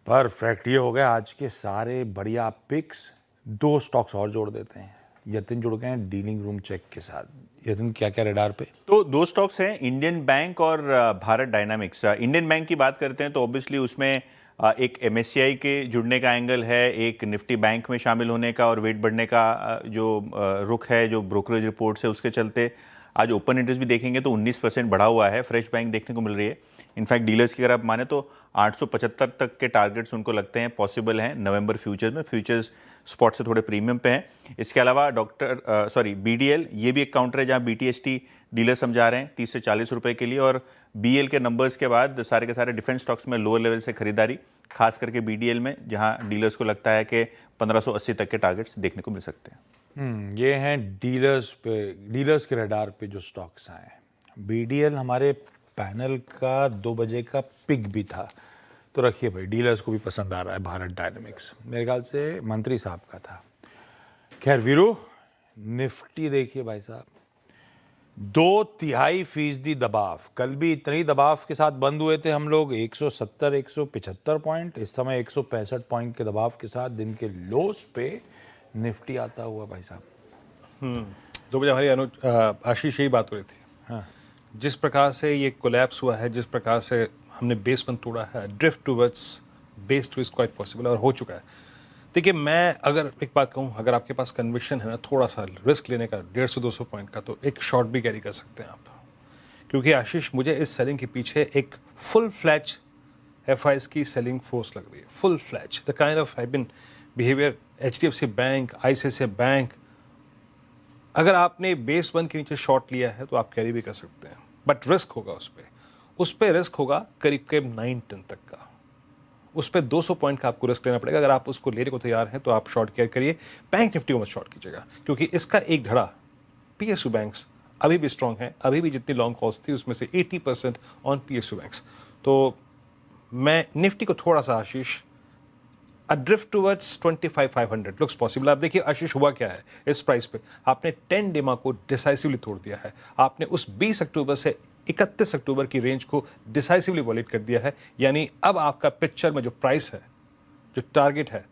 परफेक्ट, ये हो गए आज के सारे बढ़िया पिक्स। 2 स्टॉक्स और जोड़ देते हैं। यतिन जुड़ गए हैं डीलिंग रूम चेक के साथ। यतिन, क्या क्या रडार पे? तो दो स्टॉक्स हैं, इंडियन बैंक और भारत डायनामिक्स। इंडियन बैंक की बात करते हैं तो ऑब्वियसली उसमें एक एमएससीआई के जुड़ने का एंगल है, एक निफ्टी बैंक में शामिल होने का और वेट बढ़ने का जो रुख है, जो ब्रोकरेज रिपोर्ट है उसके चलते आज ओपन इंटरेस्ट भी देखेंगे तो 19% बढ़ा हुआ है, फ्रेश बैंक देखने को मिल रही है। इनफैक्ट डीलर्स की अगर आप माने तो 875 तक के टारगेट्स उनको लगते हैं पॉसिबल हैं नवंबर फ्यूचर्स में। फ्यूचर्स स्पॉट से थोड़े प्रीमियम पे हैं। इसके अलावा बीडीएल, ये भी एक काउंटर है जहां बीटीएसटी डीलर समझा रहे हैं 30 से 40 रुपए के लिए, और बीएल के नंबर्स के बाद सारे के सारे डिफेंस स्टॉक्स में लोअर लेवल से खरीदारी, खास करके बीडीएल में, जहां डीलर्स को लगता है कि 1580 तक के टारगेट्स देखने को मिल सकते हैं। ये हैं डीलर्स के रडार पे जो स्टॉक्स आए। बीडीएल हमारे पैनल का 2 बजे का पिक भी था, तो रखिए भाई, डीलर्स को भी पसंद आ रहा है भारत डायनामिक्स, मेरे ख्याल से मंत्री साहब का था। खैर वीरू, निफ्टी देखिए भाई साहब, 2.3% दबाव। कल भी इतने ही दबाव के साथ बंद हुए थे हम लोग, 170 175 पॉइंट, इस समय 165 पॉइंट के दबाव के साथ दिन के लोस पे निफ्टी आता हुआ भाई साहब। 2 बजे हमारी आशीष यही बात हो रही थी। हाँ, जिस प्रकार से ये कोलैप्स हुआ है, जिस प्रकार से हमने बेस बंद तोड़ा है, drift towards base two is quite possible और हो चुका है। देखिए, मैं अगर एक बात कहूँ, अगर आपके पास कन्विक्शन है ना थोड़ा सा रिस्क लेने का 150-200 पॉइंट का, तो एक शॉर्ट भी कैरी कर सकते हैं आप। क्योंकि आशीष, मुझे इस सेलिंग के पीछे एक फुल फ्लैच एफआईएस की सेलिंग फोर्स लग रही है, full fledge. The kind of have been behaviour HDFC bank, ICICI bank, अगर आपने बेस बंद के नीचे शॉर्ट लिया है तो आप कैरी भी कर सकते हैं, बट रिस्क होगा उस पर रिस्क होगा करीब 9-10 तक का। उस पर 200 पॉइंट का आपको रिस्क लेना पड़ेगा। अगर आप उसको लेने को तैयार हैं तो आप शॉर्ट केयर करिए। बैंक निफ्टी को मत शॉर्ट कीजिएगा, क्योंकि इसका एक धड़ा पीएसयू बैंक्स अभी भी स्ट्रांग है। अभी भी जितनी लॉन्ग कॉल्स थी उसमें से 80% ऑन पीएसयू बैंक्स। तो मैं निफ्टी को थोड़ा सा, आशीष, A drift towards 25,500 looks possible। आप देखिए आशीष, हुआ क्या है इस प्राइस पे, आपने 10 डेमा को डिसाइसिवली तोड़ दिया है। आपने उस 20 अक्टूबर से 31 अक्टूबर की रेंज को डिसाइसिवली वॉलेट कर दिया है। यानी अब आपका पिक्चर में जो प्राइस है, जो टारगेट है,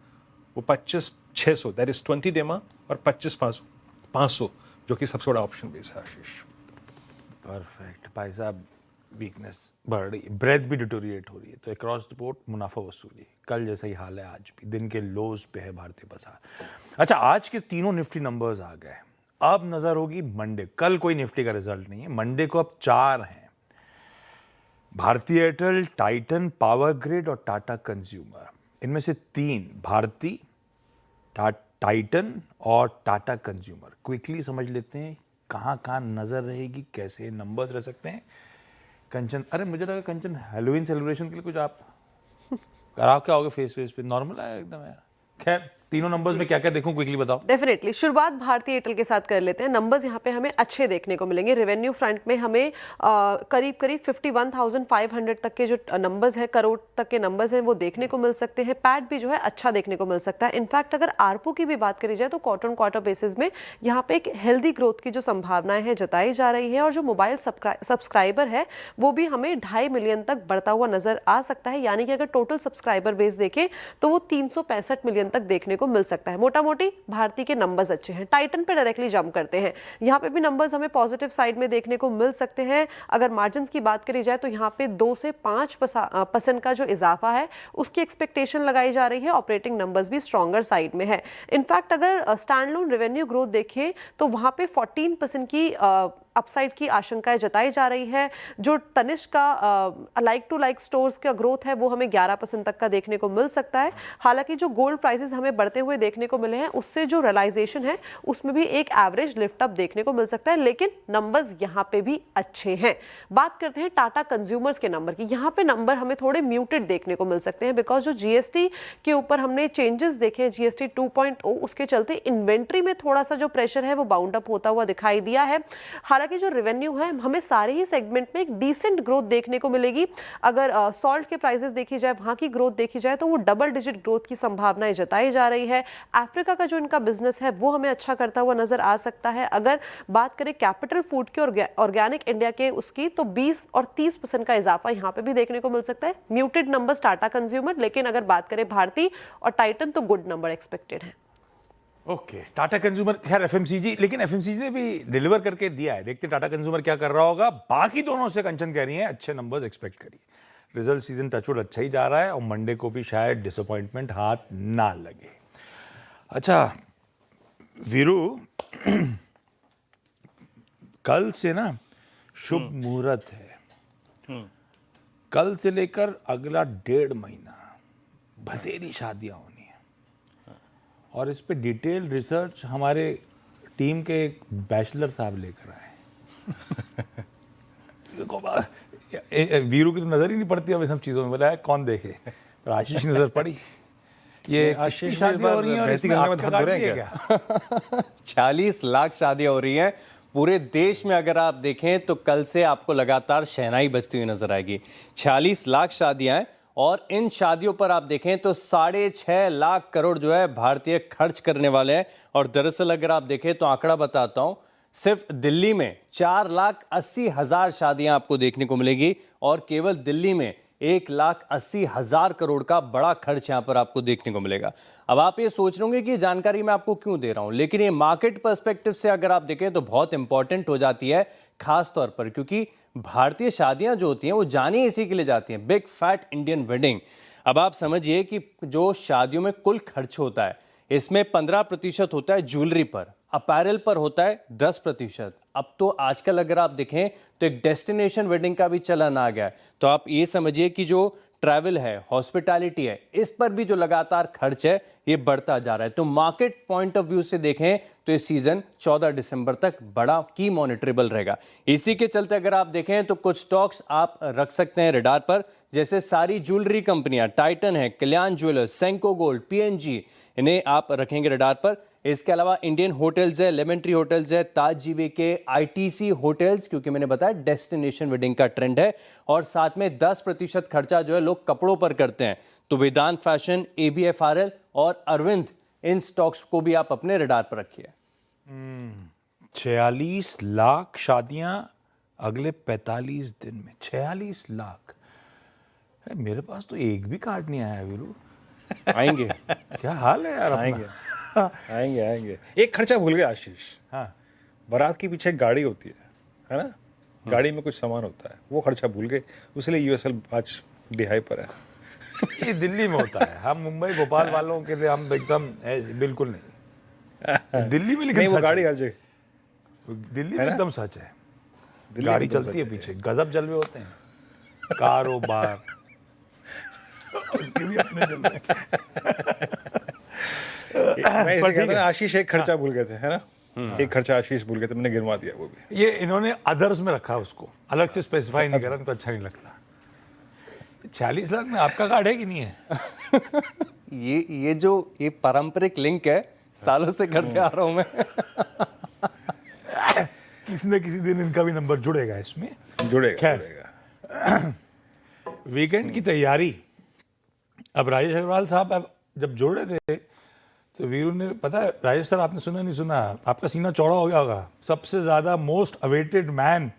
वो 25,600, दैट इज 20 डेमा, और 25,500 जो कि सबसे बड़ा ऑप्शन बेस है। आशीष, परफेक्ट भाई साहब। वीकनेस बढ़ रही, ब्रेथ भी डिटोरिएट हो रही है, तो अक्रॉस रिपोर्ट मुनाफा वसूली कल जैसा ही हाल है, आज भी दिन के लोज पे है भारतीय बाजार। अच्छा, आज के तीनों निफ्टी नंबर्स आ गए, अब नजर होगी मंडे। कल कोई निफ्टी का रिजल्ट नहीं है, मंडे को अब 4 हैं, Bharti Airtel, Titan, power grid और टाटा कंज्यूमर। इनमें से 3 भारती, टाइटन और टाटा कंज्यूमर। क्विकली समझ लेते हैं कहाँ कहाँ नजर रहेगी, कैसे नंबर्स रह सकते हैं। कंचन, अरे मुझे लगा कंचन हैलोवीन सेलिब्रेशन के लिए कुछ आप खराब क्या हो गया फेस पे, नॉर्मल है एकदम यार। खैर, तीनों नंबर्स में क्या क्या देखूं, क्विकली बताओ। डेफिनेटली शुरुआत भारतीय एयरटेल के साथ कर लेते हैं। नंबर्स यहाँ पे हमें अच्छे देखने को मिलेंगे। रेवेन्यू फ्रंट में हमें करीब 51,500 तक के जो नंबर्स हैं, करोड़ तक के नंबर्स हैं, वो देखने को मिल सकते हैं। पैट भी जो है अच्छा देखने को मिल सकता है। इनफैक्ट अगर आरपू की भी बात करी जाए तो क्वार्टर ऑन क्वार्टर बेसिस में यहाँ पे एक हेल्दी ग्रोथ की जो संभावनाएं हैं जताई जा रही है, और जो मोबाइल सब्सक्राइबर है वो भी हमें 2.5 मिलियन तक बढ़ता हुआ नजर आ सकता है। यानी कि अगर टोटल सब्सक्राइबर बेस देखें तो वो 365 मिलियन तक देखने को मिल सकता है। मोटा मोटी भारती के नंबर्स अच्छे हैं। टाइटन पे डायरेक्टली जंप करते हैं, यहाँ पे भी नंबर्स हमें पॉजिटिव साइड में देखने को मिल सकते हैं। अगर मार्जिन्स की बात करी जाए तो यहाँ पे 2 से 5% का जो इजाफा है उसकी एक्सपेक्टेशन लगाई जा रही है। ऑपरेटिंग नंबर्स भी स्ट्रॉन्गर साइड में है। इनफैक्ट अगर स्टैंडअलोन रेवेन्यू ग्रोथ देखें तो वहाँ पे 14% की अपसाइड की आशंकाएं जताई जा रही है। जो तनिष्क का लाइक टू लाइक स्टोर्स का ग्रोथ है वो हमें 11% तक का देखने को मिल सकता है। हालांकि जो गोल्ड प्राइसेस हमें बढ़ते हुए देखने को मिले हैं उससे जो रियलाइजेशन है उसमें भी एक एवरेज लिफ्ट अप देखने को मिल सकता है, लेकिन नंबर्स यहाँ पे भी अच्छे हैं। बात करते हैं टाटा कंज्यूमर्स के नंबर की। यहाँ पे नंबर हमें थोड़े म्यूटेड देखने को मिल सकते हैं, बिकॉज जो जीएसटी के ऊपर हमने चेंजेस देखे, जीएसटी 2.0, उसके चलते इन्वेंट्री में थोड़ा सा जो प्रेशर है वो बाउंड अप होता हुआ दिखाई दिया है। हालांकि जो रेवेन्यू है हमें सारे ही सेगमेंट में एक डिसेंट ग्रोथ देखने को मिलेगी। अगर सॉल्ट के प्राइसेस देखी जाए, वहां की ग्रोथ देखी जाए तो वो डबल डिजिट ग्रोथ की संभावनाएं जताई जा रही है। अफ्रीका का जो इनका बिजनेस है वो हमें अच्छा करता हुआ नजर आ सकता है। अगर बात करें कैपिटल फूड के और ऑर्गेनिक इंडिया के उसकी, तो 20 और 30% का इजाफा यहाँ पे भी देखने को मिल सकता है। म्यूटेड नंबर्स टाटा कंज्यूमर, लेकिन अगर बात करें भारती और टाइटन तो गुड नंबर एक्सपेक्टेड है। ओके, टाटा कंज्यूमर, खैर एफएमसीजी, लेकिन एफएमसीजी ने भी डिलीवर करके दिया है। देखते हैं टाटा कंज्यूमर क्या कर रहा होगा। बाकी दोनों से कंचन कह रही हैं अच्छे नंबर्स एक्सपेक्ट करिए। रिजल्ट सीजन टचवुड अच्छा ही जा रहा है और मंडे को भी शायद डिसअपॉइंटमेंट हाथ ना लगे। अच्छा वीरू, कल से ना शुभ मुहूर्त है। कल से लेकर अगला 1.5 महीना बतेरी शादियां होनी है और इस पे डिटेल रिसर्च हमारे टीम के एक बैचलर साहब लेकर आए। वीरू की तो नजर ही नहीं पड़ती अब इन सब चीजों में, बोला है कौन देखे, पर आशीष की नजर पड़ी। ये आशीष शादियां हो रही हैं और इसमें आपका काट दिया क्या? 40 लाख शादियां हो रही हैं पूरे देश में। अगर आप देखें तो कल से आपको लगातार शहनाई बजती हुई नजर आएगी। 46 लाख शादियां हैं और इन शादियों पर आप देखें तो 6.5 लाख करोड़ जो है भारतीय खर्च करने वाले हैं। और दरअसल अगर आप देखें तो आंकड़ा बताता हूं, सिर्फ दिल्ली में 4,80,000 शादियां आपको देखने को मिलेगी और केवल दिल्ली में 1,80,000 करोड़ का बड़ा खर्च यहां पर आपको देखने को मिलेगा। अब आप ये सोच रहे होंगे कि जानकारी मैं आपको क्यों दे रहा हूं, लेकिन ये मार्केट पर्सपेक्टिव से अगर आप देखें तो बहुत इंपॉर्टेंट हो जाती है, खास तौर पर क्योंकि भारतीय शादियां जो होती हैं वो जानी इसी के लिए जाती हैं, बिग फैट इंडियन वेडिंग। अब आप समझिए कि जो शादियों में कुल खर्च होता है इसमें 15% होता है ज्वेलरी पर, अपैरल पर होता है 10%। अब तो आजकल अगर आप देखें तो एक डेस्टिनेशन वेडिंग का भी चलन आ गया है। तो आप ये समझिए कि जो ट्रैवल है, हॉस्पिटैलिटी है, इस पर भी जो लगातार खर्च है ये बढ़ता जा रहा है। तो मार्केट पॉइंट ऑफ व्यू से देखें तो ये सीजन 14 दिसंबर तक बड़ा की मॉनिटरेबल रहेगा। इसी के चलते अगर आप देखें तो कुछ स्टॉक्स आप रख सकते हैं रडार पर, जैसे सारी ज्वेलरी कंपनियां, टाइटन है, कल्याण ज्वेलर्स, सेंको गोल्ड, पीएनजी, इन्हें आप रखेंगे रडार पर। इसके अलावा इंडियन होटल्स है, लेमन ट्री होटल्स है, ताज जीवीके, आईटीसी होटल्स, क्योंकि मैंने बताया डेस्टिनेशन वेडिंग का ट्रेंड है। और साथ में 10% खर्चा जो है लोग कपड़ों पर करते हैं, तो वेदांत फैशन, एबीएफआरएल और अरविंद, इन स्टॉक्स को भी आप अपने रडार पर रखिए। 46 लाख शादियां अगले 45 दिन में। 46 लाख, मेरे पास तो एक भी कार्ड नहीं आया वीरू। आएंगे। क्या हाल है यार, आएंगे आएंगे। एक खर्चा भूल गया आशीष। हाँ, बारात के पीछे एक गाड़ी होती है ना, गाड़ी में कुछ सामान होता है, वो खर्चा भूल गए, इसलिए यूएसएल आज डिहाई पर है। ये दिल्ली में होता है, हम मुंबई भोपाल वालों के लिए हम एकदम बिल्कुल नहीं। दिल्ली में लेकिन वो गाड़ी हर जगह, दिल्ली में एकदम सच है, गाड़ी चलती है पीछे, गजब जलवे होते हैं, कारोबार उसके भी अपने जलवे। मैं इसलिए कहता ना, आशीष एक खर्चा भूल गए थे, है ना, एक खर्चा आशीष भूल गए थे, मैंने गिनवा दिया वो भी। ये इन्होंने अदर्स में रखा, उसको अलग से स्पेसिफाई नहीं करा तो अच्छा नहीं लगता। 46 लाख में आपका कार्ड है कि नहीं है? ये जो ये पारंपरिक लिंक है, सालों से करते आ रहा हूं मैं। किसी न किसी दिन इनका भी नंबर जुड़ेगा इसमें, जुड़ेगा। वीकेंड की तैयारी। अब राजेश अग्रवाल साहब अब जब जोड़ रहे थे तो वीरू ने, पता है राजेश सर, आपने सुना नहीं सुना, आपका सीना चौड़ा हो गया होगा, सबसे ज्यादा मोस्ट अवेटेड मैन।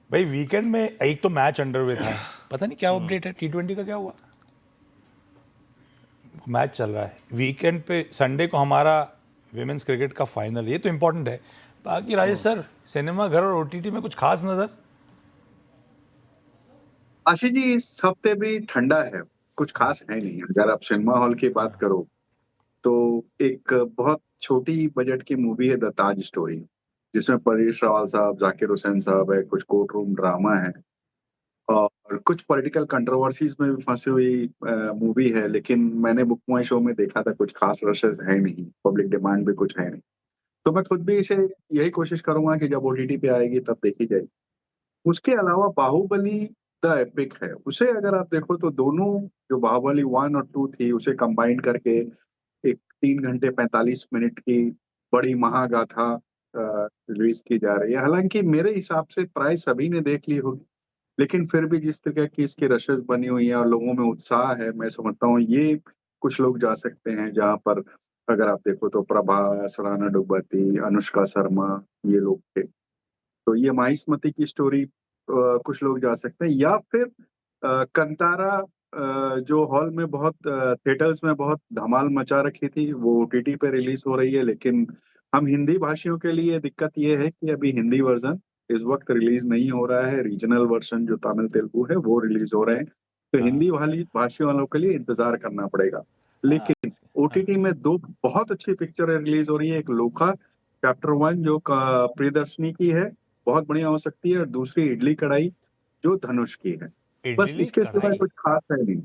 भाई वीकेंड में एक तो मैच अंडरवे था, पता नहीं क्या अपडेट है, T20 का क्या हुआ, मैच चल रहा है वीकेंड पे। संडे को हमारा विमेंस क्रिकेट का फाइनल, ये तो इंपॉर्टेंट है। बाकी राजेश सर, सिनेमा घर और ओटीटी में कुछ खास नजर? आशीष जी, इस हफ्ते भी ठंडा है, कुछ खास है नहीं। अगर आप सिनेमा हॉल की बात करो तो एक बहुत छोटी बजट की मूवी है द ताज स्टोरी, जिसमें परेश रावल साहब, जाकिर हुसैन साहब है, कुछ कोर्ट रूम ड्रामा है और कुछ पॉलिटिकल कंट्रोवर्सीज में भी फंसी हुई मूवी है। लेकिन मैंने बुक माई शो में देखा था, कुछ खास रशेस है नहीं, पब्लिक डिमांड भी कुछ है नहीं, तो मैं खुद भी इसे यही कोशिश करूंगा कि जब ओटीटी पे आएगी तब देखी जाएगी। उसके अलावा बाहुबली द एपिक है, उसे अगर आप देखो तो दोनों, जो बाहुबली 1 और 2 थी, उसे कंबाइन करके एक 3 घंटे 45 मिनट की बड़ी महागाथा रिलीज की जा रही है। हालांकि मेरे हिसाब से प्राय सभी ने देख ली होगी, लेकिन फिर भी जिस तरह की इसकी रशेस बनी हुई है और लोगों में उत्साह है, मैं समझता हूँ ये कुछ लोग जा सकते हैं जहाँ पर अगर आप देखो तो प्रभास, राणा डुग्गती, अनुष्का शर्मा, ये लोग थे। तो ये माहिष्मती की स्टोरी कुछ लोग जा सकते हैं, या फिर कंतारा जो हॉल में बहुत थिएटर्स में बहुत धमाल मचा रखी थी वो ओटीटी पे रिलीज हो रही है, लेकिन हम हिंदी भाषियों के लिए दिक्कत ये है कि अभी हिंदी वर्जन इस वक्त रिलीज नहीं हो रहा है। रीजनल वर्जन जो तमिल तेलुगु है वो रिलीज हो रहे हैं, तो हिंदी वाली भाषियों वालों के लिए इंतजार करना पड़ेगा। लेकिन ओटीटी में दो बहुत अच्छी पिक्चर रिलीज हो रही है। एक लोका चैप्टर 1 जो प्रियदर्शनी की है, बहुत बढ़िया हो सकती है, और दूसरी इडली कढ़ाई जो धनुष की है। बस इसके सिवाय कुछ खास है नहीं।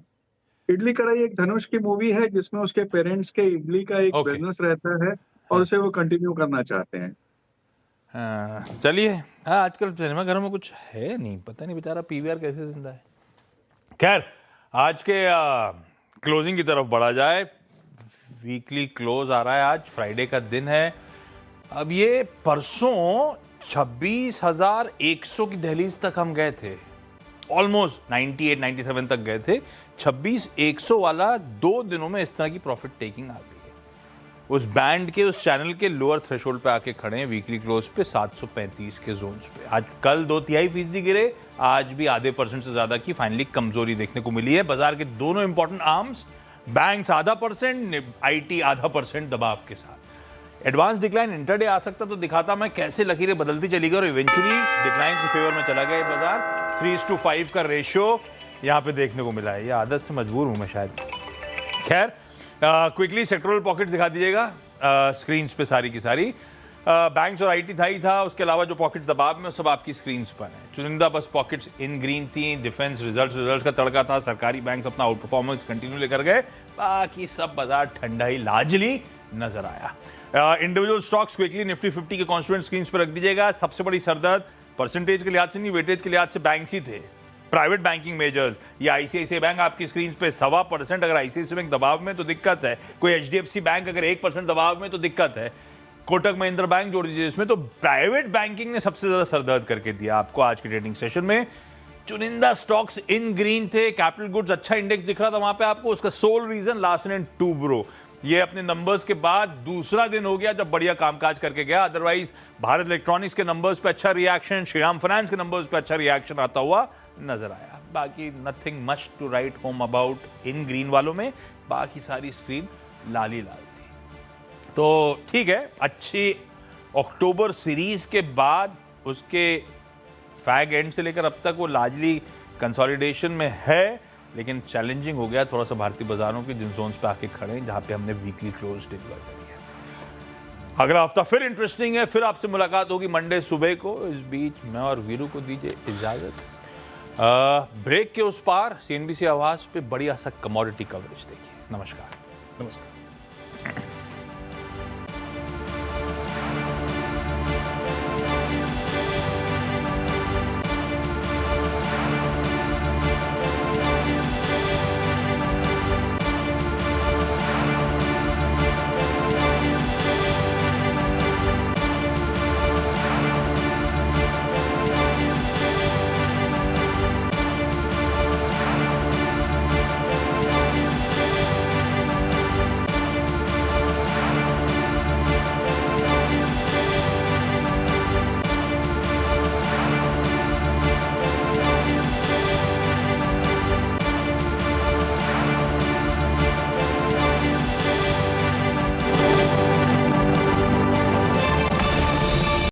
इडली कढ़ाई एक धनुष की मूवी है जिसमें उसके पेरेंट्स के इडली का एक बिजनेस रहता है और उसे वो कंटिन्यू करना चाहते हैं। चलिए, हाँ आजकल सिनेमा घरों में कुछ है नहीं, पता नहीं बेचारा पीवीआर कैसे जिंदा है। खैर, आज के क्लोजिंग की तरफ बढ़ा जाए। वीकली क्लोज आ रहा है, आज फ्राइडे का दिन है। अब ये परसों 26,100 की दहलीज तक हम गए थे, ऑलमोस्ट 98-97 तक गए थे। 26,100 वाला 2 दिनों में इस तरह की प्रॉफिट टेकिंग आ गई है। उस बैंड के, उस चैनल के लोअर थ्रेशोल्ड पे आके खड़े हैं वीकली क्लोज पे 735 के जोन्स पे। आज कल 2/3% गिरे, आज भी आधे % से ज्यादा की फाइनली कमजोरी देखने को मिली है। बाजार के दोनों इंपॉर्टेंट आर्म्स, बैंक्स 0.5%, आईटी 0.5% दबाव के साथ। एडवांस डिक्लाइन इंटरडे आ सकता तो दिखाता मैं कैसे लकीरें बदलती चली गई और इवेंचुअली डिक्लाइन के फेवर में चला गया बाजार। 3:5 का रेशियो यहाँ पे देखने को मिला है। ये आदत से मजबूर हूं मैं शायद। खैर, क्विकली सेक्टोरल पॉकेट्स दिखा दीजिएगा स्क्रीन्स पे सारी की सारी। बैंक्स और आईटी था ही था, उसके अलावा जो पॉकेट्स दबाव में सब आपकी स्क्रीन्स पर हैं। चुनिंदा बस पॉकेट्स इन ग्रीन थी। डिफेंस रिजल्ट का तड़का था। सरकारी बैंक्स अपना आउट परफॉर्मेंस कंटिन्यू लेकर गए, बाकी सब बाजार ठंडा ही लाजली नजर आया। इंडिविजुअल स्टॉक्स क्विकली निफ्टी 50 के कॉन्स्टिट्यूएंट स्क्रीन्स पर रख दीजिएगा। सबसे बड़ी सरदर्द परसेंटेज के लिहाज से नहीं, वेटेज के लिहाज से बैंक्स ही थे। प्राइवेट बैंकिंग मेजर्स, ये आईसीआईसीआई बैंक आपकी स्क्रीन पे 1.25%, अगर आईसीआईसीआई बैंक दबाव में तो दिक्कत है। कोई एचडीएफसी बैंक अगर 1% दबाव में तो दिक्कत है। कोटक महिंद्रा बैंक जोड़ दीजिए इसमें। तो प्राइवेट बैंकिंग ने सबसे ज्यादा सरदर्द करके दिया आपको आज के ट्रेडिंग सेशन में। चुनिंदा स्टॉक्स इन ग्रीन थे। कैपिटल गुड्स अच्छा इंडेक्स दिख रहा था वहां पे आपको। उसका sole reason Larsen and Toubro, ये अपने नंबर्स के बाद दूसरा दिन हो गया जब बढ़िया कामकाज करके गया। अदरवाइज भारत इलेक्ट्रॉनिक्स के नंबर्स पे अच्छा रिएक्शन, श्रीराम फाइनेंस के नंबर्स पे अच्छा रिएक्शन आता हुआ नजर आया। बाकी nothing much to write home about in green वालों में, बाकी सारी स्क्रीन लाल ही लाल थी। तो ठीक है, अच्छी अक्टूबर सीरीज के बाद उसके फैग एंड से लेकर अब तक वो लार्जली कंसोलिडेशन में है, लेकिन चैलेंजिंग हो गया थोड़ा सा भारतीय बाजारों के जिन जोन्स पे आके खड़े हैं जहां पे हमने वीकली क्लोज डिलीवर करी है। अगला हफ्ता फिर इंटरेस्टिंग है, फिर आपसे मुलाकात होगी मंडे सुबह को। इस बीच मैं और वीरू को दीजिए इजाजत। ब्रेक के उस पार CNBC आवाज पे बढ़िया सा कमोडिटी कवरेज देखिए। नमस्कार।